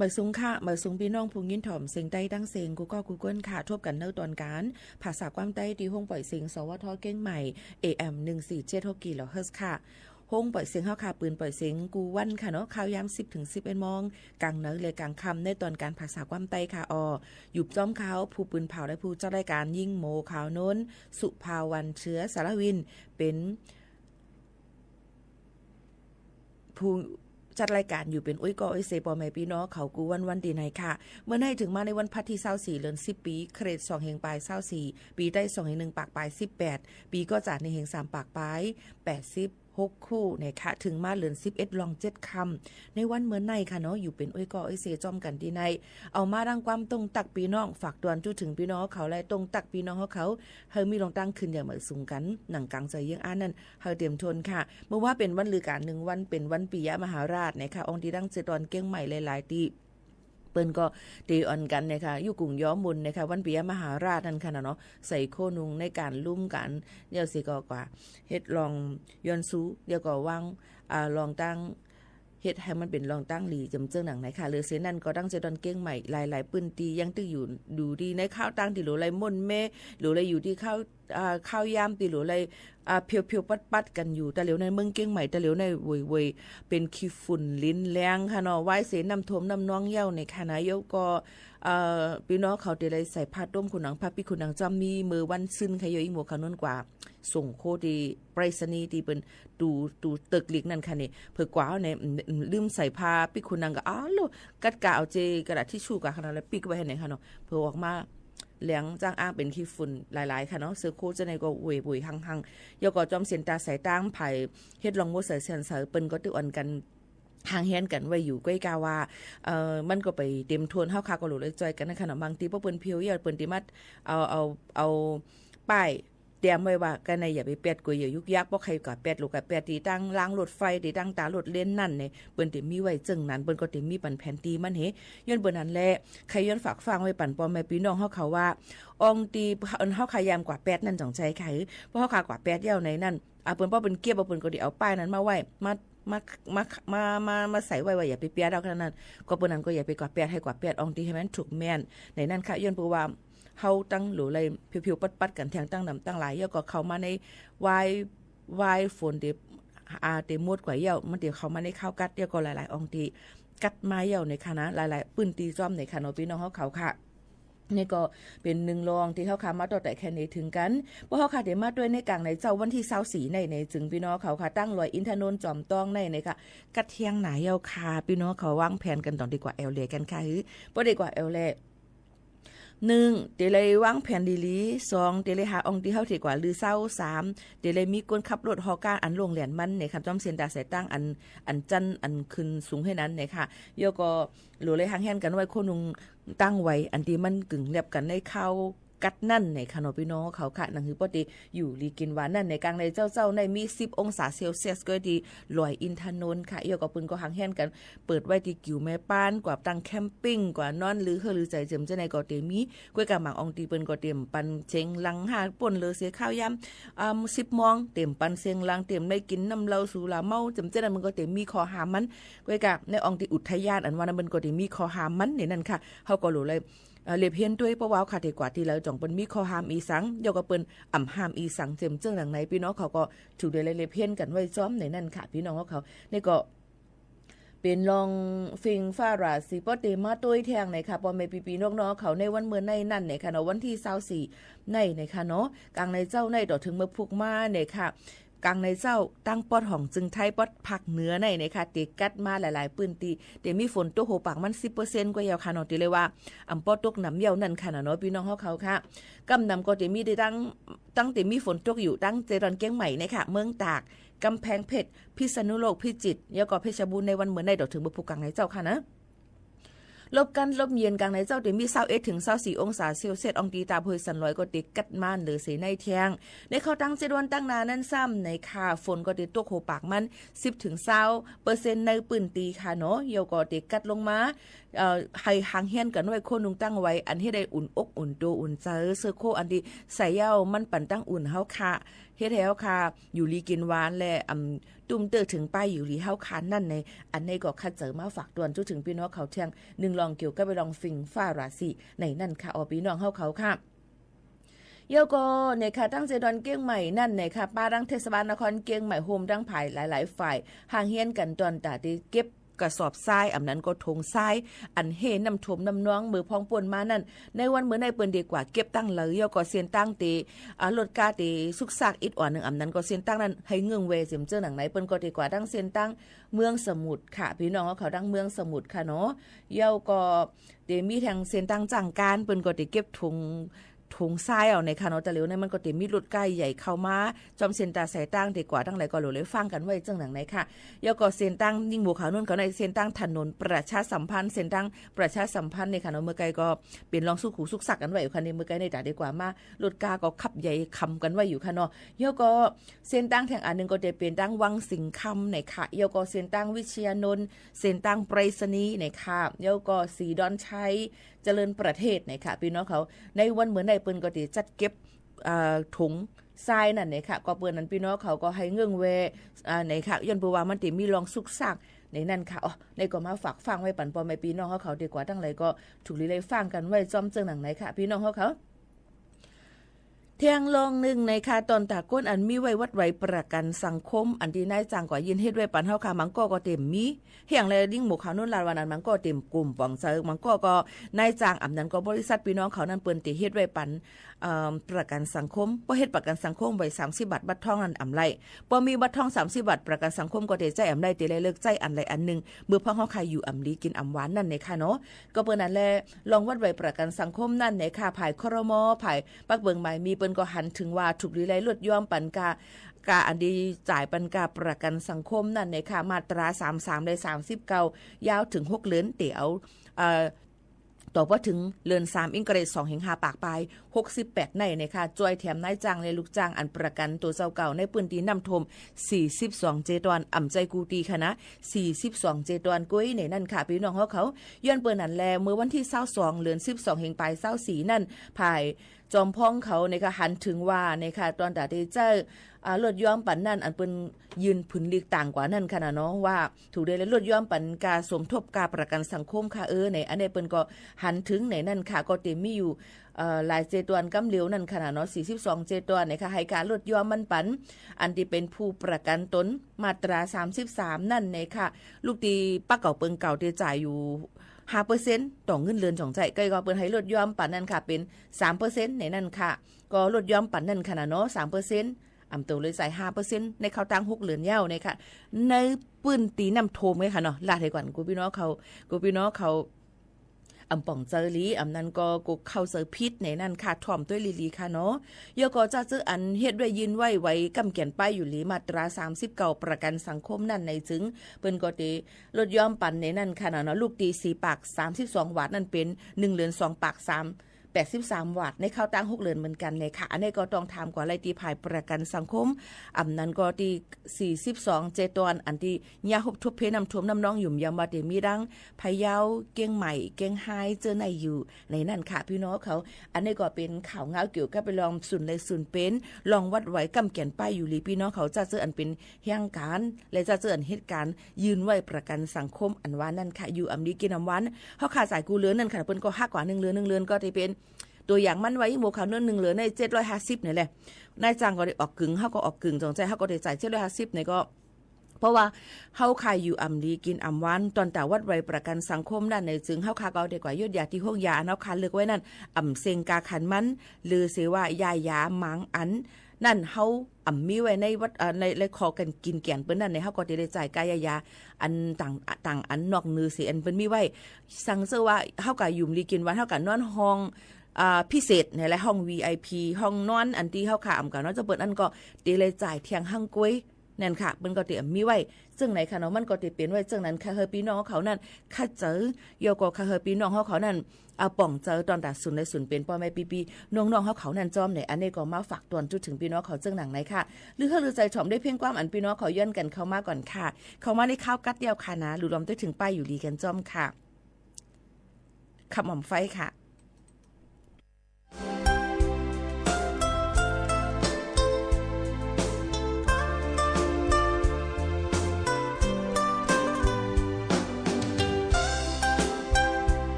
มาสูงค่ะมาสูงพี่น้องผู้ยินถ่อมเสียงใต้ดังเสียงกูก็กูเกิลค่ะทบกันเนื้อตอนการภาษาความใต้ที่ห้องปล่อยเสียงสวทเก้งใหม่ AM 147 กิโลเฮิรตซ์ค่ะห้องปล่อยเสียงเฮาค่ะปืนปล่อยเสียงกูวันค่ะเนาะข่าวยาม10 ถึง 11 โมงกลางเนื้อเลยกลางค่ำในตอนการภาษาความใต้ค่ะอยู่จ้อมเขาผู้ปืนเผาและผู้เจ้าราชการยิ่งโมขาวโน้นสุภาวันเชื้อสารวินเป็นผู้จัดรายการอยู่เป็นอุ้ยก็อุ้ยเซปอแม่พี่น้องเขากูวันดีไหนค่ะเมื่อไหร่ถึงมาในวันพัดที่24เดือน10ปีเครด2แห่งปลาย24ปีได้2แห่ง1ปากปลาย18ปีก็จัดในแห่ง3ปากปลาย86คู่นะคะถึงมาเดือน11ลอง7คำในวันเมื่อไหร่ค่ะเนาะอยู่เป็นอุ้ยก็อุ้ยเซจอมกันดีไหนเอามาดังความตรงตักพี่น้องฝากตวนจุถึงพี่น้องเขาและตรงตักพี่น้องเขาเฮามีลองตั้งขึ้นอย่างเหมือนสูงกันหนังกลางใจยังอันนั้นเฮาเตรียมทนค่ะเมื่อว่าเป็นวันลือการ1วันเป็นวันปิยมหาราชนะคะองค์ที่ดังเจตอนเก้งใหม่หลายๆที่เปิ้นก็ตีออนกันนะคะอยู่กรุงย้อมมุนนะคะวันปิยมหาราชนั่นค่ะเนาะใส่โคนุงในการลุ่มกันเดี๋ยวสิก็กว่าเฮ็ดลองย้อนซูเดี๋ยวก็วางลองตั้งเฮ็ดให้มันเป็นรองตั้งหลีจำเจิงหนังไหนค่ะหรือเสนั่นก็ตั้งใจตอนเก้งใหม่หลายๆปืนตียังตึกอยู่ดูดีในข้าวตั้งที่หรือไรม่นแม่หรือไรอยู่ที่ข้าวยามตีหรือไรเพียวๆปัดๆกันอยู่แต่เหลียวในเมืองเก้งใหม่แต่เหลียวในเวยเป็นขี้ฝุ่นลิ้นแรงค่ะเนาะไว้เสน้ำท่วมน้ำน้องเย้าในคณะยกก็พี่น้องเขาได้ใส่ผ้าต้มคุณหนังผ้าปิคุณหนังจำมีมือวันซึนขยอยหมวกขนวนกว่าส่งโคดีไปรษณีย์ที่เป็นตูตึกลิกนั่นค่ะนี่เผื่อกว่าในลืมใส่ผ้าปิคุณหนังก็โลกัดกะเอาเจกระดาษทิชชู่กะขนาดแล้วปิกไว้ให้ไหนค่ะเนาะเผื่อออกมาเลี้ยงจ้างอ้างเป็นขี้ฝุ่นหลายๆค่ะเนาะเสือโคจะในก็บุยหังๆยกก็จอมเสียนตาสายตั้งไผ่เฮ็ดลองโมใส่เสียนเสือเปิ้นก็ตึกอ่อนกันห่างแฮนกันไว้อยู่ใกล้กาว่ามันก็ไปเต็มทวนเฮาคาก็หลุดเลยจอยกันนะคะเนาะบางทีบ่เปิ้นเพียวอย่าเปิ้นติมัดเอาป้ายเตรียมไว้ว่ากันในอย่าไปแปดกุยอย่ายุกยักบ่ใครก็แปดลูกก็แปดตีตั้งล้างรถไฟตีตั้งตารถเล่นนั่นเนี่ยเปิ้นติมีไว้จึงนั้นเปิ้นก็ติมีปันแผ่นตีมันเฮย้อนเปิ้นนั้นแหละใครย้อนฝากฟังไว้ปั่นปอมแม่พี่น้องเฮาเขาว่าอองตีเฮาขายามกว่าแปดนั่นจังใจไขเพราะเฮาขากว่าแปดยาวในนั่นเปิ้นบ่เป็นเกียบบ่เปิ้นก็สิเอาป้ายนั้นมาไว้มาใส่ไว้ว่าอย่าไปเปียดเอาขนาดนั้นก็เปิ้นนั้นก็อย่าไปกว่าแปดให้กว่าแปดอองตีให้มันถูกแม่นในนั้นค่ะย้อนเปิ้นว่าเฮาตั้งหรืออะไรผิวๆปัดๆกันแทงตั้งนำตั้งหลายแล้วก็เข้ามาในวายฝนเตมดกว่าเหี่ยวมันเดี๋ยวเข้ามาในข้าวกัดเดี๋ยวก็หลายๆอองตีกัดมาเหี่ยวในคณะหลายๆปืนตีจ้อมในคณะพี่น้องเฮาเขาค่ะนี่ก็เป็นหนึ่งรองที่เขาขามาต่อแต่แค่นี้ถึงกันเพราะเขาขาดมาด้วยในกลางในเจ้าวันที่24ในจึงพี่น้องเขาค่ะตั้งลอยอินทนนท์จอมต้องในค่ะกัดเที่ยงหนาเหี่ยวค่ะพี่น้องเขาวางแผนกันตอนดีกว่าแอลเลกันค่ะบ่ดีกว่าแอลเล1เตเลยวางแผนดีลี2เตเลหาองที่เฮาที่กว่าหรือเศร้า3เตเลมีคนขับรถฮอก้าอันลงแหลนมันเนี่ยค่ะจ้อมเส้นตาสายตั้งอันจันอันขึ้นสูงให้นั้นเนี่ยค่ะโยก็หลุเลยหางแฮนกันไว้คนนึงตั้งไว้อันที่มันกึ่งแลบกันในข้าวกัดนั่นในคณะพี่น้องเขาค่ะหนังหือปติอยู่ลีกินหวานนั่นในกลางในเจ้าในมี10 องศาเซลเซียสก็ดีลอยอินทนนท์ค่ะเอี่ยวกับปืนก็หางแห่นกันเปิดไว้ที่กิ่วแม่ป้านกว่าตั้งแคมปิ้งกว่านอนหรือหรือใจเจิมจะในก็เตมีก้วยกะหมังอองตีเปิ้นก็เตรียมปันเชงลังหาป่นเลอเสียข้าวยาม10 โมงเตรียมปันเชงลังเตรียมได้กินน้ำเหล้าสุราเมาจำจะนั้นมันก็เตมีคอหามมันก้วยกะในอองตีอุทยานอันว่านั้นมันก็เตมีคอหามมันในนั้นค่ะเฮาก็รู้เลยเลียบเฮียนด้วยเพราะว่าขาดกว่าที่แล้วจ่องเปิ้นมีคอหามอีสังเดี๋ยวก็เปิ้นอ่ำหามอีสังเจิมเจิงหลังไหนพี่น้องเขาก็ถูกได้เลียบเฮียนกันไว้ซ้อมในนั่นค่ะพี่น้องเขานี่ก็เป็นลองฟิงฟ้าราศีปอเตมาต้วยแทงในค่ะปอแม่ปีๆน้องๆเขาในวันเมื่อในนั่นในค่ะเนาะวันที่24ในค่ะเนาะกลางในเจ้าในต่อถึงเมื่อพุกมาในค่ะกลางในเจ้าตั้งปอดห้องจึงไทยปอดผักเหนือในค่ะติกัดมาหลายๆปืนตีแต่มีฝนตกโหปากมัน 10% กว่าเยาวค่ะเนาะติเลยว่าอำปอดตกน้ำเหี่ยวนั่นค่ะเนาะพี่น้องเขาค่ะกำนำก็จะมีได้ตั้งแต่มีฝนตกอยู่ตั้งเจรอนเกียงใหม่ในค่ะเมืองตากกำแพงเพชรพิษณุโลกพิจิตรแล้วก็เพชรบูรณ์ในวันเหมือนในดอกถึงบุกกลางในเจ้าค่ะนะลบกันลบเย็นกลางในเจ้าเดี๋ยวมี21 ถึง 24 องศาเซลเซียสอองตีตาเพยสันลอยก็ติดกัดม่านหรือเสในเทียงในเข้าตั้งเจดวนตั้งนานั่นซ้ำในค่าฝนก็ติดตกโหปากมัน10 ถึง 20% ในปืนตีค่ะเนาะเหี่ยวก็ติดกัดลงมาให้หางเฮียนกันไว้คนนึงตั้งไว้อันที่ได้อุ่นอกอุ่นตัวอุ่นใจเสื้อโคอันที่ใส่เย้ามันปั่นตั้งอุ่นเฮาค่ะ เฮ็ดให้เฮาค่ะอยู่ลีกินหวานและตุ้มเตอถึงป้ายอยู่ลีเฮาคานนั่นในอันนี้ก็คัดเจอมาฝากตวนจุถึงพี่น้องเขาเที่ยง1ลองเกี่ยวกับไปลองฟิงฟ้าราศีในนั่นค่ะพี่น้องเฮาเขาค่ะเยาก็เนี่ยค่ะตั้งเจดอนเกียงใหม่นั่นเนี่ยค่ะป้าดังเทศบาลนครเกียงใหม่โฮมดังภายหลายๆฝ่ายห่างเฮียนกันตอนตาที่เก็บกระสอบทรายอำนั้นก็ทงทรายอันเฮน้ำท่วมน้ำน้องมือพองป่นมานั่นในวันมื้อในเปิ้นดีกว่าเก็บตั้งเลยเยาก็เสียนตั้งตีรถกาตีสุกซากอิดอ่อนนึงอำนั้นก็เสียนตั้งนั้นให้เงืองเวเสียมเจอหนังไหนเปิ้นก็ดีกว่าดังเสียนตั้งเมืองสมุทรค่ะพี่น้องเขาดังเมืองสมุทรค่ะเนาะเยาก็เดมีทางเสียนตั้งจังการเปิ้นก็ได้เก็บถุงทรายเอาในคาโนตะเหลวในมันก็ติมีรถใกล้ใหญ่เข้ามาจอมเส้นตาสายตั้งดีกว่าตั้งหลายก็หลุเลยฟังกันไว้จังหนังไหนค่ะยก็เส้นตั้งยิ่งหมู่ขาวนุ่นเขาในเส้นตั้งถนนประชาสัมพันธ์เส้นตั้งประชาสัมพันธ์ในคาโนเมื่อไกลก็เป็นลองสู้ขู่สุกสักกันไว้อยู่ค่ะในเมื่อไกลในตาดีกว่ามารถกาก็ขับใหญ่คำกันไว้อยู่ค่ะเนาะยก็เส้นตั้งแห่งอันนึงก็จะเป็นตั้งวังสิงคำในค่ะยก็เส้นตั้งวิเชียรนนท์เส้นตั้งไปรษณีย์ในค่ะยก็สีดอนชัยเจริญประเทศในค่ะพี่น้องเขาในวันเหมือนในเปิ้นก็ติจัดเก็บถุงทรายนั่นเนี่ยค่ะก็เปิ้นนั้นพี่น้องเขาก็ให้เงื่องเวในค่ะย้อนบ่ว่ามันติมีรองสุกซักในนั่นค่ะในก็มาฝากฟังไว้ปั่นปอแม่พี่น้องเขาดีกว่าตั้งหลายก็ถูกลีเลยฟังกันไว้จอมเจิงหนังไหนค่ะพี่น้องเขาเที่ยงลองหนึ่งในค่ะตอนตาก้นอันมีไว้วัดไว้ประกันสังคมอันที่นายจ้างกว่ายินเฮ็ดไว้ปันเฮาค่ะมังก็เต็มมีเฮียงเลยดิ้งหมู่ขาวนุ่นลาวันนั้นมันก็เต็มกลุ่มปองเซิงมันก็นายจ้างอำนั้นก็บริษัทพี่น้องเขานั้นเปิ้นติเฮ็ดไว้ปันประกันสังคมบ่เฮ็ดประกันสังคมไว้30บาทบัตรทองนั้นอำไรบ่มีบัตรทอง30บาทประกันสังคมก็ได้ใจอำไรติเลยเลิกใจอันใดอันนึงเมื่อพ่อเฮาใครอยู่อำลีกินอำหวานนั่นในค่ะเนาะก็เปิ้นนั่นแลลองวัดไว้ประกันสังคมนั่นในค่ะภายครมภายปักเบิงใหม่มีเปิ้นก็หันถึงว่าถูกลีไลลดย่อมปันกาอันดีจ่ายปันกาประกันสังคมนั่นในค่ะมาตรา33ได้39ยาวถึง6เดือนเดี๋ยวต่อว่าถึงเลือน3อิงเกรด2แห่ง5ปากปลาย68ในค่ะจอยแถมนายจ้างและลูกจ้างอันประกันตัวเจ้าเก่าในปืนตีน้ำทม42เจตอนอ่ำใจกูตีค่ะนะ42เจตอนกุ้ยในนั่นค่ะพี่น้องเขาย้อนเปิ้นนั่นแลเมื่อวันที่22เดือน12แห่งปลาย24นั่นภายจอมพ้องเขาในค่ะหันถึงว่าในค่ะตอนตาเตเจ้าลดย่อมปันนั่นอันเป็นยืนผืนลีกต่างกว่านั่นค่ะเนาะว่าถูกได้ลดย่อมปันกาสมทบกาประกันสังคมค่ะในอันนี้เปิ้นก็หันถึงในนั่นค่ะก็เต็มมีอยู่หลายเจตวนกำเหลียวนั่นค่ะเนาะ42เจตวนในค่ะให้การลดย่อมมันปันอันที่เป็นผู้ประกันตนมาตรา33นั่นในค่ะลูกตีป้าเก่าเปิ้นเก่าที่จ่ายอยู่5% ต่อเงินเดือนของใจก็เปิ้นให้ลดย่อมปันนั่นค่ะเป็น 3% ในนั่นค่ะก็ลดย่อมปันนั่นค่ะเนาะ 3%อำตัวเลยใส่ 5% ในเข้าตัง6เดือนยาวในค่ะในปื้นตีน้ำโทมไว้ค่ะเนาะลาดให้ก่อนกูพี่น้องเขาอำป่องเจอลีอำนั้นก็กเข้าเซอร์พิษในนั่นค่ะถ่อมด้วยลีค่ะเนาะยก็จะซื้ออันเฮ็ดด้วยยืนไว้กำเกียนป้ายอยู่ลีมาตรา39ประกันสังคมนั่นในจึงเปิ้นก็ติลดย่อมปันในนั่นค่ะเนาะลูกตี4ปาก32วาทนั่นเป็น1เหรียญ2ปาก83วัตต์ในเข้าตั้ง6เดือนเหมือนกันเลยค่ะอันนี้ก็ต้องถามกว่าไรตีภายประกันสังคมอำนั้นก็ที่42เจตอนอันที่ยาฮบทุบเพน้ำท่วมน้ำน้องหยุ่มยามว่ามีดังพะเยาเกียงใหม่เกียงไฮเจอในอยู่ในนั่นค่ะพี่น้องเขาอันนี้ก็เป็นข่าวเงาเกี่ยวกับไปลองสุนเลยสุนเป็นลองวัดไว้กำเกียนป้ายอยู่ลีพี่น้องเขาจะเจออันเป็นเหตุการณ์และจะเจออันเหตุการณ์ยืนไว้ประกันสังคมอันว่านั่นค่ะอยู่อำนี้กินอำวันเฮาขาดสายกูเลือนนั่นค่ะเพิ่นก็ฮักกว่า1เดือนก็จะเป็นตัวอย่างมันไว้หมู่เขาเนื้อ1เหลือใน750นี่แหละนายจ้างก็ได้ออกกึ่งเฮาก็ออกกึ่งจงใจเฮาก็ได้จ่าย750นี่ก็เพราะว่าเฮาขายอยู่อำลีกินอำวันตอนแต่วัดไว้ประกันสังคมนั่นในจึงเฮาคาก็ได้กว่ายุดยาที่ห้องยาเนาะคันเลือกไว้นั่นอำเซงกาขันมันหรือเสว่ายายามังอันนั่นเฮามีไว้ในวัดในคอกันกินแกนเปิ้นนั่นในเฮาก็ได้จ่ายกายายาอันต่างอันนอกนือสิอันเปิ้นมีไว้สั่งเสื้อว่าเฮาก็อยู่ลีกินวันเฮาก็นอนห้องพิเศษในและห้อง VIP ห้องนอนอันที่เฮาขามกันเนาะจะเปิดอันก็ตีเลยจ่ายเที่ยงหั่งก้วยนั่นค่ะเปิ้นก็เตรียมมีไว้ซึ่งไหนค่ะเนาะมันก็สิเป็นไว้ซึ่งนั้นค่ะเฮอพี่น้องเขานั่นค่ะเจอยก็ค่ะเฮอพี่น้องเขานั่นป่องเจอตอนตัดสุนในสุนเป็นพ่อแม่ปีน้องๆเขานั่นจอมในอันนี้ก็มาฝากตวนจุดถึงพี่น้องเขาซึ่งหนังไหนค่ะหรือเฮาหรือใจถ่อมได้เพียงความอันพี่น้องเขาย้อนกันเข้ามาก่อนค่ะเข้ามาในข้าวกัดเดียวค่ะนะหรือรวมได้ถึงป้ายอยู่ดีกันจอมค่ะขับหม่อมไฟค่ะ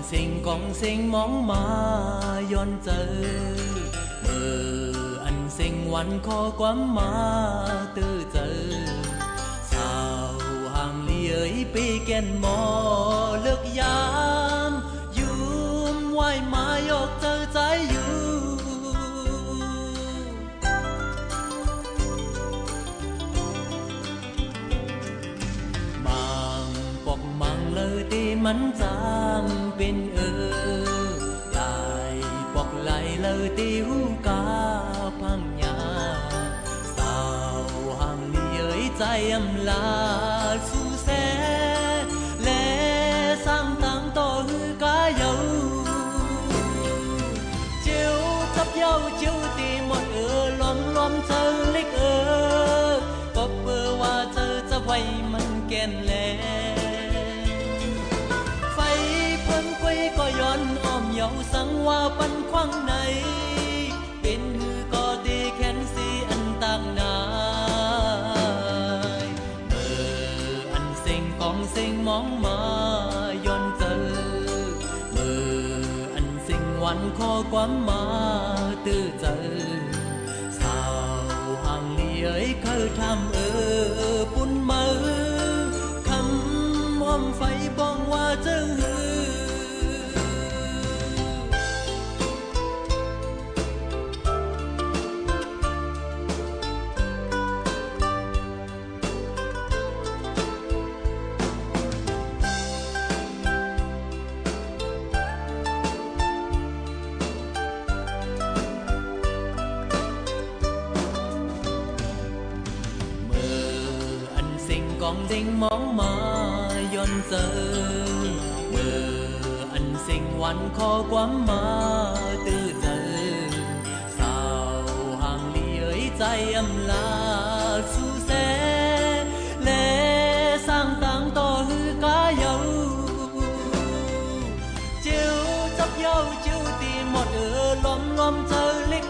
sinh con sinh mong mà yon chờ anh sinhวันkhó quá mà từ giờ sao hàng ly ấy bị kèn mò lực yam yum ngoài mà yok chờ trái yu mang bọc mang lời ti mắn giang bên lại bọc lại lời ti hu ca phang nhà sao hàng ly ấy trái âm là su xe lẽ sang tăng to hư cá dấu chiếu chấp nhau chiếu ti một lom lom chờ lịch có bơ hoa chờ chấp quay măng kèn lẽ phải phân quay có yon ôm nhau sang hoa văn khoang này bên hư có đi khen si ăn tang nai anh sinh con sinh mong mà yon chờ anh sinhวันkhó quá mà từ giờ sao hàng ly ấy khơi tham bún mơ khăm ôm phải bong hoa chân con sinh mong mà yon giờ anh sinhวันkhó quá mà từ giờ sao hàng ly ấy trái âm là su xe lẽ sang tăng to hư cá dấu chiếu chấp nhau chiếu tìm một lom lom chờ lịch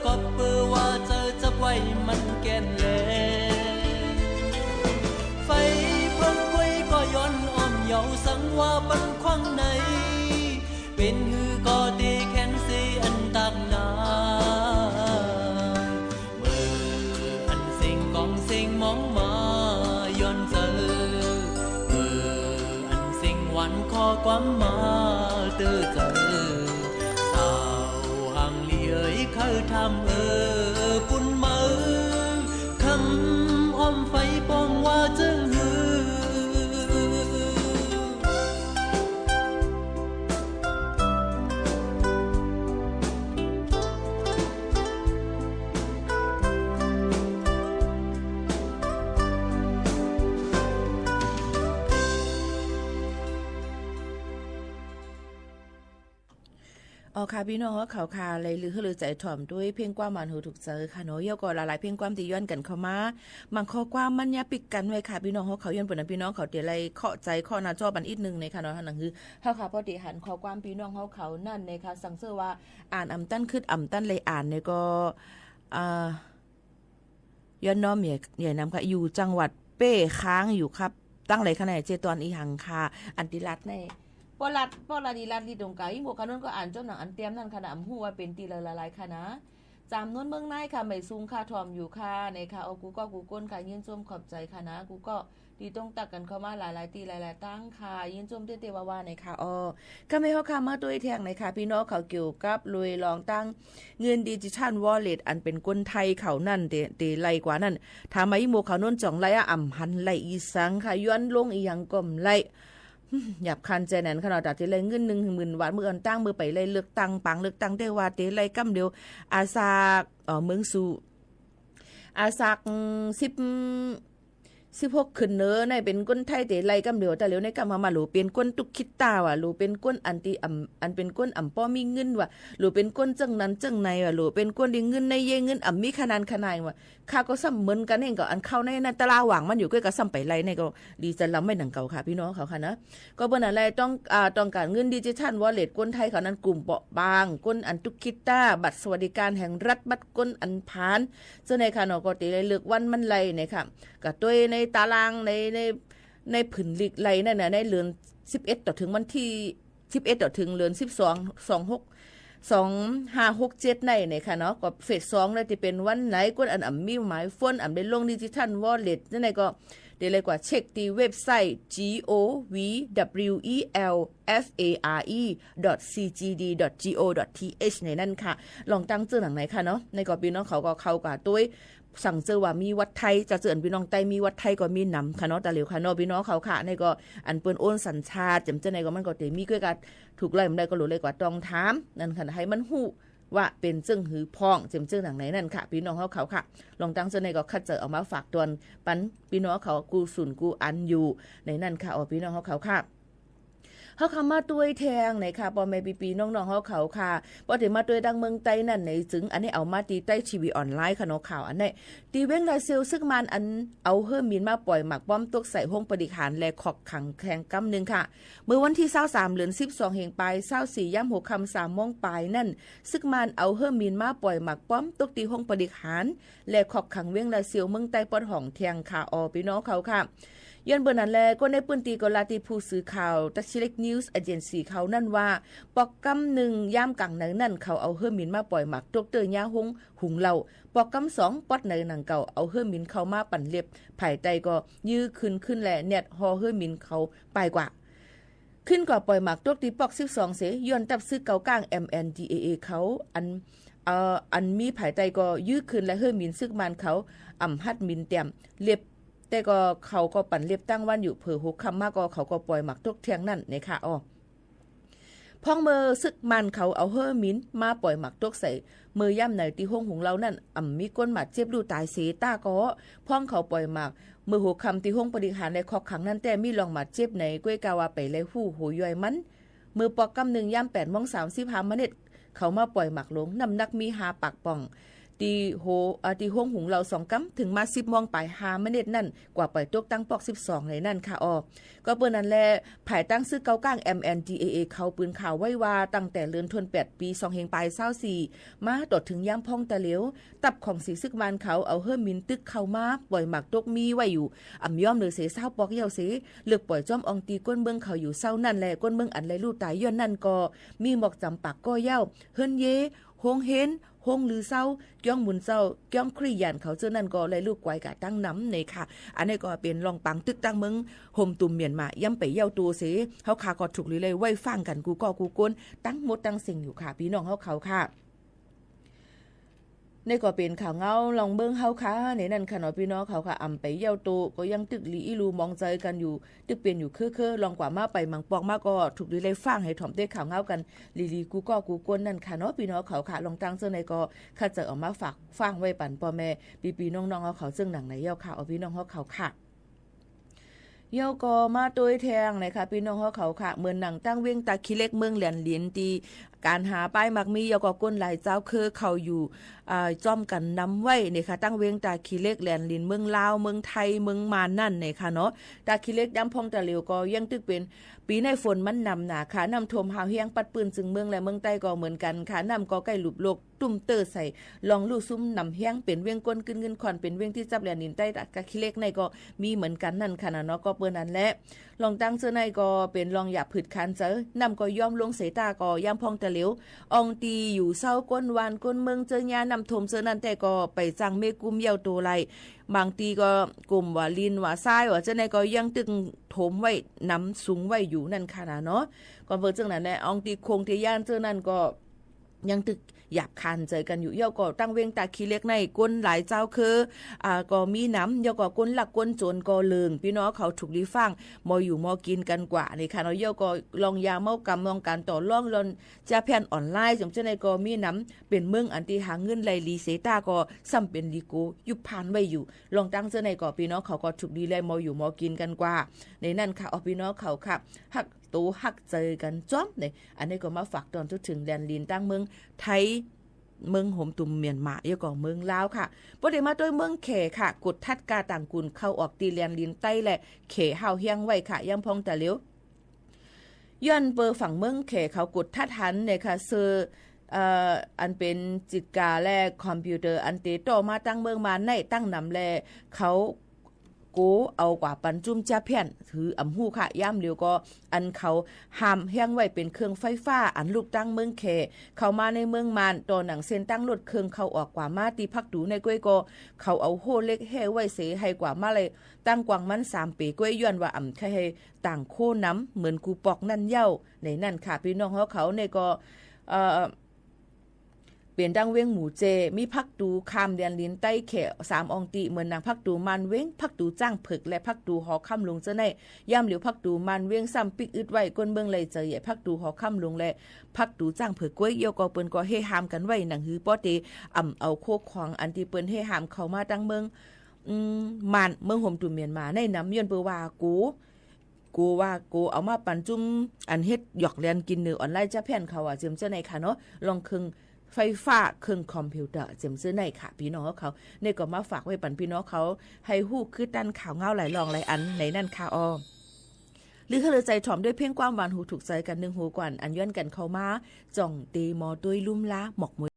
có bơ hoa chờ chấp quay mặn kèn lẽ phải phương quay có yon ôm nhau sang hoa bắn khoang này bên hư có đi khen si anh tạc nai anh sinh con sinh mong mà yon giờ anh sinhวันkhó quá mà từ giờ sao hàng ly ấy khơi tham bún mơ khăm ôm phải bong hoa chânค่ะพี่น้องเขาคาเลยลือใจถ่อมด้วยเพียงความมันหูถูกเจอค่ะเนาะเยอะก็หลายๆเพียงความตีย้อนกันเข้ามาบางข้อความมันยาปิดกันไว้ค่ะพี่น้องเขาย้อนปนพี่น้องเขาเดี๋ยวอะไรเคาะใจข้อหน้าจอบันอีกนึงในค่ะเนาะนั่นคือเฮาค่ะพอดีหันข้อความพี่น้องเขานั่นในค่ะสั่งเสื้อว่าอ่านอำตั้นขึ้นอำตั้นเลยอ่านเนี่ยก็ย้อนน้อมใหญ่นำค่ะอยู่จังหวัดเป้ค้างอยู่ครับตั้งเลยขนาดเจตอนอีหังค่ะอันติรัตในปอลัดดีรัดดีตรงกลางยิ่งบวกกันนู้นก็อ่านจนหนังอันเตรียมนั่นขนาดหูว่าเป็นตีละลายค่ะนะจำนู้นเมืองในค่ะไม่ซุงค่ะทอมอยู่ค่ะในค่ะเอากูก้นค่ะยื่นส้มขอบใจค่ะนะกูก็ดีต้องตักกันเข้ามาหลายตีหลายตั้งค่ะยื่นส้มเตี้ยว่าในค่ะก็ไม่เขาค่ะมาตัวแทงในค่ะพี่น้องเขาเกี่ยวกับลุยลองตั้งเงินดิจิทัลวอลเล็ตอันเป็นคนไทยเขานั่นเตไลกว่านั่นทำไมโมเขาโน้นจ่องไลอ่ำหันไลอีสังค่ะย้อนลงอีหยังก่อมไลหยับคันใจนั้นขนาดที่เลยเงิน10,000 บาทเมื่ออันตั้งมือไปเลยเลือกตั้งปังเลือกตั้งได้ว่าเตเลยกำเดียวอาซาเมืองสู่อาซัก16ขึ้นเนอในเป็นก้นไทยเตไลกำเหลียวแต่เหลียวในกำมาหลูเป็นก้นตุกคิดตาว่ะหลูเป็นก้นอันเป็นก้นป้อมีเงินว่ะหลูเป็นก้นจังนั้นจังในว่ะหลูเป็นก้นดิเงินในเยเงินมีขนาดว่ะข้าก็ซ้ำเหมือนกันเองก็อันเข้าในตลาดหวังมันอยู่ใกล้กับซ้ำไปไลในก็ดีจะล้ำไม่หนังเก่าค่ะพี่น้องเขาค่ะนะก็เปิ้นอะไรต้องการเงินดิจิทัลวอลเล็ตก้นไทยเขานั้นกลุ่มเปราะบางก้นอันตุกคิดตาบัตรสวัสดิการแห่งรัฐบัตรก้นอันพานเจ้าในค่ะเนาะก็ตีเลยเลือกวันมันไลเนี่ยค่ะกับตัวในตารางในผืนลิกไหลนั่นน่ะในเรือน 11ต่อถึงวันที่11ต่อถึงเดือน2567ในค่ะเนาะก็เฟส2เลยที่เป็นวันไหนกวนอันมีหมายฝนอันเป็นลงดิจิทัลวอลเล็ตนั่นก็เดี๋ยวเลยกว่าเช็คที่เว็บไซต์ govwelfare.cgd.go.th ในนั่นค่ะลองตั้งเจอหนังไหนค่ะเนาะในก็พี่น้องเขาก็เข้ากับด้วยสั่งเจอว่ามีวัดไทยจะเจอพี่น้องไต้มีวัดไทยก็มีนำค่ะเนาะแต่เหลียวค่ะเนาะพี่น้องเขาค่ะในก็อันเปิ้นโอนสัญชาติจำเจอในก็มันก็เตมีด้วยกันถูกไล่มันได้ก็รู้เลยกว่าต้องถามนั่นค่ะให้มันฮู้ว่าเป็นจึงหือพ้องเจิมเจอหนังไหนนั่นค่ะพี่น้องเขาค่ะลองตั้งเจอในก็คัดเจอเอามาฝากตวนปันพี่น้องเขากูสุนกูอันอยู่ในนั่นค่ะอ๋อพี่น้องเขาค่ะเขาคำมาด้วยแทงไหนค่ะปอแม่ปีน้องๆเขาค่ะพอถึงมาด้วยดังเมืองไต้นั่นในจึงอันนี้เอามาตีใต้ทีวีออนไลน์ค่ะเนาะข่าวอันนี้ตีเว้งลายเซลซึ่งมันอันเอาเฮิ่มมินมาปล่อยหมักป้อมตกใส่ห้องปฏิหารและขอกขังแข่งกำนึงค่ะเมื่อวันที่23เดือน12เฮงปลาย24ย่ำ6 ค่ำ3 โมงปลายนั่นซึ่งมันเอาเฮิ่มมินมาปล่อยหมักป้อมตกตีห้องปฏิหารและขอกขังเว้งลายเซลเมืองไต้ปอดห้องเทียงค่ะอพี่น้องเขาค่ะย้อนเบอร์นั้นแลก็ในปืนตีกลาตีผู้สื่อข่าวตัชเล็กนิวส์เอเจนซี่เขานั่นว่าปอกกำหนึ่งย่ามกังไหนนั่นเขาเอาเฮิ่มมินมาปล่อยหมักตกเตยยาหุงเหล่าปอกกำ2ปอดในหนังเก่าเอาเฮิ่มมินเข้ามาปั่นเล็บไผ่ไตก็ยื้อขึ้นแหละเน็ตฮอเฮิ่มมินเขาไปกว่าขึ้นกว่าปล่อยหมักตกตีปอก12เสย้อนตับซื้อเก่ากลาง MNDAA เขาอันมีไผ่ไตก็ยื้อขึ้นและเฮิ่มมินซึกมันเขาฮัดมินเต็มเล็บแต่ก็เขาก็ปั่นเล็บตั้งวันอยู่เผื่อ6 ค่ำมากก็เขาก็ปล่อยหมักตกเทียงนั่นในค่ะอ๋อพ้องมือซึกมันเขาเอาเฮอมินมาปล่อยหมักตกใส่มือย่ำในที่ห้องหุงเรานั่นมีก้นหมัดเจ็บดูตายเสตาก็พ้องเขาปล่อยหมักมือ6 ค่ำที่ห้องปฏิหารในคอกขังนั่นแต่มีลองหมัดเจ็บในก้วยกาวาไปเลยหู้โหย่อยมันมือปอกกำหนึ่งย่ำ8 โมง 35 นาทีเขามาปล่อยหมักลงน้ำหนักมี5 ปากป่องตีห้องหุงเรา2 กำถึงมา10 โมงไป5 นาทีนั่นกว่าปล่อยตกตั้งปอก12ในนั่นค่ะอ๋อก็เปิ้นนั่นแลภายตั้งซื้อเก่ากลาง MNDAA เขาปืนข่าวไว้ว่าตั้งแต่เดือนธันวาคมปี2เฮงปลาย24มาตดถึงย่ำพ่องตะเหลวตับของสีซึกมันเขาเอาเฮิ่มมินตึกเข้ามาปล่อยหมักตกมีไว้อยู่ย่อมเลยเส20ปอกเหี่ยวเสเลือกปล่อยจ้อมอองตีก้นเมืองเขาอยู่เศร้านั่นแหละก้นเมืองอันไรลู่ตายย้อนนั่นก็มีหมอกจำปากก็เย้าเฮิรนเยโฮงเฮนโฮงลือเศร้าก้องมุนเศร้าก้องครียันเขาเจอนั่นก็เลยลูกไว้กะตั้งน้ำในค่ะอันนี้ก็เป็นลองปังตึกตั้งเมืองห่มตุ่มเมียนมาย่ำไปเย้าตัวเสเขาขาก็ถูกเลยไว้ฟังกันกูก็กูก้นตั้งหมดตั้งสิ่งอยู่ค่ะพี่น้องเขาค่ะในก็เป็นข่าวเงาลองเบิ้งเฮาค่ะในนั่นค่ะเนาะพี่น้องเขาค่ะไปเย้าโตก็ยังตึกลีอีลูมองใจกันอยู่ตึกเป็นอยู่คือลองกว่ามาไปมังปอกมาก็ถูกดีเลยฟังให้ถ่อมได้ข่าวเงากันลีกูก็กูกวนนั่นค่ะเนาะพี่น้องเขาค่ะลองตั้งเสื้อในก็ข้าจะออกมาฝากฟังไว้ปั่นพ่อแม่ปีน้องๆเขาซึ่งหนังในเย้าค่ะเอาพี่น้องเขาค่ะเย้าก็มาตัวแทงนะคะพี่น้องเขาค่ะเหมือนหนังตั้งเว้งตาขี้เล็กเมืองเหลียนเหรียญตีการหาป้ายมักมีเย้าก็ก้นหลายเจ้าคือเขาอยู่จ้อมกันนำไว้เนี่ยค่ะตั้งเว้งตาขี้เล็กแหลนลินเมืองลาวเมืองไทยเมืองมานนั่นเนี่ยค่ะเนาะตาขี้เล็กย้ำพองตะเหลียวก็ยังตึกเป็นปีในฝนมันนำหนาค่ะนำท่วมหาวเฮียงปัดปืนจึงเมืองและเมืองใต้ก็เหมือนกันค่ะนำก็ใกล้หลุบโลกตุ่มเตอใส่ลองลูกซุ้มนำเฮียงเป็นเวียงก้นกึนเงินคอนเป็นเวียงที่จับแหลนลินใต้ตาขี้เล็กในก็มีเหมือนกันนั่นค่ะเนาะก็เปิ้นนั้นแหละลองตั้งเสื้อในก็เป็นลองหยาบผืดคันเจอนำก็ย่อมลงเสตาก็ย้ำพองตะเหลียวอองตีอยู่เศร้าก้นวานก้นเมืองเจอยานำถมเสื้อนั้นแต่ก็ไปจังเมกุมเยาตัวไรบางตีก็กลุ่มว่าลินว่าทรายว่าเจ้าในก็ยังตึงถมไว้น้ำสูงไว้อยู่นั่นค่ะนะเนาะก่อนเปิดจังนั้นแหละอองตีคงที่ย่านเจ้านั้นก็ยังตึกหยาบคันเจอกันอยู่เย้าก็ตั้งเว้งตาขี้เล็กในก้นหลายเจ้าคือก็มีน้ำเย้าก็ก้นหลักก้นโจรก็เลิงพี่น้องเขาถูกดีฟังมออยู่มอกินกันกว่านี่ค่ะเนาะเย้าก็ลองยาเมากำลองการต่อร่องลอนจะแผ่นออนไลน์สมเจ้าในก็มีน้ำเป็นเมืองอันที่หาเงินไหลลีเสตาก็ซ้ำเป็นลีโกยุบผ่านไว้อยู่ลองตั้งเจ้าในก็พี่น้องเขาก็ถูกดีเลยมออยู่มอกินกันกว่าในนั่นค่ะเอาพี่น้องเขาค่ะหักตูหักเจอกันจ้อมเนี่ยอันนี้ก็มาฝากตอนถึงแดนลินตั้งเมืองไทยเมืองห่มตุ่มเมียนมาเยอะกว่าเมืองลาวค่ะบ่ได้มาด้วยเมืองเขค่ะกดทัดกาต่างกุลเข้าออกตีแลนลินใต้และเขเฮาเฮียงไว้ค่ะยังพองตะเหลียวย้อนเปอร์ฝั่งเมืองเขเขากดทัดหันเนี่ยค่ะเซอร์อันเป็นจิตกาและคอมพิวเตอร์อันเตโตมาตั้งเมืองมาในตั้งนำแลเขา โกเอากว่าปันจุ่มจ้าเพี้ยนถืออำหูค่ะย่ำเลียวก็อันเขาหามแห้งไว้เป็นเครื่องไฟฟ้าอันลูกตั้งเมืองแขเข้ามาในเมืองมานตอนหนังเส้นตั้งรถเครื่องเข้าออกกว่ามาตีพักดูในก้วยก็เขาเอาโหเล็กแห่ไว้เสให้กว่ามาเลยตั้งกวางมัน3ปีก้วยย้อนว่าอ่ำแค่ให้ต่างโคน้ำเหมือนกูปอกนั่นเย้าในนั่นค่ะพี่น้องเขาในก็เปลี่ยนดังเว้งหมูเจมีพักดูคามเดียนลินใต้เข3องติเหมือนนางพักดูมันเว้งพักดูจ้างผึกและพักดูหอค่ำลงจะในย่ำเหลียวพักดูมันเว้งซ้ำปิกอึดไว้ก้นเบิ่งเลยเจอใหญ่พักดูหอค่ำลงและพักดูจ้างผึกก้วยเยาก็เปิ้นก็เฮหามกันไว้หนังหือป้อเตเอาโคกขวางอันที่เปิ้นเฮหามเข้ามาตั้งเมืองมันเมืองห่มตุ่มเมียนมาในน้ำย้อนเปิ้นว่ากูว่ากูเอามาปั่นจุ่มอันเฮ็ดหยอกเรียนกินเนื้อออนไลน์จะแผ่นเขาเจิมเจ้าในค่ะเนาะลองครึ่งไฟฟ้าเครื่องคอมพิวเตอร์เจิมซื้อในค่ะพี่น้องเขาเนี่ยก็มาฝากไว้ปันพี่น้องเขาให้ฮู้คือด้านข่าวเงาหลายรองหลายอันในนั่นค่ะอ้อหรือคือใจถ่อมด้วยเพ่งความหวานหูถูกใจกัน1หูกว่าอันย้อนกันเข้ามาจ่องเตมอด้วยลุ่มล้าหมอกมวย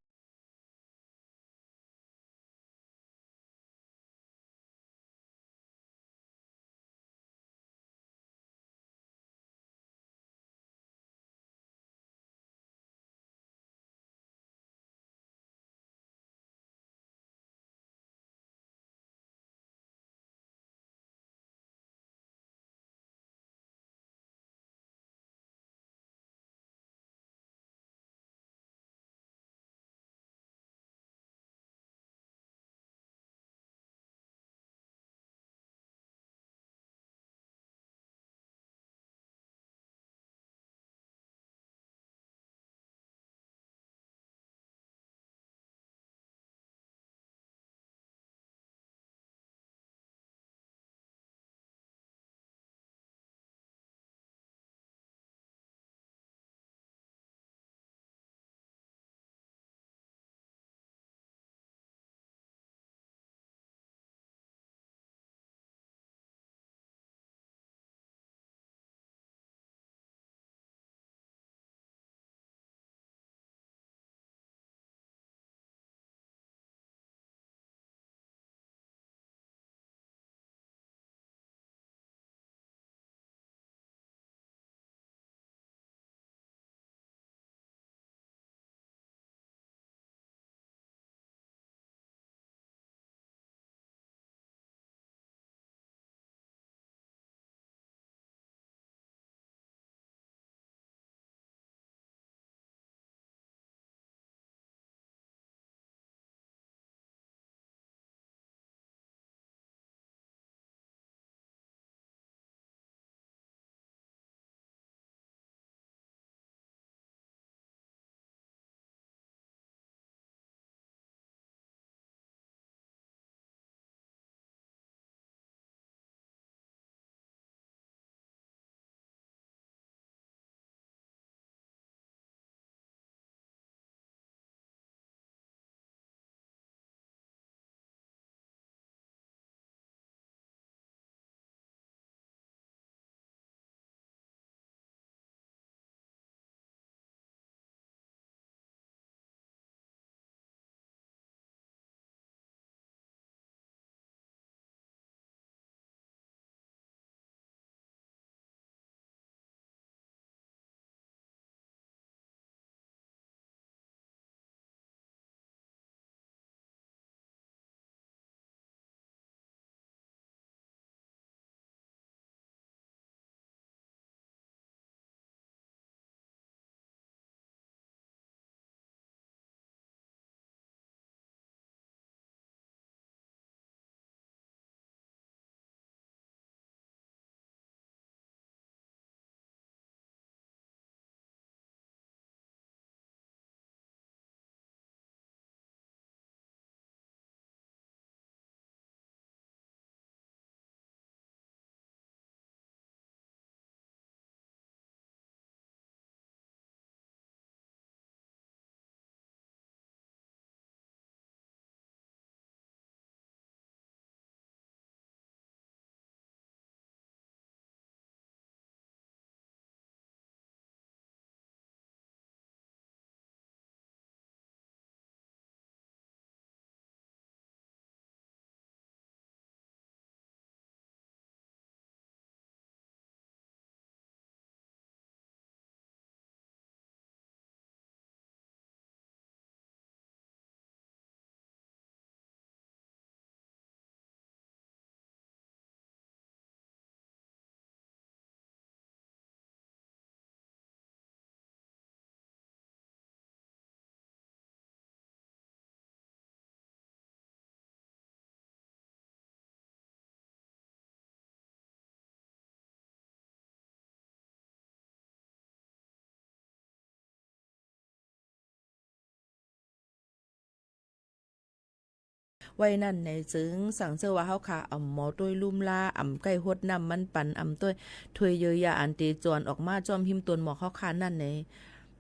ไว้นั่นในจึงสั่งเสื้อว่าเฮาค่ะหมอต้วยลุ่มลาใกล้ฮดน้ำมันปันต้วยถวยเยยาอันตีจวนออกมาจอมหิมตนหมอเฮาค่ะนั่นใน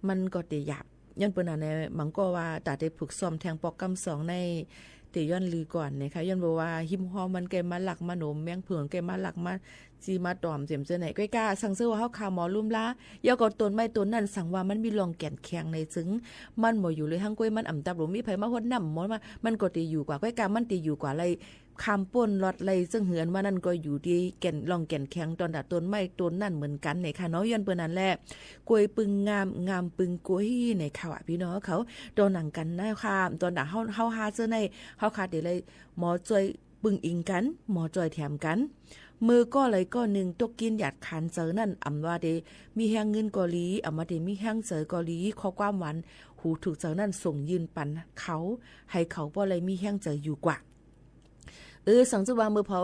มันก็ติหยับย้อนเปิ้นน่ะในมันก็ว่าตาได้ฝึกซ้อมแทงปอกกำ2ในเตย้อนลือก่อนนะคะย้อนบอกว่าหิมฮอมันแกมาหลักมาหนมแมงเผืองแกมาหลักมาจีมาตอมเสียมเจอไหนก้อยกล้าสั่งซื้อว่าเฮาขาหมอลุ่มล้ายาก็ต้นไม้ต้นนั้นสั่งว่ามันมีรองแก่นแข็งในจึงมันบ่อยู่เลยทั้งก้อยมันตับหรือมีไผมาฮดน้ำหมอมันก็ติอยู่กว่าก้อยกล้ามันติอยู่กว่าไรคำป่นลอดไรซึ่งเหือนว่านั่นก็อยู่ที่แก่นรองแก่นแข็งตอนดาต้นไม้ต้นนั่นเหมือนกันในค่ะเนาะย้อนเปิ้นนั่นแหละกล้วยปึงงามปึงกล้วยในข่าวพี่น้องเขาโดนหนังกันนะค่ะตอนดาเฮาหาเจอในเฮาขาดได้เลยหมอจอยปึงอิงกันหมอจอยแถมกันมือก็เลยก็หนึ่งตกกินหยาดคันเจอนั่นว่าเดมีแห้งเงินกอลีมาเดมีแห้งเจอกอลีข้อความหวานหูถูกเจอนั่นส่งยืนปันเขาให้เขาบ่เลยมีแห้งเจออยู่กว่าสังจะว่ามือเผา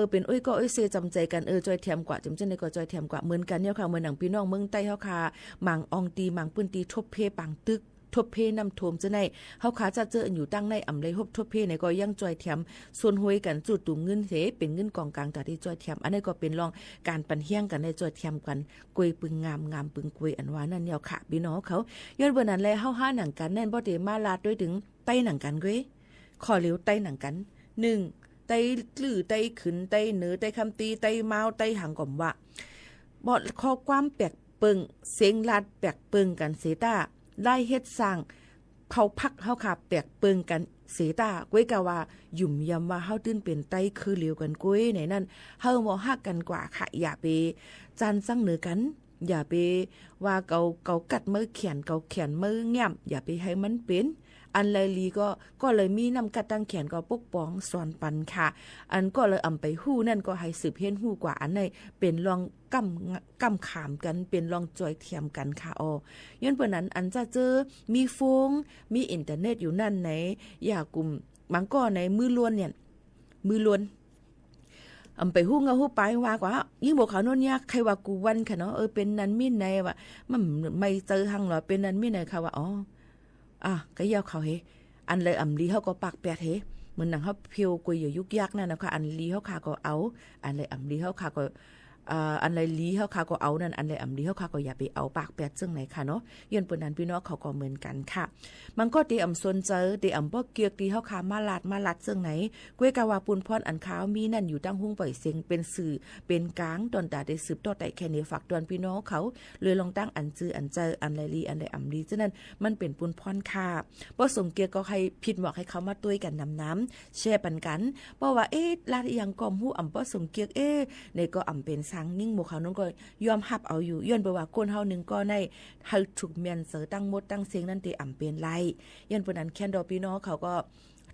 เป็นก็เซจำใจกันจอยแถมกว่าจำใจในก็จอยแถมกว่าเหมือนกันเนี่ยค่ะเหมือนหนังพี่น้องเมืองใต้เฮาค่ะหมังอองตีหมังปืนตีทบเพปังตึกทบเพนำโทมจะในเฮาขาจะเจออยู่ตั้งในเลยฮบทบเพในก็ยังจอยแถมส่วนห้วยกันจุดตุ่มเงินเสเป็นเงินกองกลางตาที่จอยแถมอันนี้ก็เป็นรองการปันเฮี้ยงกันในจอยแถมกันกวยปึงงามปึงกวยอันว่านั่นเนี่ยค่ะพี่น้องเขาย้อนเบิ่นนั้นแลเฮาหาหนังกันแน่นบ่ได้มาลาดด้วยถึงใต้หนังกันเว้ยขอเหลียวใต้หนังกัน1ไต้ลื้อไต้ขึ้นไต้เหนือไต้คำตีไต้เมาไต้หังก่อมว่าบ่ข้อความแปลกเปิงเสียงลาดแปลกเปิงกันเสตาไล่เฮ็ดสร้างเขาพักเฮาค่ะแปลกเปิงกันเสตาก้วยกะว่าหยุ่มยำว่าเฮาตื้นเป็นไต้คือเหลียวกันก้วยในนั้นเฮาบ่ฮักกันกว่าค่ะอย่าไปจันสั่งเหนือกันอย่าไปว่าเกากัดมือเขียนมือแง้มอย่าไปให้มันเป็นอันเลยลีก็เลยมีนำกัดตั้งแขนก็ปกป้องสอนปันค่ะอันก็เลยไปหู้นั่นก็ให้สืบเห็นหู้กว่าอันในเป็นลองกำขามกันเป็นลองจอยเทียมกันค่ะย้อนเปิ้นนั้นอันจะเจอมีโฟงมีอินเทอร์เน็ตอยู่นั่นไหนอย่ากลุ่มบางก็ในมือล้วนเนี่ยมือล้วนไปฮู้เงาฮู้ไปว่ากว่ายิ่งบอกเขาโน่นเนี่ยใครว่ากูวันค่ะเนาะเป็นนั้นมีในว่ามันไม่เจอหังหรอเป็นนั้นมีในค่ะว่าก็ยาวเขาเฮอันเลยลีเขาก็ปากแปดเฮเหมือนหนังเขาเพียวกุยอยู่ยุกยักนั่นนะคะอันลีเขาขาก็เอาอันเลยลีเขาขาก็อันเลยลีเขาขาก็เอานั่นอันเลยลีเขาขาก็อย่าไปเอาปากแปดซึ่งไหนค่ะเนาะย้อนเปิ้นนั้นพี่น้องเขาก็เหมือนกันค่ะมันก็ตีสนเจอตีบ่เกียกตีเขาขามาลัดซึ่งไหนก้วยกะว่าปุนพรอันขาวมีนั่นอยู่ตั้งหุ้งปล่อยเสียงเป็นสื่อเป็นกลางตอนตาได้สืบต่อแต่แค่นี้ฝากตอนพี่น้องเขาเลยลองตั้งอันจื้ออันเจออันเลยลีอันเลยลีฉะนั้นมันเป็นปุนพรค่ะบ่สมเกียกก็ให้ผิดหวังให้เขามาตุ้ยกันน้ำแชร์ปันกันเพราะว่าลาดอีหยังกอมฮู้บ่สมเกียกในก็เป็นสังยิ่งหมู่เขานั้นก็ยอมรับเอาอยู่ย้อนไปว่าคนเฮานึงก็ในเฮาถูกเมียนเสอตั้งหมดตั้งเสียงนั่นติเป็นไรย้อนเปิ้นนั้นแค่ดอกพี่น้องเขาก็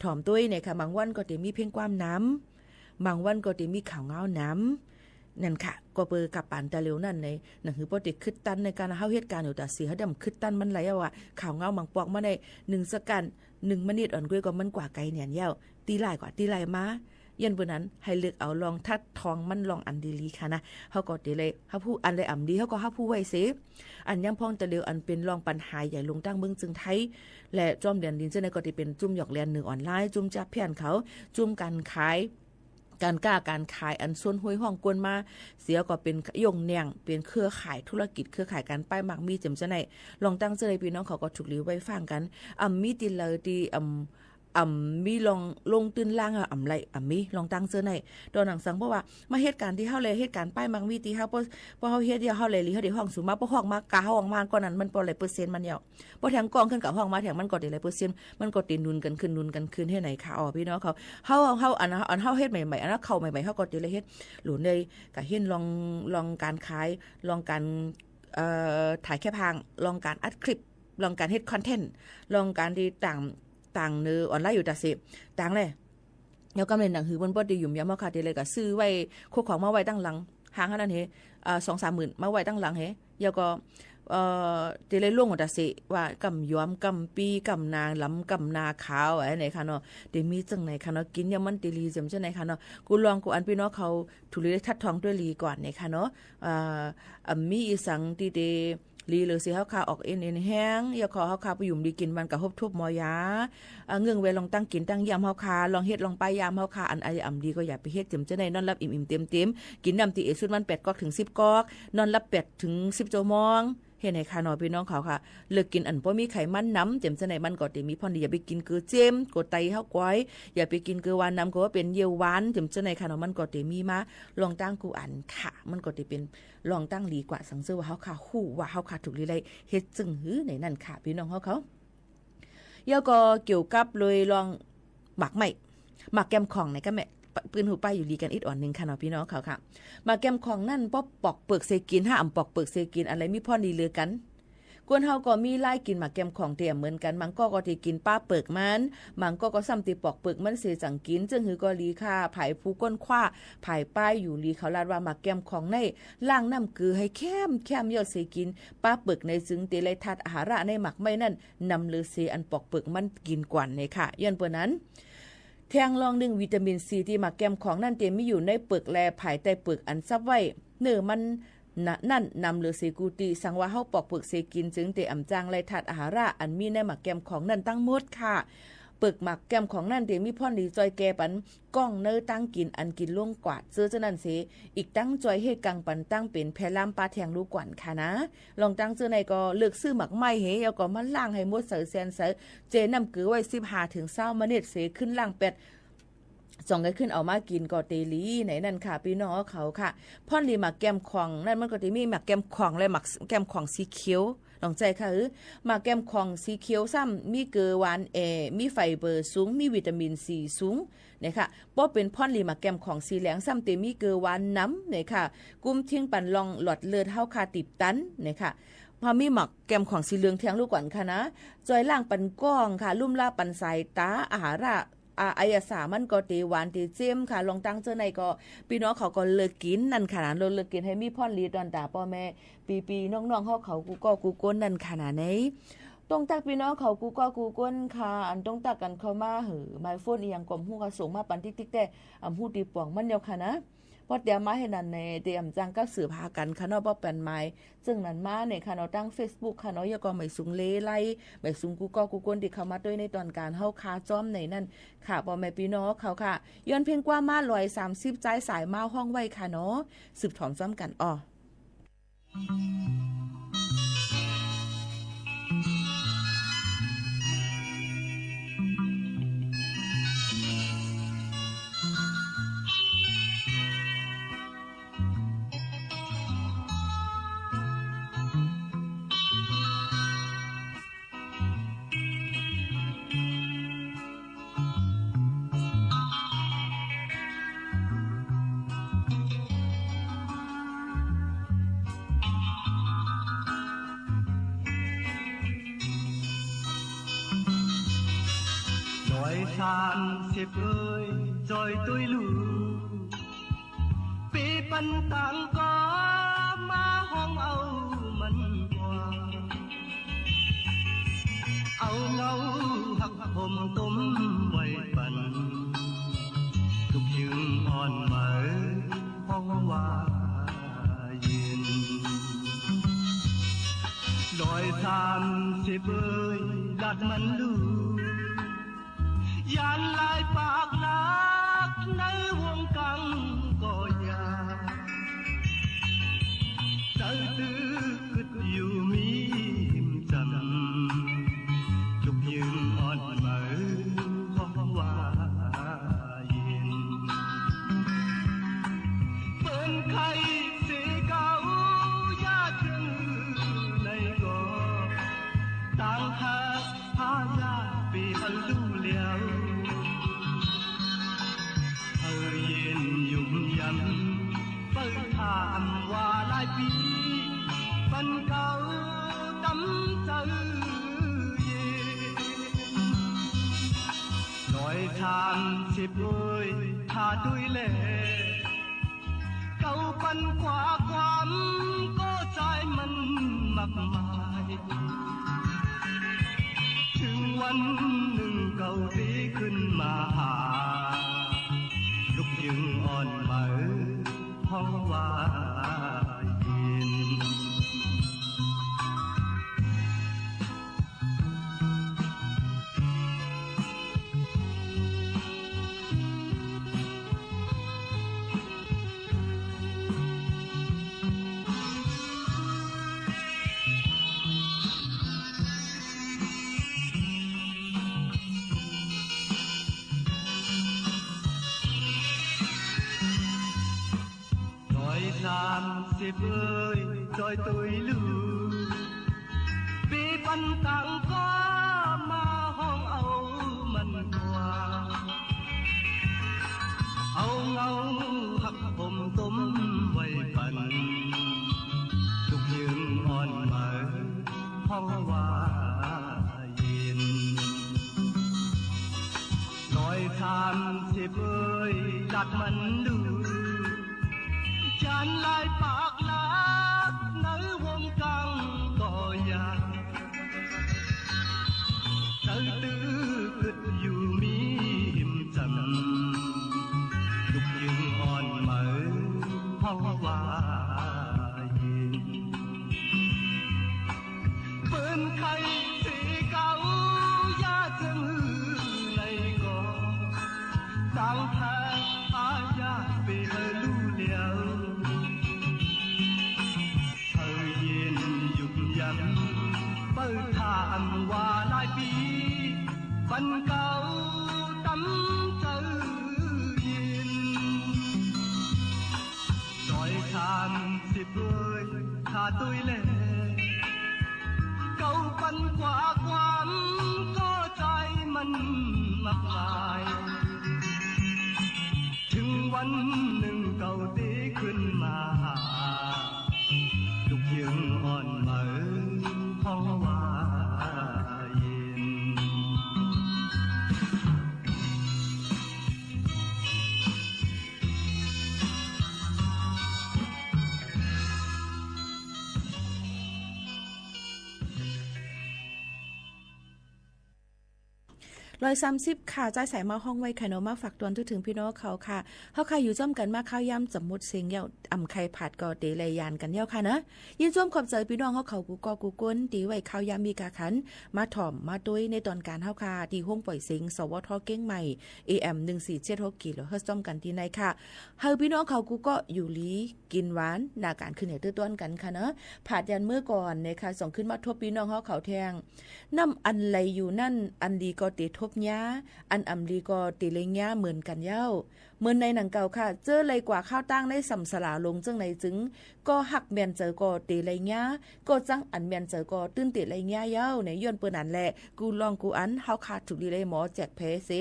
ถ่อมตุ้ยเนี่ยค่ะบางวันก็สิมีเพลงความน้ำบางวันก็สิมีข่าวเงาน้ำนั่นค่ะก็เปิดกับปานตะเร็วนั่นในหนังหือบ่ได้คึดตันในการเฮาเฮ็ดการอยู่แต่สิเฮาดำคึดตันมันไหลว่าข่าวเงาบางปอกมาได้1 สักกัน1มินิอ่อนกล้วยก็มันกว่าไกลแหนนยาวตีหลายกว่าตีหลายมายันบนนั้นให้เลือกเอาลองทัดทองมันลองอันดีลีค่ะนะเฮาก็ติเลยเฮาผู้อันได้ดีเฮาก็เฮาผู้ไว้เสอันยังพ้องตะเลียวอันเป็นรองปัญหาใหญ่ลงตั้งเมืองจึงไทยและจอมเรียนดินเจอในก็สิเป็นจุ่มหยอกเรียน1ออนไลน์จุ่มจับเพี้ยนเขาจุ่มการขายการกล้าการขายอันส่วนห้วยห้องกวนมาเสียก็เป็นยงแนงเป็นเครือข่ายธุรกิจเครือข่ายการป้ายมักมีจำจะไหนลองตั้งเจอในพี่น้องเขาก็ถูกหลิวไว้ฟังกันมีติเลยที่มีลงตื่นล่างไรมีลองตั้งเสื้อในตอนหนังสังเพราะว่ามาเหตุการณ์ที่เฮาเลยเหตุการณ์ป้ายมังมีที่เฮาพอเฮาเฮ็ดเดียวเฮาเลยเฮาได้ห้องสูงมาบ่ห้องมากะห้องมาก่อนนั้นมันบ่ได้เปอร์เซ็นต์มันยาวบ่แถงกองขึ้นกับห้องมาแถงมันก็ได้หลายเปอร์เซ็นต์มันก็ตินุนกันขึ้นให้ไหนค่ะพี่น้องเขาเฮาอันเฮาเฮ็ดใหม่ๆอันนั้นเข้าใหม่ๆเฮาก็ได้เฮ็ดหลุนเลยก็เฮ็ดลองการขายลองการถ่ายแค่พางลองการอัดคลิปลองการเฮ็ดคอนเทนต์ลองการที่ต่างเนื้อออนไลน์อยู่แต่สิต่างเลยแล้วก็เป็นหนังหือบนบ่ได้ยุ่มยามมาค่ะที่เลยก็ซื้อไว้โคของมาไว้ตั้งหลังหางเท่านั้นเฮ2-3 หมื่นมาไว้ตั้งหลังเฮแล้วก็ที่เลยล่วงของแต่สิว่ากำยอมกำปีกำนางล้ำกำนาขาวอะไรไหนค่ะเนาะเดี๋ยวมีจังไหนค่ะเนาะกินยามันตีลีจังไหนค่ะเนาะกูลองกูอันพี่น้องเขาถูกเลยทัดทองด้วยลีก่อนเนี่ยค่ะเนาะมีอีสังที่ ลีหรือสิเฮาคาออกเอ็นแห้งอย่าขอเฮาคาไปยุ่มดีกินมันกับฮบทุบหมอยาเงื่องเวลองตั้งกินตั้งยามเฮาคาลองเฮ็ดลองไปยามเฮาคาอันอำดีก็อย่าไปเฮ็ดจิมจะได้นอนรับอิ่มๆเต็มๆกินน้ำตีเอสุดมัน8ก๊อกถึง10ก๊อกนอนรับ8ถึง10ชั่วโมงเฮ็ดให้ค่ะน้อยพี่น้องเขาค่ะเลิกกินอันบ่มีไขมันน้ำเต็มจะไหนมันก็สิมีพรดีอย่าไปกินเกลือเจมกดไตเฮาก้อยอย่าไปกินเกลือหวานน้ำก็ว่าเป็นเยี่ยวหวานเต็มจะไหนค่ะน้อยมันก็สิมีมาลองตั้งกูอันค่ะมันก็สิเป็นลองตั้งหลีกว่าสังเสริญว่าเฮาค่ะฮู้ว่าเฮาค่ะถูกลีไลเฮ็ดจึงหือในนั่นค่ะพี่น้องเขายาก็เกี่ยวกับเลยลองหมักใหม่หมักแกมของไหนก็แม่ปืนหูป้ายอยู่ดีกันอีกอ่อนนึงค่ะเนาะพี่น้องเขาค่ะมาแกมของนั่นป๊อปอกเปลือกเซกิน5อำปอกเปลือกเซกินอะไรมีพ่อดีเลยกันกวนเฮาก็มีไล่กินหมากแกมของเตียมเหมือนกันมังก็ที่กินป้าเปลือกมันมังก็ซ้ำตีปอกเปลือกมันเสจังกินจึงหือก็ลีค่ะไผ่ผู้ก้นคว้าไผ่ป้ายอยู่ลีเขาลาดว่าหมากแกมของในล่างน้ำกือให้แคมยอดเสกินป้าเปลือกในซึ่งเตเลยทัดอาหาระในหมักไม่นั่นนำเลือเสอันปอกเปลือกมันกินกว่าในค่ะย้อนเปิ้นนั้นแทงลองดึงวิตามินซีที่หมากแกมของนั่นเต็มมีอยู่ในเปลือกแลภายใต้เปลือกอันซับไว้เนื้อมันนั่นนำเลือเสกูตีสังว่าเฮาปอกเปลือกเสกินจึงเตอำจางไรทัดอาหาระอันมีในหมากแกมของนั่นตั้งหมดค่ะเปลือกหมากแกมของนั่นเต็มมีพ่อนดีจอยแกปันก้องเนื้อตั้งกินอันกินล่วงกวาดซื้อจะนั่นเสอีกตั้งจอยเฮ็ดกังปันตั้งเป็นแพลามปลาแทงลูกกวนค่ะนะลองตั้งซื้อในก็เลือกซื้อหมักไม้เฮแล้วก็มาล้างให้หมดเสยแซนเสยเจนำกือไว้15ถึง20มะเน็ดเสขึ้นล่างเป็ดส่องกันขึ้นเอามากินก็เตลีไหนนั่นค่ะพี่น้องเขาค่ะพ่อนลีหมักแก้มของนั่นมันก็จะมีหมักแก้มของและหมักแก้มของสีเขียวลองใจค่ะหมักแก้มของสีเขียวซ้ำมีเกลือหวานมีไฟเบอร์สูงมีวิตามินซีสูงเนี่ยค่ะบ่เป็นพ่อนลีหมักแก้มของสีเหลืองซ้ำเตมีเกลือหวานน้ำเนี่ยค่ะกุ้มทิ้งปันลองหลอดเลือดเฮาคาติบตันเนี่ยค่ะพอมีหมักแก้มของสีเหลืองเทียงลูกก่อนค่ะนะจอยล่างปันก้องค่ะลุ่มล่าปันสายตาอาหาระอายสามันก็ตีหวานตีเจียมค่ะลองตั้งเจ้าในก็พี่น้องเขาก็เลิกกินนั่นขนาดเลิกกินให้มีพ่อนลีดอนตาพ่อแม่ปีน้องๆเขากูก็กูก้นนั่นขนาดไหนต้องตักพี่น้องเขากูก็กูก้นค่ะอันต้องตักกันเข้ามาหือไมโฟนอีหยังกลมหูกระส่งมาปันติ๊กๆแต่หูตีป่วงมันเดียวค่ะนะพอเดี๋ยวมาให้นั่นในเตรียมจังก็สื่อพากันค่ะเนาะบ่เป็นไม้ซึ่งนั้นมาเนี่ยค่ะเนาะตั้ง Facebook ค่ะเนาะอย่าก็ไม่สูงเลไล่ไม่สูงกูก็กูก้นที่เข้ามาด้วยในตอนการเฮาคาจ้อมในนั่นค่ะบ่แม่พี่น้องเขาค่ะย้อนเพียงกว่ามา130ใจสายมาห้องไว้ค่ะเนาะสืบถอนซ้อมกันอ้อSiệp ơi rồi tôi lù vì bần tàng có má hoang âu mân qua âu ngâu hắc hôm tôm quay bần tục dương on mở hoang hoa yên đòi tham Siệp ơi lạt mân lù Yan lại bạc nát nơi vuông căng cò nhà Trời tư cứt yêu mỉm trầm Chúc những on mở không hoa yên Bên khay sẽ cao giá chân này có Tang hát hát ra vì hân lưu liao Bơ thảm hòa lại bí Phần cao tấm tư về Nói tham Siệp ơi tha tôi lệ Câu phần quả quám có trái mân mặc mài Trưngวันหนึ่งเก่าตีขึ้นมาหาลูกยึงอ่อนเหมือห้องว่าเย็น xếp ơi rồi tôi lưu vì bắn tặng có mà hong âu mình hòa âu ngâu hấp hồn tôm vây bần tục dương on mở phong hoa yên nói tham xếp ơi đặt mình lưu chán lại bạc lát nở vòng căng cò già từ từ cất dù mi hiểm trầm lục dương on mở phong hoa yên bên khay sĩ cao giá chân hư này có đang thay á giá về hơi lưu liao thời gian dục dần bơ thảm hòa lại bi văn cao tắm tự nhiên rồi tham xịp ơi tha tôi lên câu văn quả quán cóใจมันมากมายถึงวันหนึ่งเก่าตีขึ้นมาลูกยังอ่อนเหมือนพ่อว่าเย็น 130ค่ะจ่ายสายมาห้องไว้ค่ะเนาะมาฝากตวนถึงพี่น้องเขาค่ะเฮาค่ะอยู่จ้อมกันมาข้าวย่ำจำมุดเสียงเหี่ยวอ่ำไข่ผัดก็เตเลยยานกันเหี่ยวค่ะนะยินจ้อมขอบใจพี่น้องเฮาเขากูก็กูก้นตีไว้ข้าวย่ำมีกาขันมาถ่อมมาตุ้ยในตอนการเฮาค่ะที่ห้องปล่อยเสียงสวทเก้งใหม่ AM 1476กิโลเฮิรตซ์จ้อมกันที่ในค่ะเฮาพี่น้องเขากูก็อยู่ลีกินหวานหน้าการขึ้นเหนือตื้อต้นกันค่ะเนาะผัดยันเมื่อก่อนนะคะส่งขึ้นมาทบพี่น้องเฮาเขาแทงน้ำอันไหลอยู่นั่นอันดีก็ติทบย้าอันอำลีก็ติเลงย้าเหมือนกันเย้าเหมือนในหนังเก่าค่ะเจอเลยกว่าข้าวตั้งได้สำสลาลงจังในจึงก็หักแม่นเจอก็ติเลงย้าก็จังอันแม่นเจอก็ตื้นติเลงย้าเย้าในย้อนเปิ้นนั่นแหละกูลองกูอันเฮาขาดถูกดีเลยหมอแจกแผลเส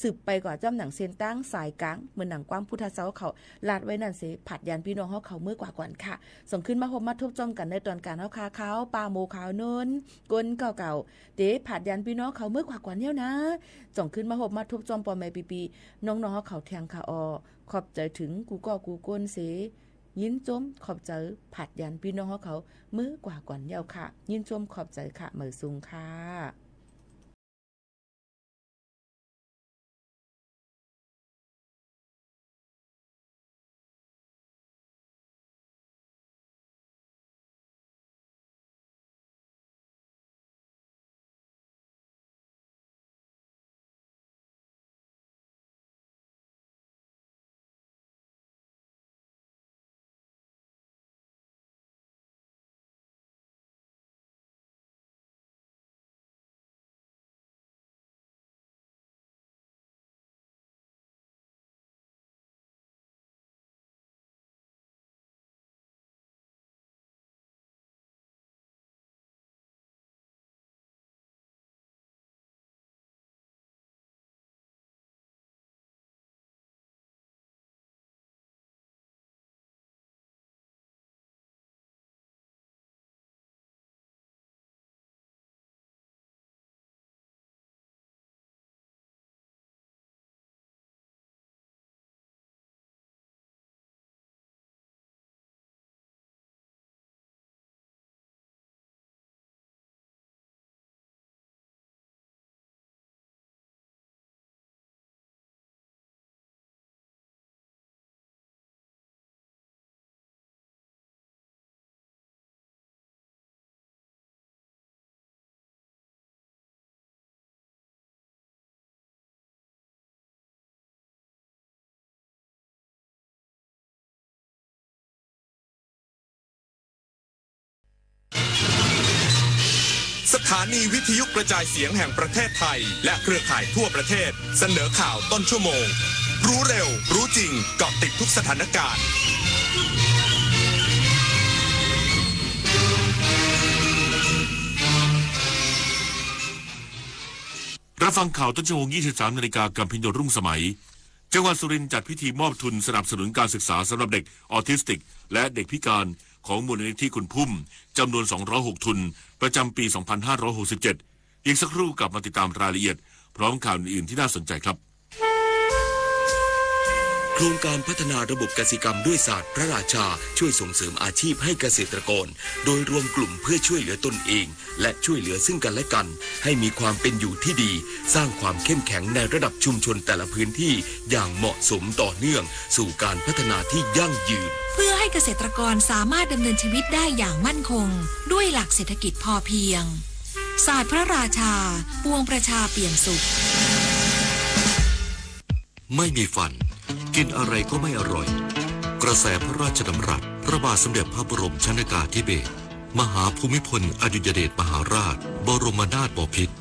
สืบไปกว่าจ้ำหนังเส้นตั้งสายกลางเหมือนหนังกว้างพุทธเจ้าเขาลาดไว้นั่นเสผัดยันพี่น้องเฮาเขาเมื่อกว่าก่อนค่ะส่งขึ้นมาพบมาทุบจ้อมกันในตอนการเฮาคาขาวปลาโมขาวนุ่นก้นเก่าๆเต๋ผัดยันพี่น้องเขาเมื่อกว่าก่อนเนี่ยนะส่งขึ้นมาพบมาทุบจอมปอแม่ปีน้องๆเฮาเขาแทงค่ะออขอบใจถึงกูก็กูก้นเสยินจมขอบใจผัดยันพี่น้องเขามื้อกว่าก่อนเย้าค่ะยินจมขอบใจค่ะเหมยซุงค่ะสถานีวิทยุกระจายเสียงแห่งประเทศไทยและเครือข่ายทั่วประเทศเสนอข่าวต้นชั่วโมงรู้เร็วรู้จริงเกาะติดทุกสถานการณ์ รับฟังข่าวต้นชั่วโมง 23 นาฬิกากับพิญโยรุ่งสมัยจังหวัดสุรินทร์จัดพิธีมอบทุนสนับสนุนการศึกษาสำหรับเด็กออทิสติกและเด็กพิการของมูลนิธิคุณพุ่มจำนวน206ทุนประจำปี 2567 อีกสักครู่กลับมาติดตามรายละเอียดพร้อมข่าวอื่นๆที่น่าสนใจครับโครงการพัฒนาระบบกสิกรรมด้วยศาสตร์พระราชาช่วยส่งเสริมอาชีพให้เกษตรกรโดยรวมกลุ่มเพื่อช่วยเหลือตนเองและช่วยเหลือซึ่งกันและกันให้มีความเป็นอยู่ที่ดีสร้างความเข้มแข็งในระดับชุมชนแต่ละพื้นที่อย่างเหมาะสมต่อเนื่องสู่การพัฒนาที่ยั่งยืนเพื่อให้เกษตรกรสามารถดำเนินชีวิตได้อย่างมั่นคงด้วยหลักเศรษฐกิจพอเพียงศาสตร์พระราชาปวงประชาเปี่ยมสุขไม่มีฟันกินอะไรก็ไม่อร่อยกระแสพระราชดำรัสพระบาทสมเด็จพระบรมชนกาธิเบศรมหาภูมิพลอดุลยเดชมหาราชบรมนาถบพิตร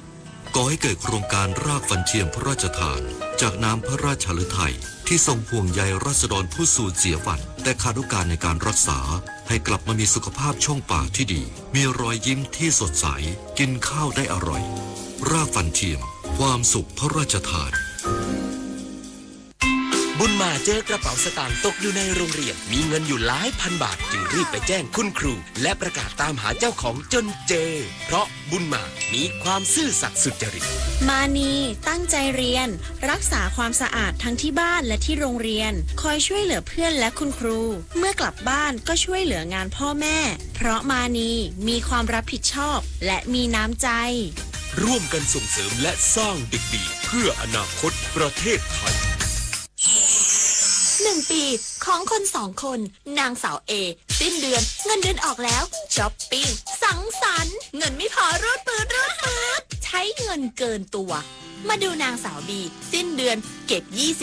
ก่อให้เกิดโครงการรากฟันเทียมพระราชทานจากน้ำพระราชฤทัยที่ทรงห่วงใยราษฎรผู้สูญเสียฟันแต่ขาดโอกาสในการรักษาให้กลับมามีสุขภาพช่องปากที่ดีมีรอยยิ้มที่สดใสกินข้าวได้อร่อยรากฟันเทียมความสุขพระราชทานบุญมาเจอกระเป๋าสตางค์ตกอยู่ในโรงเรียนมีเงินอยู่หลายพันบาทจึงรีบไปแจ้งคุณครูและประกาศตามหาเจ้าของจนเจอเพราะบุญมามีความซื่อสัตย์สุจริตมานีตั้งใจเรียนรักษาความสะอาดทั้งที่บ้านและที่โรงเรียนคอยช่วยเหลือเพื่อนและคุณครูเมื่อกลับบ้านก็ช่วยเหลืองานพ่อแม่เพราะมานีมีความรับผิดชอบและมีน้ำใจร่วมกันส่งเสริมและสร้างเด็กดีเพื่ออนาคตประเทศไทย1 ปีของคน2 คนนางสาวเอสิ้นเดือนเงินเดือนออกแล้วช้อปปิ้งสังสรรค์เงินไม่พอรูดปืดใช้เงินเกินตัวมาดูนางสาวบีสิ้นเดือนเก็บ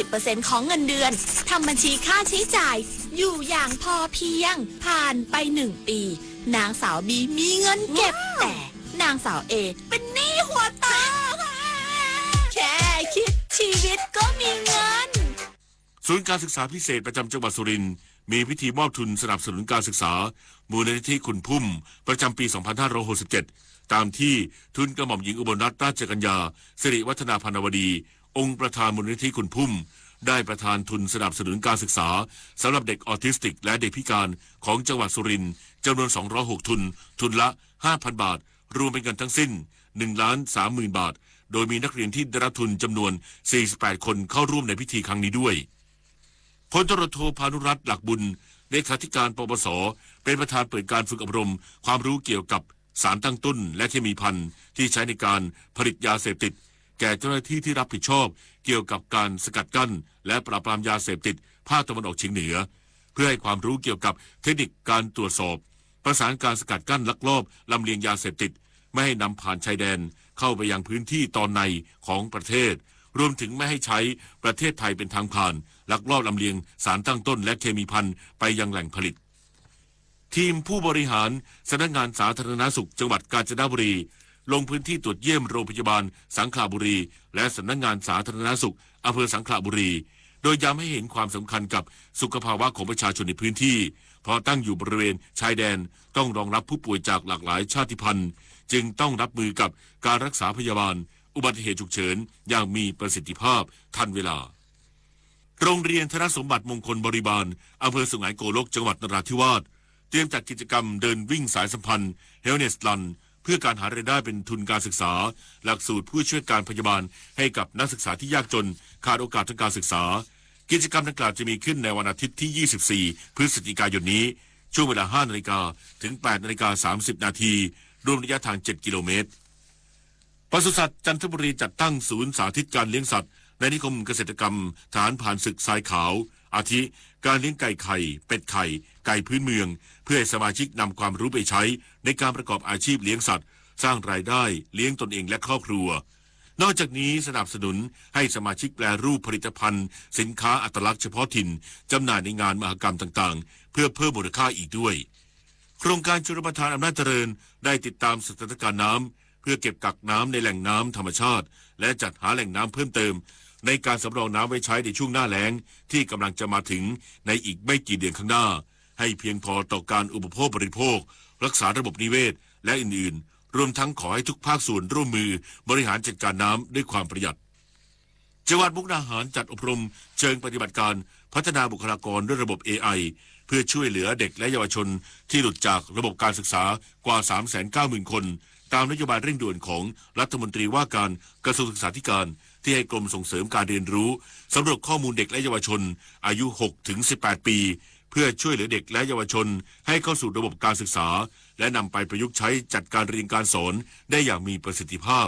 20% ของเงินเดือนทำบัญชีค่าใช้จ่ายอยู่อย่างพอเพียงผ่านไป1 ปีนางสาวบีมีเงินเก็บแต่นางสาวเอเป็นหนี้หัวตาแค่คิดชีวิตก็มีเงินศูนย์การศึกษาพิเศษประจำจังหวัดสุรินทร์มีพิธีมอบทุนสนับสนุนการศึกษามูลนิธิคุณพุ่มประจำปี 2567 ตามที่ทุนกระหม่อมหญิงอุบลรัตนราชกัญญาสิริวัฒนาพนวดีองค์ประธานมูลนิธิคุณพุ่มได้ประทานทุนสนับสนุนการศึกษาสำหรับเด็กออทิสติกและเด็กพิการของจังหวัดสุรินทร์จำนวน206ทุนละ 5,000 บาทรวมเป็นเงินทั้งสิ้น 1,30,000 บาทโดยมีนักเรียนที่ได้รับทุนจำนวน48คนเข้าร่วมในพิธีครั้งนี้ด้วยพลตรโทพานุรัตน์หลักบุญเลขาธิการปปสเป็นประธานเปิดการฝึกอบรมความรู้เกี่ยวกับสารตั้งต้นและเคมีภัณฑ์ที่ใช้ในการผลิตยาเสพติดแก่เจ้าหน้าที่ที่รับผิดชอบเกี่ยวกับการสกัดกั้นและปราบปรามยาเสพติดภาคตะวันออกเฉียงเหนือเพื่อให้ความรู้เกี่ยวกับเทคนิคการตรวจสอบประสานการสกัดกั้นลักลอบลำเลียงยาเสพติดไม่ให้นำผ่านชายแดนเข้าไปยังพื้นที่ตอนในของประเทศรวมถึงไม่ให้ใช้ประเทศไทยเป็นทางผ่านลักลอบลำเลียงสารตั้งต้นและเคมีภัณฑ์ไปยังแหล่งผลิตทีมผู้บริหารสำนักงานสาธารณสุขจังหวัดกาญจนบุรีลงพื้นที่ตรวจเยี่ยมโรงพยาบาลสังขละบุรีและสำนักงานสาธารณสุขอำเภอสังขละบุรีโดยย้ำให้เห็นความสำคัญกับสุขภาวะของประชาชนในพื้นที่เพราะตั้งอยู่บริเวณชายแดนต้องรองรับผู้ป่วยจากหลากหลายชาติพันธุ์จึงต้องรับมือกับการรักษาพยาบาลอุบัติเหตุฉุกเฉินอย่างมีประสิทธิภาพทันเวลาโรงเรียนธนสมบัติมงคลบริบาลอำเภอสุไหงโกลกจังหวัดนราธิวาสเตรียมจัดกิจกรรมเดินวิ่งสายสัมพันธ์เฮลเนสลันเพื่อการหารายได้เป็นทุนการศึกษาหลักสูตรผู้ช่วยการพยาบาลให้กับนักศึกษาที่ยากจนขาดโอกาสทางการศึกษากิจกรรมดังกล่าวจะมีขึ้นในวันอาทิตย์ที่24พฤศจิกายนนี้ช่วงเวลา 5 นาฬิกาถึง 8 นาฬิกา 30 นาทีรวมระยะทาง 7 กิโลเมตรปศุสัตว์จันทบุรีจัดตั้งศูนย์สาธิตการเลี้ยงสัตว์ในนิคมเกษตรกรรมฐานผ่านศึกทรายขาวอาทิการเลี้ยงไก่ไข่เป็ดไข่ไก่พื้นเมืองเพื่อให้สมาชิกนำความรู้ไปใช้ในการประกอบอาชีพเลี้ยงสัตว์สร้างรายได้เลี้ยงตนเองและครอบครัวนอกจากนี้สนับสนุนให้สมาชิกแปรรูปผลิตภัณฑ์สินค้าอัตลักษณ์เฉพาะถิ่นจำหน่ายในงานมหกรรมต่างๆเพื่อเพิ่มมูลค่าอีกด้วยโครงการชลประทานอำนาจเจริญได้ติดตามสถานการณ์น้ำเพื่อเก็บกักน้ำในแหล่งน้ำธรรมชาติและจัดหาแหล่งน้ำเพิ่มเติมในการสำรองน้ำไว้ใช้ในช่วงหน้าแล้งที่กำลังจะมาถึงในอีกไม่กี่เดือนข้างหน้าให้เพียงพอต่อการอุปโภคบริโภครักษาระบบนิเวศและอื่นๆ รวมทั้งขอให้ทุกภาคส่วนร่วมมือบริหารจัดการน้ำด้วยความประหยัดจังหวัดมุกดาหารจัดอบรมเชิงปฏิบัติการพัฒนาบุคลากรด้วยระบบ AI เพื่อช่วยเหลือเด็กและเยาวชนที่หลุดจากระบบการศึกษากว่า 390,000 คนตามนโยบายเร่งด่วนของรัฐมนตรีว่าการกระทรวงศึกษาธิการที่ให้กรมส่งเสริมการเรียนรู้สำรวจข้อมูลเด็กและเยาวชนอายุ 6-18 ปีเพื่อช่วยเหลือเด็กและเยาวชนให้เข้าสู่ระบบการศึกษาและนำไปประยุกต์ใช้จัดการเรียนการสอนได้อย่างมีประสิทธิภาพ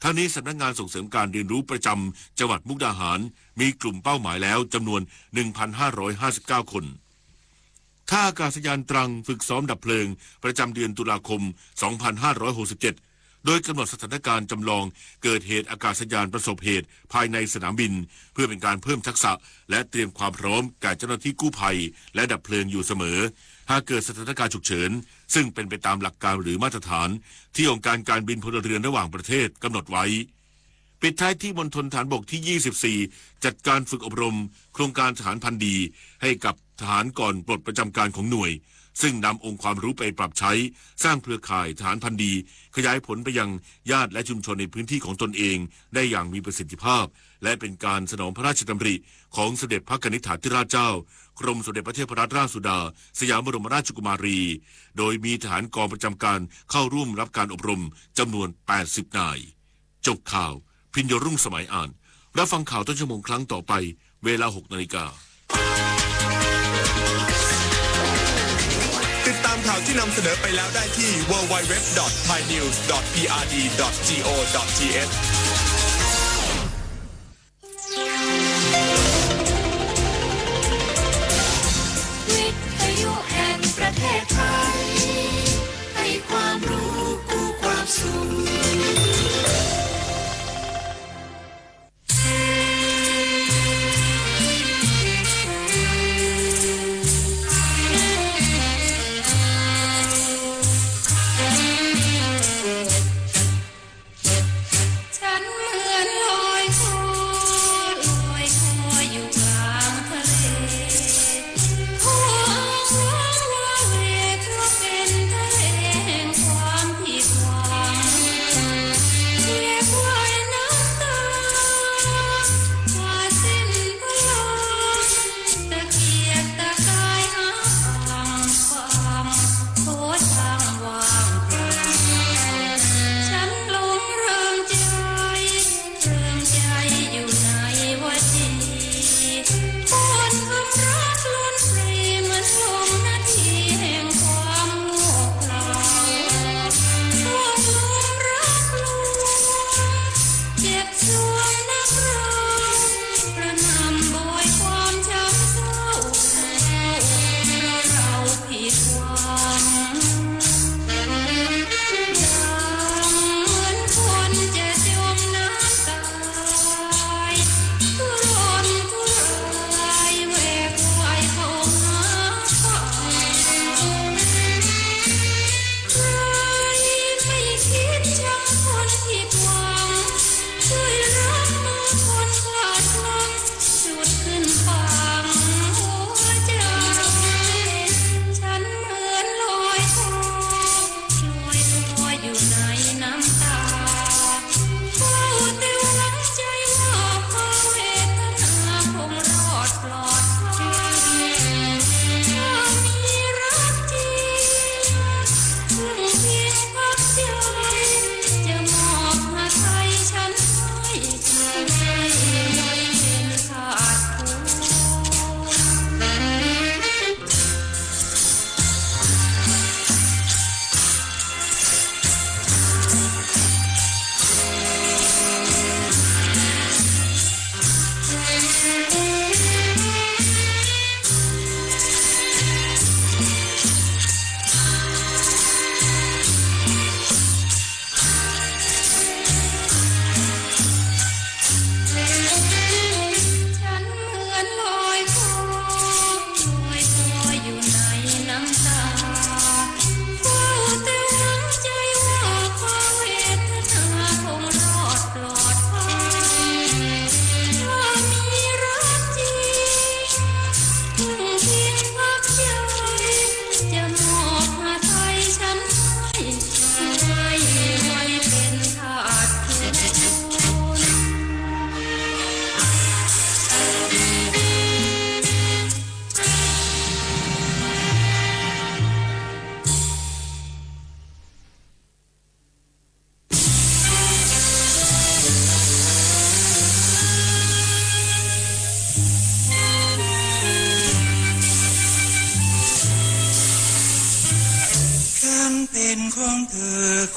ทั้งนี้สำนักงานส่งเสริมการเรียนรู้ประจำจังหวัดมุกดาหารมีกลุ่มเป้าหมายแล้วจำนวน 1,559 คนท่าอากาศยานตรังฝึกซ้อมดับเพลิงประจำเดือนตุลาคม 2567 โดยกำหนดสถานการณ์จำลองเกิดเหตุอากาศยานประสบเหตุภายในสนามบินเพื่อเป็นการเพิ่มทักษะและเตรียมความพร้อมแก่เจ้าหน้าที่กู้ภัยและดับเพลิงอยู่เสมอหากเกิดสถานการณ์ฉุกเฉินซึ่งเป็นไปตามหลักการหรือมาตรฐานที่องค์การการบินพลเรือนระหว่างประเทศกำหนดไว้ปิดท้ายที่มณฑลฐานบกที่ 24 จัดการฝึกอบรมโครงการทหารพันดีให้กับทหารก่อนปลดประจำการของหน่วยซึ่งนำองค์ความรู้ไปปรับใช้สร้างเครือข่ายทหารพันดีขยายผลไปยังญาติและชุมชนในพื้นที่ของตนเองได้อย่างมีประสิทธิภาพและเป็นการสนองพระราชดำริของสมเด็จพระกนิษฐาธิราชเจ้ากรมสมเด็จพระเทพรัตนราชสุดาสยามบรมราชกุมารีโดยมีทหารกองประจำการเข้าร่วมรับการอบรมจำนวน 80 นายจบข่าวพิญญรุ่งสมัยอ่านรับฟังข่าวต้นชั่วโมงครั้งต่อไปเวลา 6 นาฬิกาติดตามข่าวที่นำเสนอไปแล้วได้ที่ www.thainews.prd.go.th วิทยุแห่งประเทศไทยให้ความรู้กู้ความสุข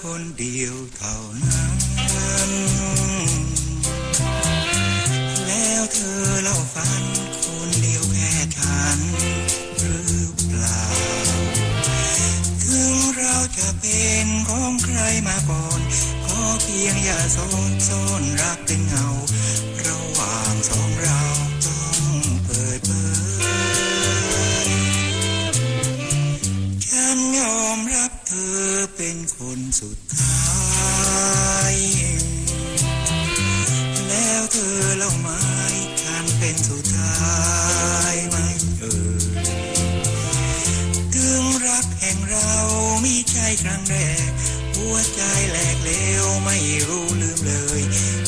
คนเดียวเท่านั้นแล้วเธอเล่าฝันคนเดียวแค่ฉันหรือเปล่าถึงเราจะเป็นของใครมาก่อนก็เพียงอย่าซ่อนรักเป็นเงาระหว่างสองเราต้องเปิดเผยฉันยอมรับเธอเป็นคนสุดท้ายแล้วเธอเล่าไหมฉันเป็นสุดท้ายไหมถึงรักแห่งเรามิใช่ครั้งแรกหัวใจแหลกเหลวไม่รู้ลืมเลย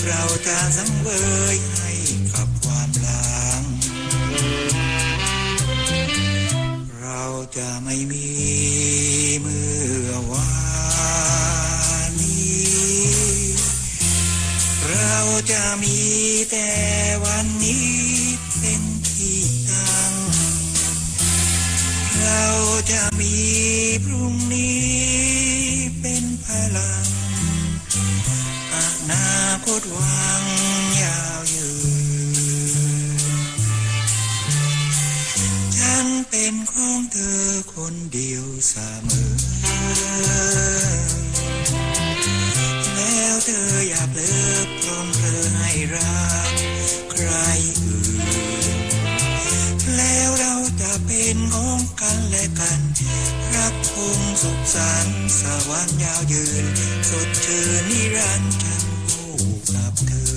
เราจะสังเวยให้กับความหลังเราจะไม่มีเมื่อวานนี้เราจะมีแต่วันนี้เป็นที่ตั้งเราจะมีพรุ่งนี้เป็นพลังอนาคตหวังยาวยืนฉันเป็นของเธอคนเดียวเสมอแล้วเธออย่าเลิกพร้อมเธอให้รักใครอื่นแล้วเราจะเป็นของกันและกันรักคงสุขสันต์สวรรค์ยาวยืนสดชื่นนิรันดร์ฉันคู่กับเธอ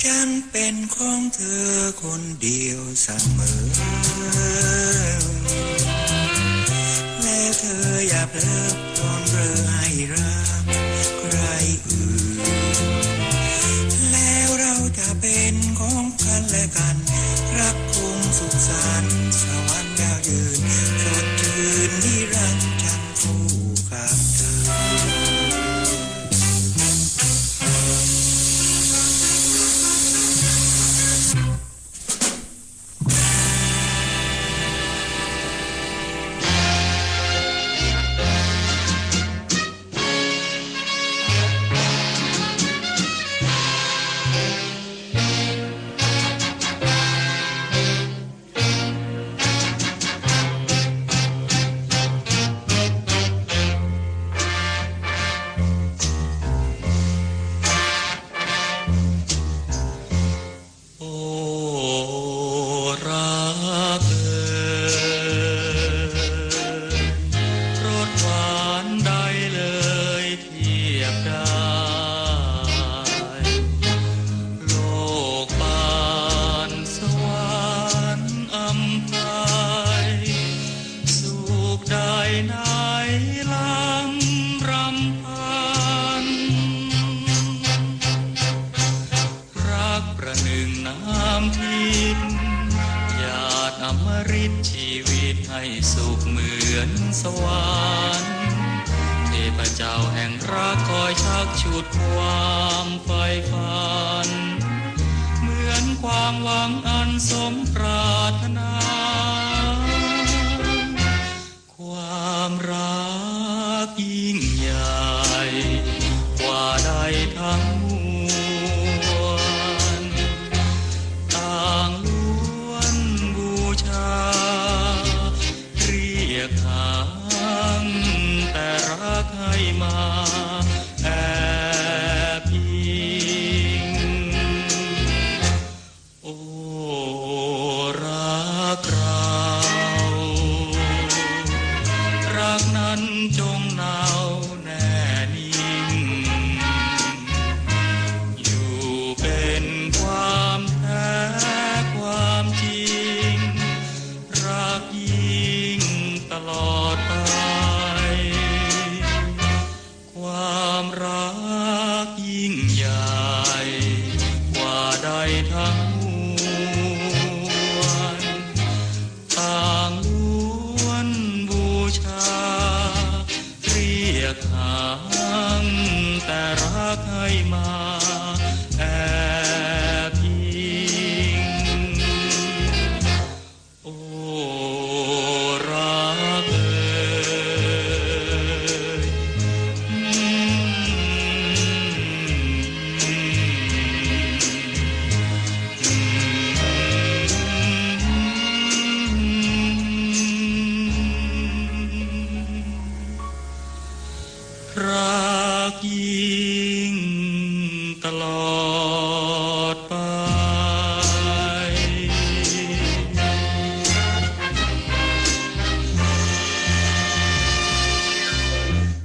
ฉันเป็นของเธอคนเดียวเสมอและเธออย่าเลิกพร้อมเรือให้รักใครอื่นแล้วเราจะเป็นของกันและกันรักคงสุขสันต์สวรรค์ยาวยืนสดชื่นนิรันดร์ฉันคู่กับเธอชุดความไฟฝันเหมือนความหวังอันสมปรารถนาความรักยิ่งใหญ่กว่าใดทั้งมวลต่างล้วนบูชาเรียกหาแต่รักให้มา ยดทางแต่รักให้มาแอบยิงโอ้รักเอ่ยรักยิ่งตลอดไป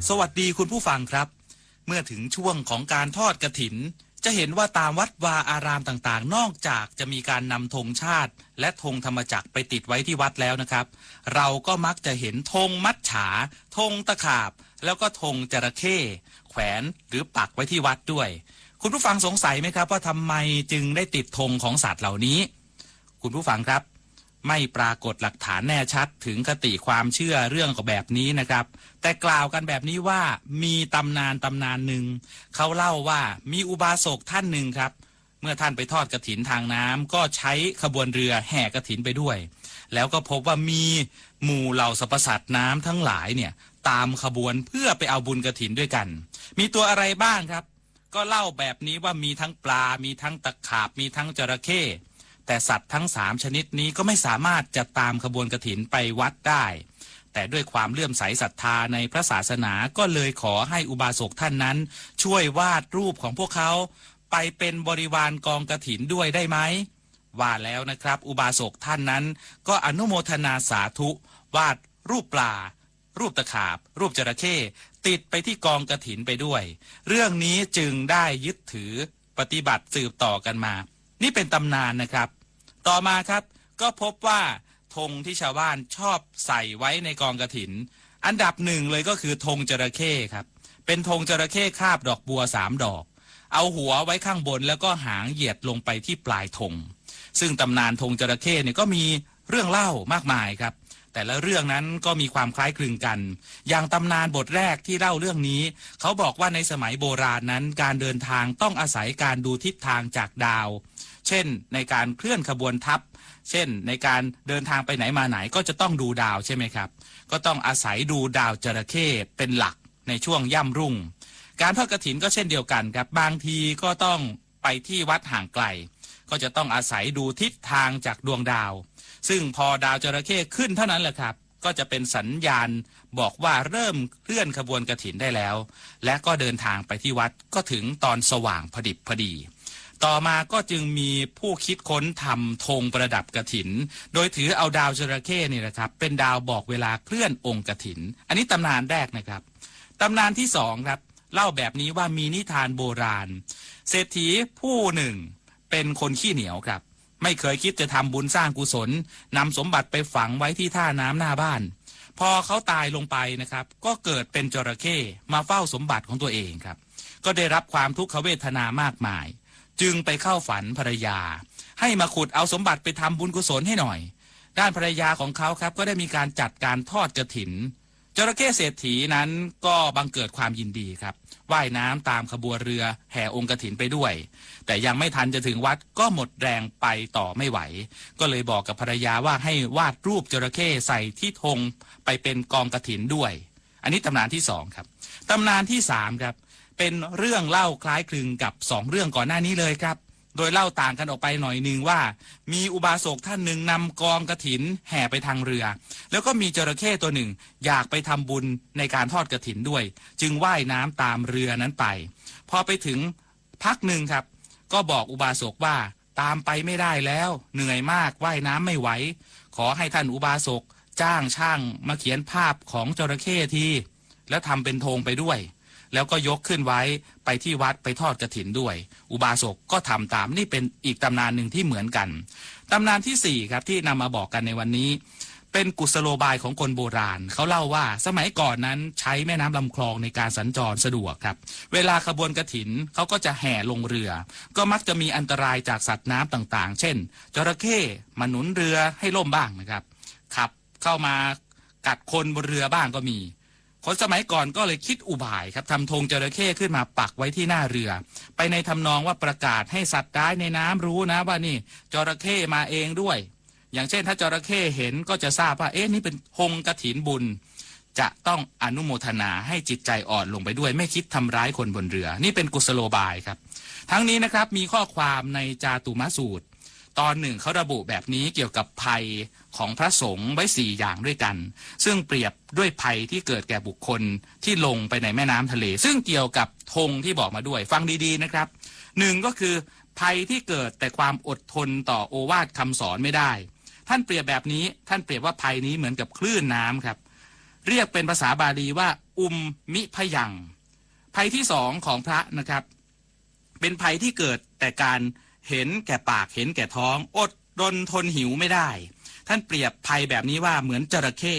สวัสดีคุณผู้ฟังครับเมื่อถึงช่วงของการทอดกฐินจะเห็นว่าตามวัดวาอารามต่างๆนอกจากจะมีการนำธงชาติและธงธรรมจักรไปติดไว้ที่วัดแล้วนะครับเราก็มักจะเห็นธงมัจฉาธงตะขาบแล้วก็ธงจระเข้แขวนหรือปักไว้ที่วัดด้วยคุณผู้ฟังสงสัยไหมครับว่าทำไมจึงได้ติดธงของสัตว์เหล่านี้คุณผู้ฟังครับไม่ปรากฏหลักฐานแน่ชัดถึงคติความเชื่อเรื่องแบบนี้นะครับแต่กล่าวกันแบบนี้ว่ามีตำนานหนึ่งเขาเล่าว่ามีอุบาสกท่านหนึ่งครับเมื่อท่านไปทอดกฐินทางน้ำก็ใช้ขบวนเรือแห่กฐินไปด้วยแล้วก็พบว่ามีหมู่เหล่าสรรพสัตว์น้ำทั้งหลายเนี่ยตามขบวนเพื่อไปเอาบุญกฐินด้วยกันมีตัวอะไรบ้างครับก็เล่าแบบนี้ว่ามีทั้งปลามีทั้งตะขาบมีทั้งจระเข้แต่สัตว์ทั้ง3ชนิดนี้ก็ไม่สามารถจะตามขบวนกฐินไปวัดได้แต่ด้วยความเลื่อมใสศรัทธาในพระศาสนาก็เลยขอให้อุบาสกท่านนั้นช่วยวาดรูปของพวกเขาไปเป็นบริวารกองกฐินด้วยได้ไหมว่าแล้วนะครับอุบาสกท่านนั้นก็อนุโมทนาสาธุวาดรูปปลารูปตะขาบรูปจระเข้ติดไปที่กองกฐินไปด้วยเรื่องนี้จึงได้ยึดถือปฏิบัติสืบต่อกันมานี่เป็นตำนานนะครับต่อมาครับก็พบว่าธงที่ชาวบ้านชอบใส่ไว้ในกองกฐินอันดับหนึ่งเลยก็คือธงจระเข้ครับเป็นธงจระเข้คาบดอกบัว3 ดอกเอาหัวไว้ข้างบนแล้วก็หางเหยียดลงไปที่ปลายธงซึ่งตำนานธงจระเข้เนี่ยก็มีเรื่องเล่ามากมายครับแต่ละเรื่องนั้นก็มีความคล้ายคลึงกันอย่างตำนานบทแรกที่เล่าเรื่องนี้เขาบอกว่าในสมัยโบราณนั้นการเดินทางต้องอาศัยการดูทิศทางจากดาวเช่นในการเคลื่อนขบวนทัพเช่นในการเดินทางไปไหนมาไหนก็จะต้องดูดาวใช่ไหมครับก็ต้องอาศัยดูดาวจระเข้เป็นหลักในช่วงย่ำรุ่งการทอดกฐินก็เช่นเดียวกันครับบางทีก็ต้องไปที่วัดห่างไกลก็จะต้องอาศัยดูทิศทางจากดวงดาวซึ่งพอดาวจระเข้ขึ้นเท่านั้นแหละครับก็จะเป็นสัญญาณบอกว่าเริ่มเคลื่อนขบวนกฐินได้แล้วและก็เดินทางไปที่วัดก็ถึงตอนสว่างพอดิบพอดีต่อมาก็จึงมีผู้คิดค้นทำธงประดับกฐินโดยถือเอาดาวจระเข้นี่นะครับเป็นดาวบอกเวลาเคลื่อนองค์กฐินอันนี้ตำนานแรกนะครับตำนานที่2ครับเล่าแบบนี้ว่ามีนิทานโบราณเศรษฐีผู้หนึ่งเป็นคนขี้เหนียวครับไม่เคยคิดจะทำบุญสร้างกุศลนำสมบัติไปฝังไว้ที่ท่าน้ำหน้าบ้านพอเขาตายลงไปนะครับก็เกิดเป็นจระเข้มาเฝ้าสมบัติของตัวเองครับก็ได้รับความทุกขเวทนามากมายจึงไปเข้าฝันภรรยาให้มาขุดเอาสมบัติไปทำบุญกุศลให้หน่อยด้านภรรยาของเขาครับก็ได้มีการจัดการทอดกฐินจระเข้เศรษฐีนั้นก็บังเกิดความยินดีครับว่ายน้ำตามขบวนเรือแห่องค์กฐินไปด้วยแต่ยังไม่ทันจะถึงวัดก็หมดแรงไปต่อไม่ไหวก็เลยบอกกับภรรยาว่าให้วาดรูปจระเข้ใส่ที่ธงไปเป็นกองกฐินด้วยอันนี้ตำนานที่2ครับตำนานที่3ครับเป็นเรื่องเล่าคล้ายคลึงกับ2เรื่องก่อนหน้านี้เลยครับโดยเล่าต่างกันออกไปหน่อยนึงว่ามีอุบาสกท่านหนึ่งนำกองกฐินแห่ไปทางเรือแล้วก็มีจระเข้ตัวหนึ่งอยากไปทำบุญในการทอดกฐินด้วยจึงว่ายน้ำตามเรือนั้นไปพอไปถึงพักหนึ่งครับก็บอกอุบาสกว่าตามไปไม่ได้แล้วเหนื่อยมากว่ายน้ำไม่ไหวขอให้ท่านอุบาสกจ้างช่างมาเขียนภาพของจระเข้ทีแล้วทำเป็นธงไปด้วยแล้วก็ยกขึ้นไว้ไปที่วัดไปทอดกฐินด้วยอุบาสกก็ทำตามนี่เป็นอีกตำนานหนึ่งที่เหมือนกันตำนานที่4ครับที่นำมาบอกกันในวันนี้เป็นกุศโลบายของคนโบราณเขาเล่าว่าสมัยก่อนนั้นใช้แม่น้ำลำคลองในการสัญจรสะดวกครับเวลาขบวนกฐินเขาก็จะแห่ลงเรือก็มักจะมีอันตรายจากสัตว์น้ำต่างๆเช่นจระเข้มาหนุนเรือให้ล่มบ้างนะครับขับเข้ามากัดคนบนเรือบ้างก็มี คนสมัยก่อนก็เลยคิดอุบายครับทำธงจระเข้ขึ้นมาปักไว้ที่หน้าเรือ ไปในทำนองว่าประกาศให้สัตว์ร้ายในน้ำรู้นะว่านี่จระเข้มาเองด้วย อย่างเช่นถ้าจระเข้เห็นก็จะทราบว่านี่เป็นธงกฐินบุญจะต้องอนุโมทนาให้จิตใจอ่อนลงไปด้วยไม่คิดทำร้ายคนบนเรือนี่เป็นกุศโลบายครับทั้งนี้นะครับมีข้อความในจาตุมสูตรตอนหนึ่งเขาระบุแบบนี้เกี่ยวกับภัยของพระสงฆ์ไว้4อย่างด้วยกันซึ่งเปรียบด้วยภัยที่เกิดแก่บุคคลที่ลงไปในแม่น้ำทะเลซึ่งเกี่ยวกับธงที่บอกมาด้วยฟังดีๆนะครับหนึ่งก็คือภัยที่เกิดแต่ความอดทนต่อโอวาทคำสอนไม่ได้ท่านเปรียบแบบนี้ท่านเปรียบว่าภัยนี้เหมือนกับคลื่นน้ำครับเรียกเป็นภาษาบาลีว่ามิพยังภัยที่สองของพระนะครับเป็นภัยที่เกิดแต่การเห็นแก่ปากเห็นแก่ท้องอดรนทนหิวไม่ได้ท่านเปรียบภัยแบบนี้ว่าเหมือนจระเข้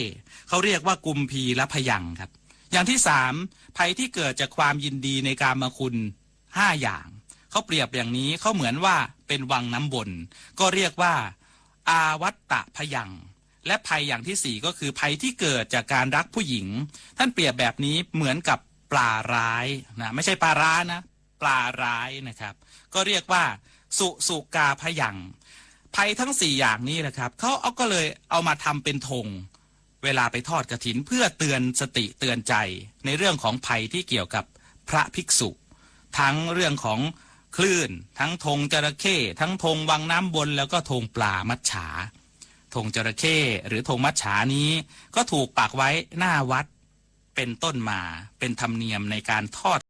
เขาเรียกว่ากุมพีและพยังครับอย่างที่สามภัยที่เกิดจากความยินดีในกามคุณ5อย่างเขาเปรียบอย่างนี้เขาเหมือนว่าเป็นวังน้ำวนก็เรียกว่าอาวัตตะพยังและภัยอย่างที่สี่ก็คือภัยที่เกิดจากการรักผู้หญิงท่านเปรียบแบบนี้เหมือนกับปลาร้ายนะไม่ใช่ปลาร้านะปลาร้ายนะครับก็เรียกว่าสุกาพยังภัยทั้ง4อย่างนี้นะครับเขาก็เลยเอามาทำเป็นธงเวลาไปทอดกฐินเพื่อเตือนสติเตือนใจในเรื่องของภัยที่เกี่ยวกับพระภิกษุทั้งเรื่องของคลื่นทั้งธงจระเข้ทั้งธงวังน้ำวนแล้วก็ธงปลามัจฉาธงจระเข้หรือธงมัจฉานี้ก็ถูกปักไว้หน้าวัดเป็นต้นมาเป็นธรรมเนียมในการทอด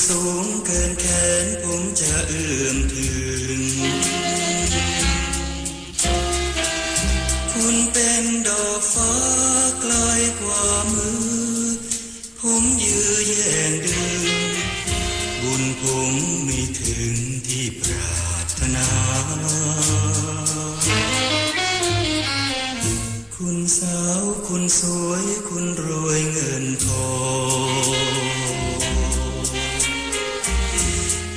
สูงเกินแขนผมจะเอื้อมถึงคุณเป็นดอกฟ้าไกลกว่ามือผมยื้อแย่งดึงบุญผมไม่ถึงที่ปรารถนาคุณสาวคุณสวยคุณรวยเงินทอง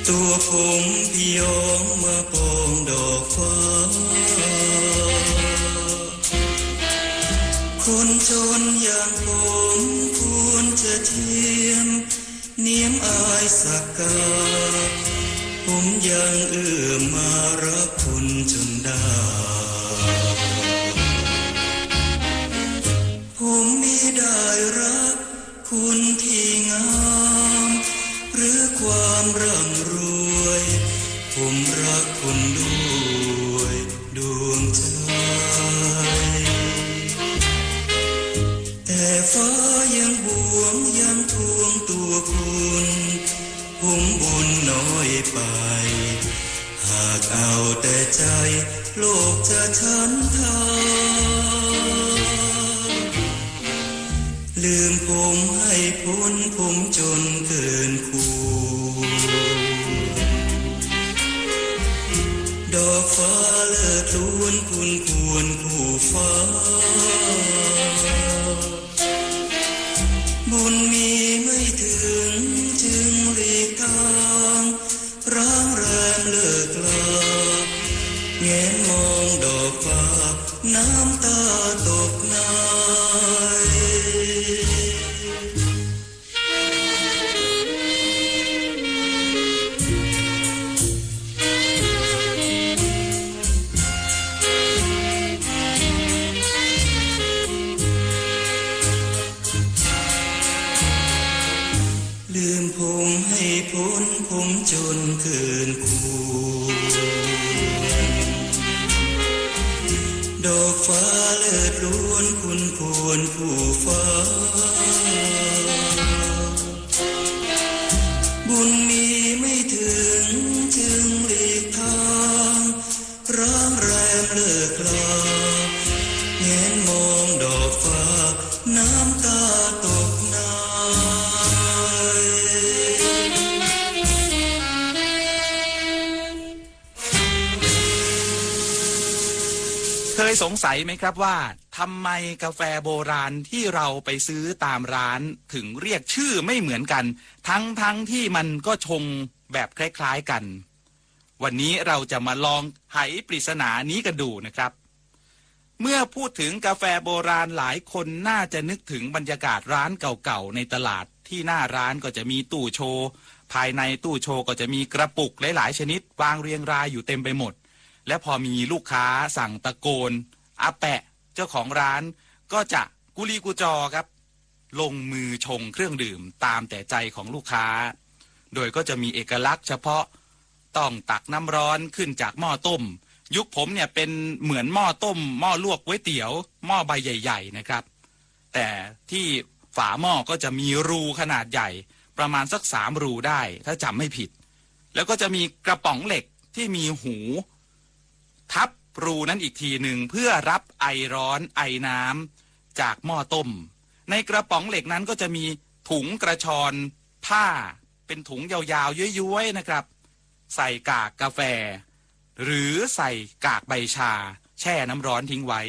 ตัวผมพี่ยองมาปองดอกฟ้าคนจนอย่างผมควรจะเทียมเนียมอายสักกาผมยังเอื้อมมารักคุณจนได้ผมมิได้รักคุณที่งามหรือความร่ำรวยผมรักคุณด้วยดวงใจแต่ฟ้ายังห่วงยังทวงตัวคุณผมบุญน้อยไปหากเอาแต่ใจโลกจะทันทาลืมผมให้พ้นผมจนเกินควรดอกฟ้าเลิศล้วนคุณควรคู่ฟ้าบุญมีไม่ถึงจึงหลีกทางร้างแรมเลิกลาแงนมองดอกฟ้าน้ำตาตกในลืมผมให้พ้นผมจนเกินควรดอกฟ้าเลิศล้วนคุณควรคู่ฟ้าบุญมีไม่ถึงจึงหลีกทางร้างแรมเลิกลาแงนมองดอกฟ้าน้ำตาตกในเคยสงสัยไหมครับว่าทำไมกาแฟโบราณที่เราไปซื้อตามร้านถึงเรียกชื่อไม่เหมือนกันทั้งที่มันก็ชงแบบคล้ายๆกันวันนี้เราจะมาลองไขปริศนานี้กันดูนะครับเมื่อพูดถึงกาแฟโบราณหลายคนน่าจะนึกถึงบรรยากาศร้านเก่าๆในตลาดที่หน้าร้านก็จะมีตู้โชว์ภายในตู้โชว์ก็จะมีกระปุกหลายๆชนิดวางเรียงรายอยู่เต็มไปหมดและพอมีลูกค้าสั่งตะโกนอาแปะเจ้าของร้านก็จะกุลีกุจอครับลงมือชงเครื่องดื่มตามแต่ใจของลูกค้าโดยก็จะมีเอกลักษณ์เฉพาะต้องตักน้ำร้อนขึ้นจากหม้อต้มยุคผมเนี่ยเป็นเหมือนหม้อต้มหม้อลวกก๋วยเตี๋ยวหม้อใบใหญ่ๆนะครับแต่ที่ฝาหม้อก็จะมีรูขนาดใหญ่ประมาณสัก3 รูได้ถ้าจำไม่ผิดแล้วก็จะมีกระป๋องเหล็กที่มีหูทับรูนั้นอีกทีหนึ่งเพื่อรับไอร้อนไอน้ำจากหม้อต้มในกระป๋องเหล็กนั้นก็จะมีถุงกระชอนผ้าเป็นถุงยาวๆย้วยๆนะครับใส่กากกาแฟหรือใส่กากใบชาแช่น้ำร้อนทิ้งไว้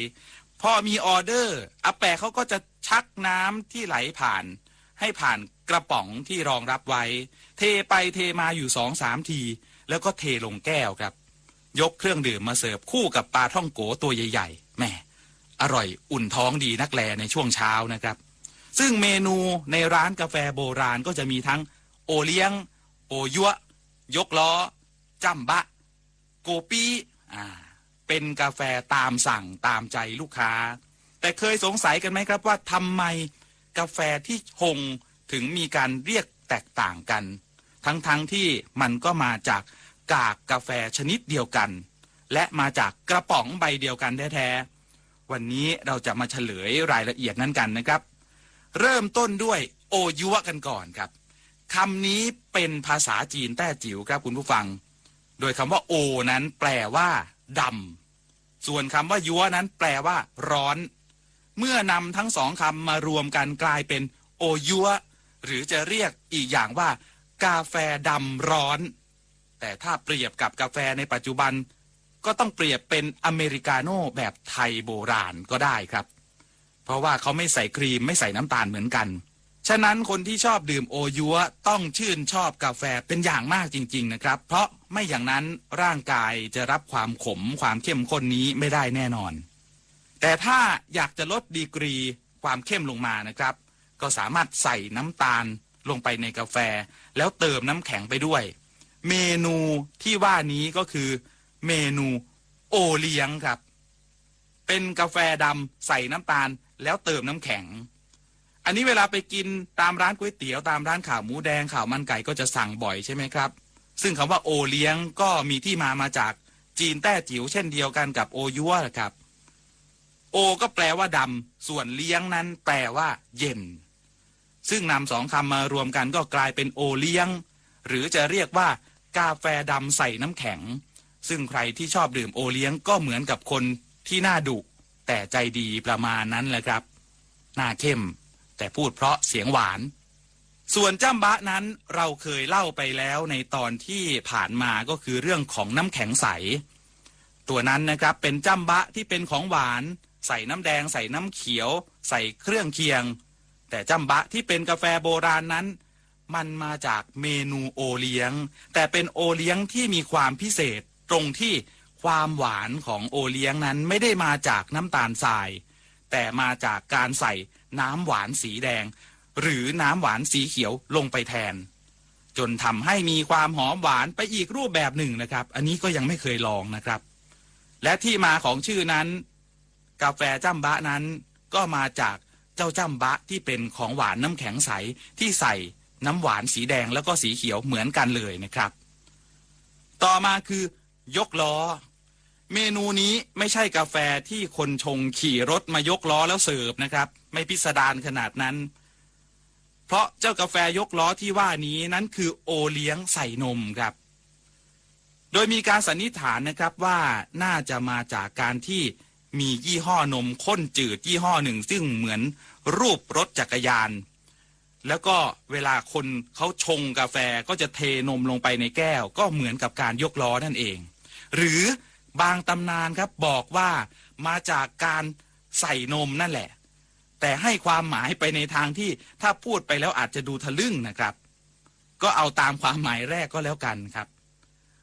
พอมีออเดอร์อาแปะเขาก็จะชักน้ำที่ไหลผ่านให้ผ่านกระป๋องที่รองรับไว้เทไปเทมาอยู่ 2-3 ทีแล้วก็เทลงแก้วครับยกเครื่องดื่มมาเสิร์ฟคู่กับปลาท่องโกตัวใหญ่ๆแหมอร่อยอุ่นท้องดีนักแลในช่วงเช้านะครับซึ่งเมนูในร้านกาแฟโบราณก็จะมีทั้งโอเลี้ยงโอยั่วยกล้อจัมบะโกปี้เป็นกาแฟตามสั่งตามใจลูกค้าแต่เคยสงสัยกันไหมครับว่าทำไมกาแฟที่ชงถึงมีการเรียกแตกต่างกันทั้งที่มันก็มาจากกากกาแฟชนิดเดียวกันและมาจากกระป๋องใบเดียวกันแท้ๆวันนี้เราจะมาเฉลยรายละเอียดนั้นกันนะครับเริ่มต้นด้วยโอยั่วกันก่อนครับ คำนี้เป็นภาษาจีนแต้จิ๋วครับคุณผู้ฟังโดยคำว่าโอนั้นแปลว่าดำส่วนคำว่ายัวนั้นแปลว่าร้อนเมื่อนำทั้งสองคำมารวมกันกลายเป็นโอยัวหรือจะเรียกอีกอย่างว่ากาแฟดำร้อนแต่ถ้าเปรียบกับกาแฟในปัจจุบันก็ต้องเปรียบเป็นอเมริกาโน่แบบไทยโบราณก็ได้ครับเพราะว่าเขาไม่ใส่ครีมไม่ใส่น้ำตาลเหมือนกันฉะนั้นคนที่ชอบดื่มโอยัวต้องชื่นชอบกาแฟเป็นอย่างมากจริงๆนะครับเพราะไม่อย่างนั้นร่างกายจะรับความขมความเข้มข้นนี้ไม่ได้แน่นอนแต่ถ้าอยากจะลดดีกรีความเข้มลงมานะครับก็สามารถใส่น้ำตาลลงไปในกาแฟแล้วเติมน้ำแข็งไปด้วยเมนูที่ว่านี้ก็คือเมนูโอเลี้ยงครับเป็นกาแฟดำใส่น้ำตาลแล้วเติมน้ำแข็งอันนี้เวลาไปกินตามร้านก๋วยเตี๋ยวตามร้านข่าวหมูแดงข่าวมันไก่ก็จะสั่งบ่อยใช่ไหมครับซึ่งคำว่าโอเลี้ยงก็มีที่มาจากจีนแต้จิ๋วเช่นเดียวกันกับโอยัวครับโอก็แปลว่าดำส่วนเลี้ยงนั้นแปลว่าเย็นซึ่งนำสองคำมารวมกันก็กลายเป็นโอเลี้ยงหรือจะเรียกว่ากาแฟดำใส่น้ำแข็งซึ่งใครที่ชอบดื่มโอเลี้ยงก็เหมือนกับคนที่หน้าดุแต่ใจดีประมาณนั้นแหละครับหน้าเข้มแต่พูดเพราะเสียงหวานส่วนจ้ำบะนั้นเราเคยเล่าไปแล้วในตอนที่ผ่านมาก็คือเรื่องของน้ำแข็งใสตัวนั้นนะครับเป็นจ้ำบะที่เป็นของหวานใส่น้ำแดงใส่น้ำเขียวใส่เครื่องเคียงแต่จ้ำบะที่เป็นกาแฟโบราณนั้นมันมาจากเมนูโอเลี้ยงแต่เป็นโอเลี้ยงที่มีความพิเศษตรงที่ความหวานของโอเลี้ยงนั้นไม่ได้มาจากน้ำตาลทรายแต่มาจากการใส่น้ำหวานสีแดงหรือน้ำหวานสีเขียวลงไปแทนจนทำให้มีความหอมหวานไปอีกรูปแบบหนึ่งนะครับอันนี้ก็ยังไม่เคยลองนะครับและที่มาของชื่อนั้นกาแฟจ้ำบะนั้นก็มาจากเจ้าจ้ำบะที่เป็นของหวานน้ำแข็งใสที่ใส่น้ำหวานสีแดงแล้วก็สีเขียวเหมือนกันเลยนะครับต่อมาคือยกล้อเมนูนี้ไม่ใช่กาแฟที่คนชงขี่รถมายกล้อแล้วเสิร์ฟนะครับไม่พิสดารขนาดนั้นเพราะเจ้ากาแฟยกล้อที่ว่านี้นั้นคือโอเลี้ยงใส่นมครับโดยมีการสันนิษฐานนะครับว่าน่าจะมาจากการที่มียี่ห้อนมข้นจืดยี่ห้อหนึ่งซึ่งเหมือนรูปรถจักรยานแล้วก็เวลาคนเขาชงกาแฟก็จะเทนมลงไปในแก้วก็เหมือนกับการยกล้อนั่นเองหรือบางตำนานครับบอกว่ามาจากการใส่นมนั่นแหละแต่ให้ความหมายไปในทางที่ถ้าพูดไปแล้วอาจจะดูทะลึ่งนะครับก็เอาตามความหมายแรกก็แล้วกันครับ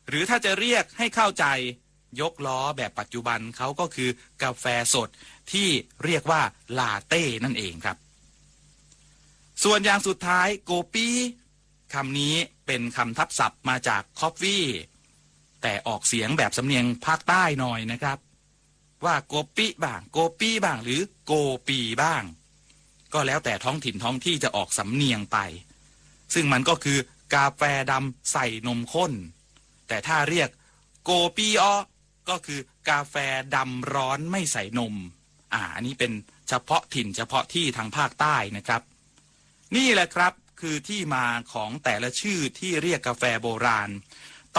หรือถ้าจะเรียกให้เข้าใจยกล้อแบบปัจจุบันเขาก็คือกาแฟสดที่เรียกว่าลาเต้นั่นเองครับส่วนอย่างสุดท้ายโกปี้คำนี้เป็นคำทับศัพท์มาจากคอฟฟี่แต่ออกเสียงแบบสำเนียงภาคใต้หน่อยนะครับว่าโกปี้บ้างโกปี้บ้างหรือโกปีบ้างก็แล้วแต่ท้องถิ่นท้องที่จะออกสำเนียงไปซึ่งมันก็คือกาแฟดำใส่นมข้นแต่ถ้าเรียกโกปีอก็คือกาแฟดำร้อนไม่ใส่นมอันนี้เป็นเฉพาะถิ่นเฉพาะที่ทางภาคใต้นะครับนี่แหละครับคือที่มาของแต่ละชื่อที่เรียกกาแฟโบราณ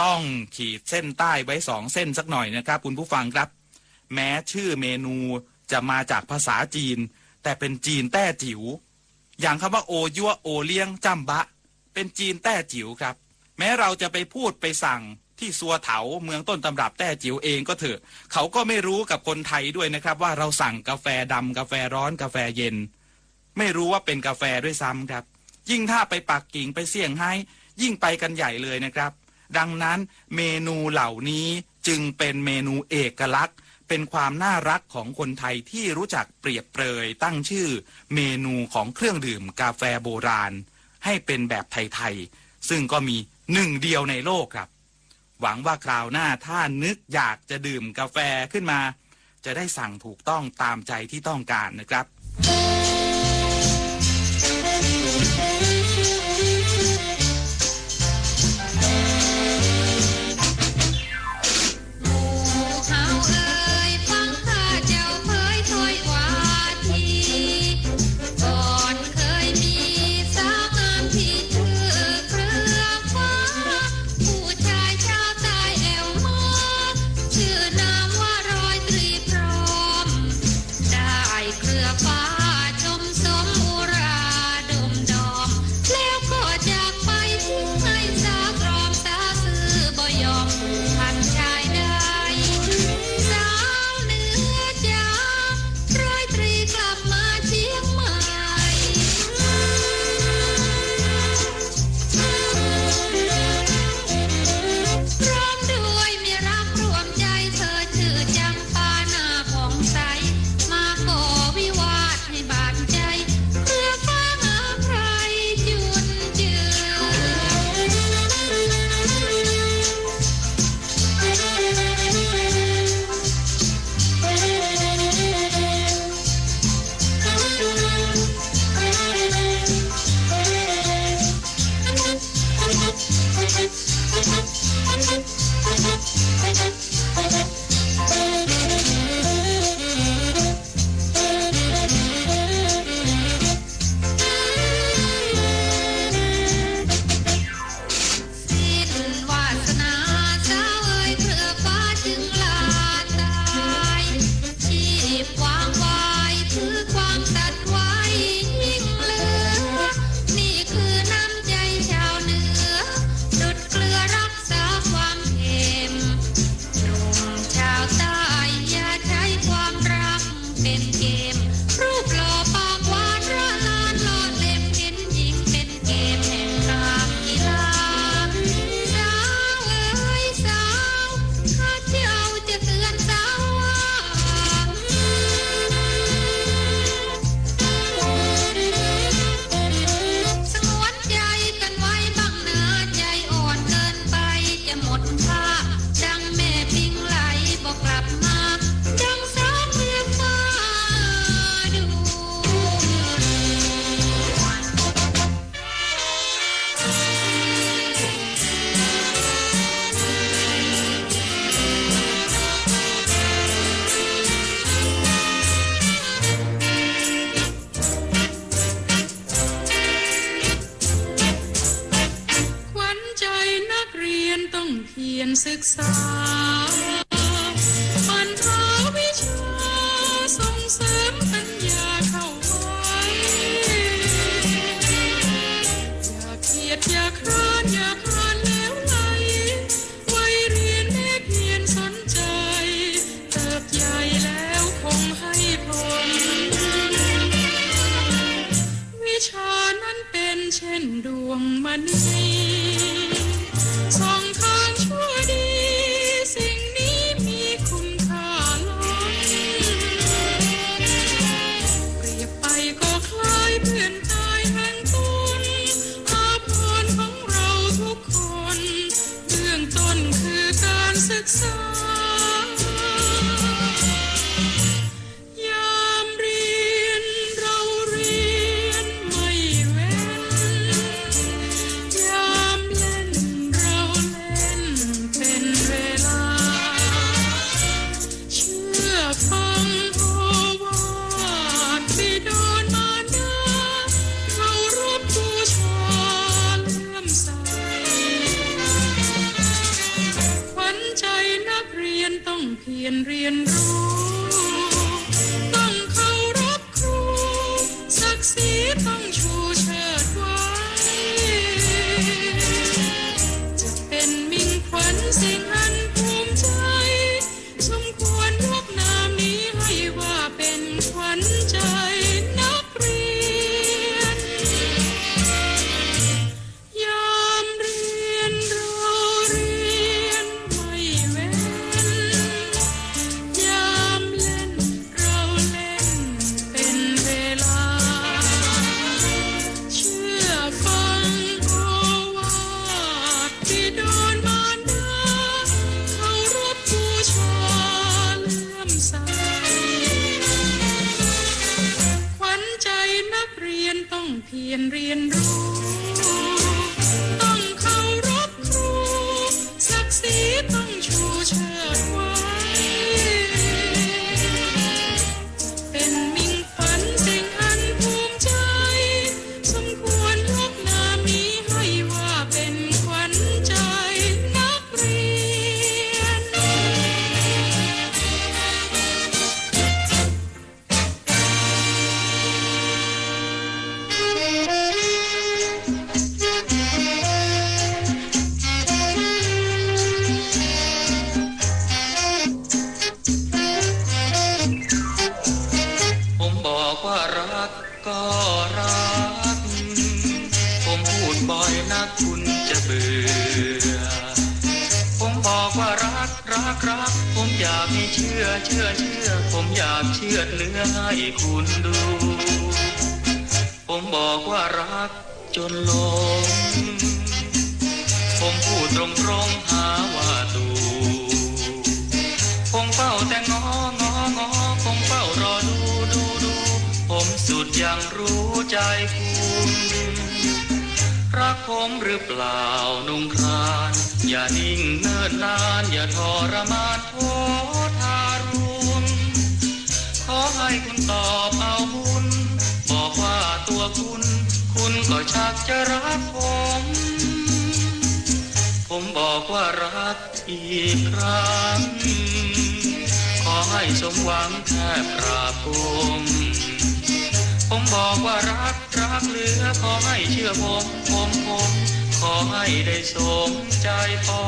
ต้องขีดเส้นใต้ไว้2 เส้นสักหน่อยนะครับคุณผู้ฟังครับแม้ชื่อเมนูจะมาจากภาษาจีนแต่เป็นจีนแต้จิ๋วอย่างคำว่าโอยัวโอเลี้ยงจ้ำบะเป็นจีนแต้จิ๋วครับแม้เราจะไปพูดไปสั่งที่ซัวเถาเมืองต้นตำรับแต้จิ๋วเองก็เถอะเขาก็ไม่รู้กับคนไทยด้วยนะครับว่าเราสั่งกาแฟดำกาแฟร้อนกาแฟเย็นไม่รู้ว่าเป็นกาแฟด้วยซ้ำครับยิ่งถ้าไปปักกิ่งไปเซี่ยงไฮ้ยิ่งไปกันใหญ่เลยนะครับดังนั้นเมนูเหล่านี้จึงเป็นเมนูเอกลักษณ์เป็นความน่ารักของคนไทยที่รู้จักเปรียบเปรยตั้งชื่อเมนูของเครื่องดื่มกาแฟโบราณให้เป็นแบบไทยๆซึ่งก็มี1 เดียวในโลกครับหวังว่าคราวหน้าถ้านึกอยากจะดื่มกาแฟขึ้นมาจะได้สั่งถูกต้องตามใจที่ต้องการนะครับ เ เพียรศึกษาปัญหาวิชาส่งเสริมปัญญาเข้าไว้อย่าเกียจอย่าคร้านอย่าคลานแล้วไหลวัยเรียนแม่เพียรสนใจเติบใหญ่แล้วคงให้ผลวิชานั้นเป็นเช่นดวงมณีส่องทางชั่วดีสิ่งนี้มีคุณค่าล้นเปรียบไปก็คล้ายเพื่อนกายแห่งตนอาภรณ์ของเราทุกคนเบื้องต้นคือการศึกษายามเรียนเราเรียนไม่เว้นยามเล่นเราเล่นเป็นเวลาเชื่อฟังโอวาทบิดามารดาเคารพบูชาเลื่อมใสขวัญใจนักเรียนต้องเพียรเรียนรู้ต้องเคารพครูศักดิ์ศรีต้องชูเชิดไว้จะเป็นมิ่งขวัญสิ่งอันภูมิใจสมควรยกนามนี้ให้ว่าเป็นขวัญใจนักเรียนยามเรียนเราเรียนไม่เว้นยามเล่นเราเล่นเป็นเวลาเชื่อฟังโอวาทบิดามารดาเคารพบูชาเลื่อมใสขวัญใจนักเรียนต้องเพียรเรียนรู้ต้องเคารพครูศักดิ์ศรีต้องชูเชิดไว้เป็นมิ่งขวัญสิ่งอันภูมิใจสมควรยกนามนี้ให้ว่าเป็นขวัญใจนักเรียน ผมบอกว่ารักก็รัก ผมพูดบ่อยนักคุณจะเบื่อ ผมบอกว่ารักรักรัก ผมอยากให้เชื่อ ผมอยากเชื่อเนื้อให้คุณดู ผมบอกว่ารักจนหลง ผมพูดตรงหาว่าตูผมเฝ้าแต่งอผมเฝ้ารอดู ผมสุดยังรู้ใจคุณรักผมหรือเปล่านุ่งครานอย่านิ่งเนิ่นนานอย่าทรมานโทษทารุณขอให้คุณตอบเอาบุญบอกว่าตัวคุณก็ชักจะรักผมบอกว่ารักอีกครั้งขอให้สมหวังแทบกราบผมบอกว่ารักเหลือขอให้เชื่อผมขอให้ได้สมใจพอ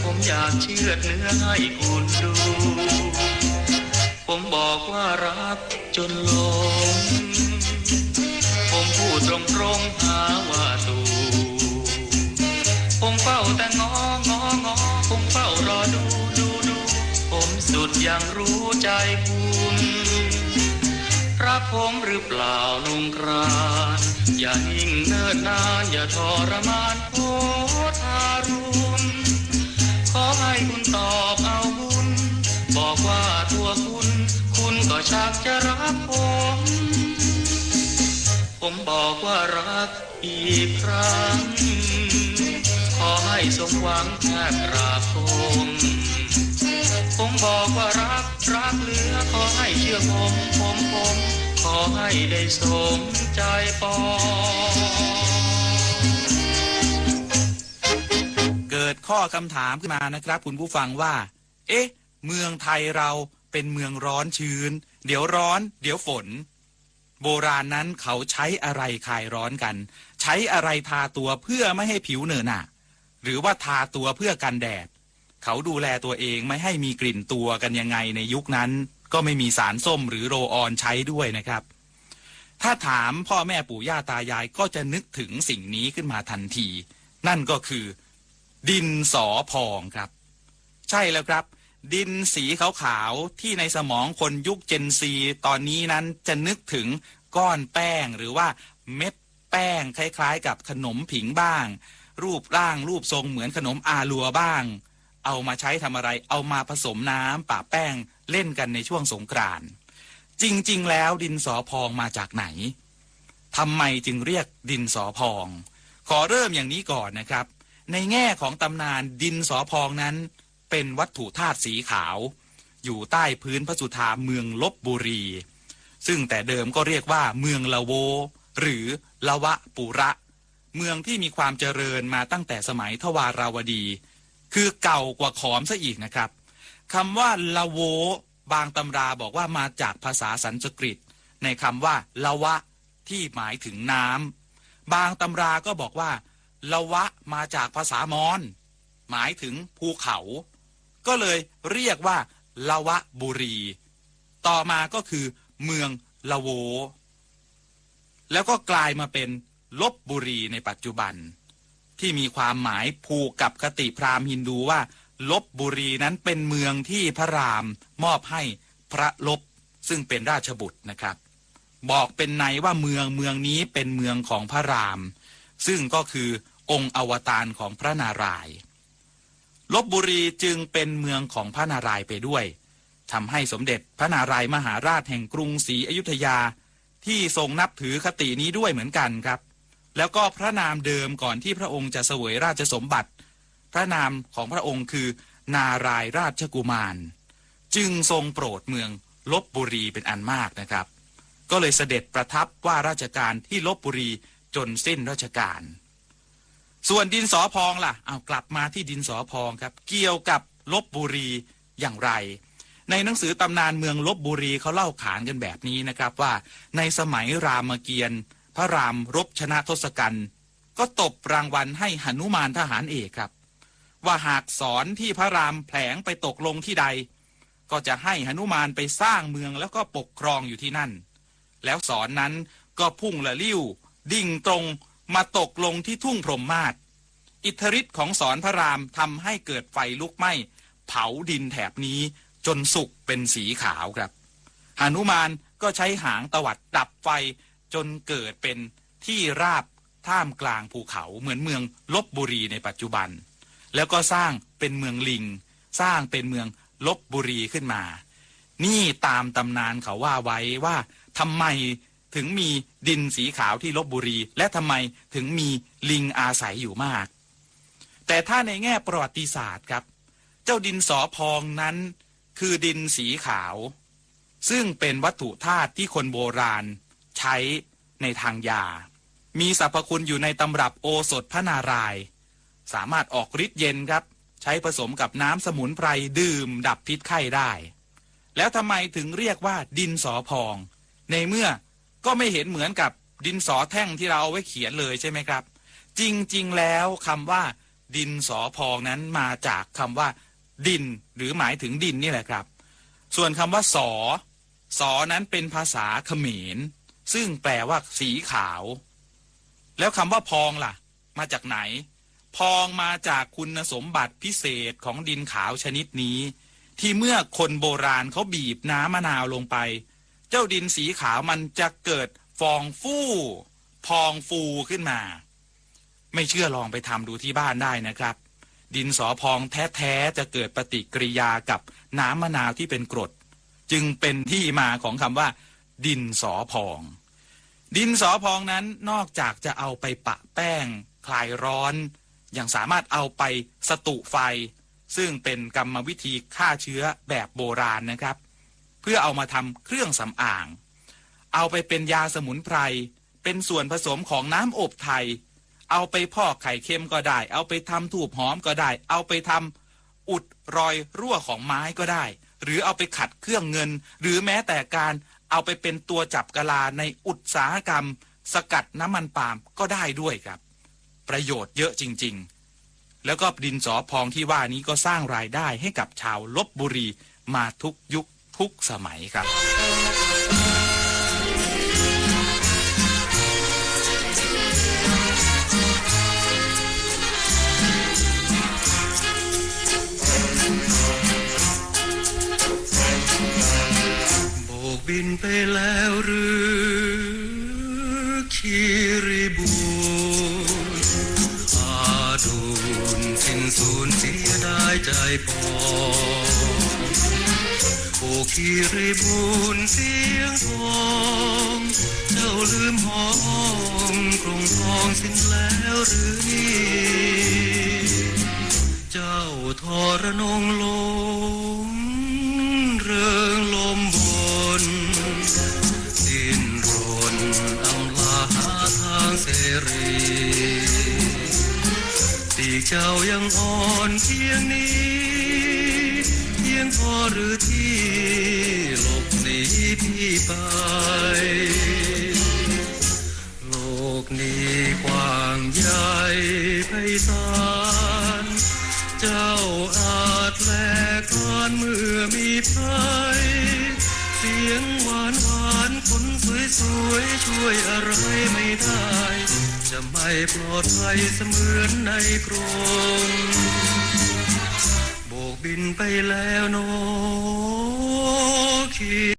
ผมอยากเชื่อเนื้อให้คุณดู ผมบอกว่ารักจนหลงผมพูดตรงๆหาว่าตู ยังรู้ใจคุณรักผมหรือเปล่านุ่งกรานอย่านิ่งเนิ่นนานอย่าทรมานโอทารุณขอให้คุณตอบเอาบุญบอกว่าตัวคุณก็ชักจะรักผมบอกว่ารักอีกครั้งขอให้สมหวังแทบกราบผมบอกว่ารักเหลือขอให้เชื่อผมขอให้ได้สมใจปองเกิดข้อคำถามขึ้นมานะครับคุณผู้ฟังว่าเอ๊ะเมืองไทยเราเป็นเมืองร้อนชื้นเดี๋ยวร้อนเดี๋ยวฝนโบราณนั้นเขาใช้อะไรคลายร้อนกันใช้อะไรทาตัวเพื่อไม่ให้ผิวเหนอะหนะหรือว่าทาตัวเพื่อกันแดดเขาดูแลตัวเองไม่ให้มีกลิ่นตัวกันยังไงในยุคนั้นก็ไม่มีสารส้มหรือโรลออนใช้ด้วยนะครับถ้าถามพ่อแม่ปู่ย่าตายายก็จะนึกถึงสิ่งนี้ขึ้นมาทันทีนั่นก็คือดินสอพองครับใช่แล้วครับดินสีขาวๆที่ในสมองคนยุคเจนซีตอนนี้นั้นจะนึกถึงก้อนแป้งหรือว่าเม็ดแป้งคล้ายๆกับขนมผิงบ้างรูปร่างรูปทรงเหมือนขนมอาลัวบ้างเอามาใช้ทำอะไรเอามาผสมน้ำปะแป้งเล่นกันในช่วงสงกรานต์จริงๆแล้วดินสอพองมาจากไหนทำไมจึงเรียกดินสอพองขอเริ่มอย่างนี้ก่อนนะครับในแง่ของตำนานดินสอพองนั้นเป็นวัตถุธาตุสีขาวอยู่ใต้พื้นพระสุธาเมืองลพบุรีซึ่งแต่เดิมก็เรียกว่าเมืองละโวหรือละวะปุระเมืองที่มีความเจริญมาตั้งแต่สมัยทวาราวดีคือเก่ากว่าขอมซะอีกนะครับคำว่าละโวบางตำราบอกว่ามาจากภาษาสันสกฤตในคำว่าละวะที่หมายถึงน้ำบางตำราก็บอกว่าละวะมาจากภาษามอญหมายถึงภูเขาก็เลยเรียกว่าละวะบุรีต่อมาก็คือเมืองละโวแล้วก็กลายมาเป็นลพบุรีในปัจจุบันที่มีความหมายผูกกับคติพราหมณ์ฮินดูว่าลพบุรีนั้นเป็นเมืองที่พระรามมอบให้พระลบซึ่งเป็นราชบุตรนะครับบอกเป็นในว่าเมืองนี้เป็นเมืองของพระรามซึ่งก็คือองค์อวตารของพระนารายณ์ลพบุรีจึงเป็นเมืองของพระนารายณ์ไปด้วยทำให้สมเด็จพระนารายมหาราชแห่งกรุงศรีอยุธยาที่ทรงนับถือคตินี้ด้วยเหมือนกันครับแล้วก็พระนามเดิมก่อนที่พระองค์จะเสวยราชสมบัติพระนามของพระองค์คือนารายราชกุมารจึงทรงโปรดเมืองลพบุรีเป็นอันมากนะครับก็เลยเสด็จประทับว่าราชการที่ลพบุรีจนสิ้นราชการส่วนดินสอพองล่ะเอากลับมาที่ดินสอพองครับเกี่ยวกับลพบุรีอย่างไรในหนังสือตำนานเมืองลพบุรีเขาเล่าขานกันแบบนี้นะครับว่าในสมัยรามเกียรติ์พระรามรบชนะทศกัณฐ์ก็ตบรางวัลให้หนุมานทหารเอกครับว่าหากสอนที่พระรามแผลงไปตกลงที่ใดก็จะให้หนุมานไปสร้างเมืองแล้วก็ปกครองอยู่ที่นั่นแล้วสอนนั้นก็พุ่งละลิ้วดิ่งตรงมาตกลงที่ทุ่งพรหมมาศอิทธิฤทธิ์ของสอนพระรามทำให้เกิดไฟลุกไหม้เผาดินแถบนี้จนสุกเป็นสีขาวครับหนุมานก็ใช้หางตวัดดับไฟจนเกิดเป็นที่ราบท่ามกลางภูเขาเหมือนเมืองลพบุรีในปัจจุบันแล้วก็สร้างเป็นเมืองลิงสร้างเป็นเมืองลพบุรีขึ้นมานี่ตามตำนานเขาว่าไว้ว่าทำไมถึงมีดินสีขาวที่ลพบุรีและทำไมถึงมีลิงอาศัยอยู่มากแต่ถ้าในแง่ประวัติศาสตร์ครับเจ้าดินสอพองนั้นคือดินสีขาวซึ่งเป็นวัตถุธาตุที่คนโบราณใช้ในทางยามีสรรพคุณอยู่ในตำรับโอสถพระนารายณ์สามารถออกฤทธิ์เย็นครับใช้ผสมกับน้ำสมุนไพรดื่มดับพิษไข้ได้แล้วทำไมถึงเรียกว่าดินสอพองในเมื่อก็ไม่เห็นเหมือนกับดินสอแท่งที่เราเอาไว้เขียนเลยใช่ไหมครับจริงๆแล้วคำว่าดินสอพองนั้นมาจากคำว่าดินหรือหมายถึงดินนี่แหละครับส่วนคำว่าสอนั้นเป็นภาษาเขมรซึ่งแปลว่าสีขาวแล้วคำว่าพองล่ะมาจากไหนพองมาจากคุณสมบัติพิเศษของดินขาวชนิดนี้ ที่เมื่อคนโบราณเขาบีบน้ำมะนาวลงไปเจ้าดินสีขาวมันจะเกิดฟองพองฟูขึ้นมาไม่เชื่อลองไปทำดูที่บ้านได้นะครับดินสอพองแท้ๆจะเกิดปฏิกิริยากับน้ำมะนาวที่เป็นกรดจึงเป็นที่มาของคำว่าดินสอพองดินสอพองนั้นนอกจากจะเอาไปปะแป้งคลายร้อนยังสามารถเอาไปสตุไฟซึ่งเป็นกรรมวิธีฆ่าเชื้อแบบโบราณนะครับเพื่อเอามาทำเครื่องสำอางเอาไปเป็นยาสมุนไพรเป็นส่วนผสมของน้ำอบไทยเอาไปพอกไข่เค็มก็ได้เอาไปทำถูบหอมก็ได้เอาไปทำอุดรอยรั่วของไม้ก็ได้หรือเอาไปขัดเครื่องเงินหรือแม้แต่การเอาไปเป็นตัวจับกะลาในอุตสาหกรรมสกัดน้ำมันปาล์มก็ได้ด้วยครับประโยชน์เยอะจริงๆแล้วก็ดินสอพองที่ว่านี้ก็สร้างรายได้ให้กับชาวลพบุรีมาทุกยุคทุกสมัยครับบินไปแล้วหรือคิริบูลอาดูนสิ้นสูญเสียได้ใจพอโอคิริบูลเสียงทองเจ้าลืมหอมกรงทองสิ้นแล้วหรือนี่เจ้าทรนงลมเริงลมสิ้นรนอำลาหาทางเสรีตีเจ้ายังอ่อนเพียงนี้เพียงพอหรือที่หลบหนีพี่ไปโลกนี้กว้างใหญ่ไพศาลเจ้าอาจแลกลานเมื่อมีภัยเสียงหวานหวานคนสวยสวยช่วยอะไรไม่ได้จะไม่ปลอดภัยเสมือนในกรงโบกบินไปแล้วนก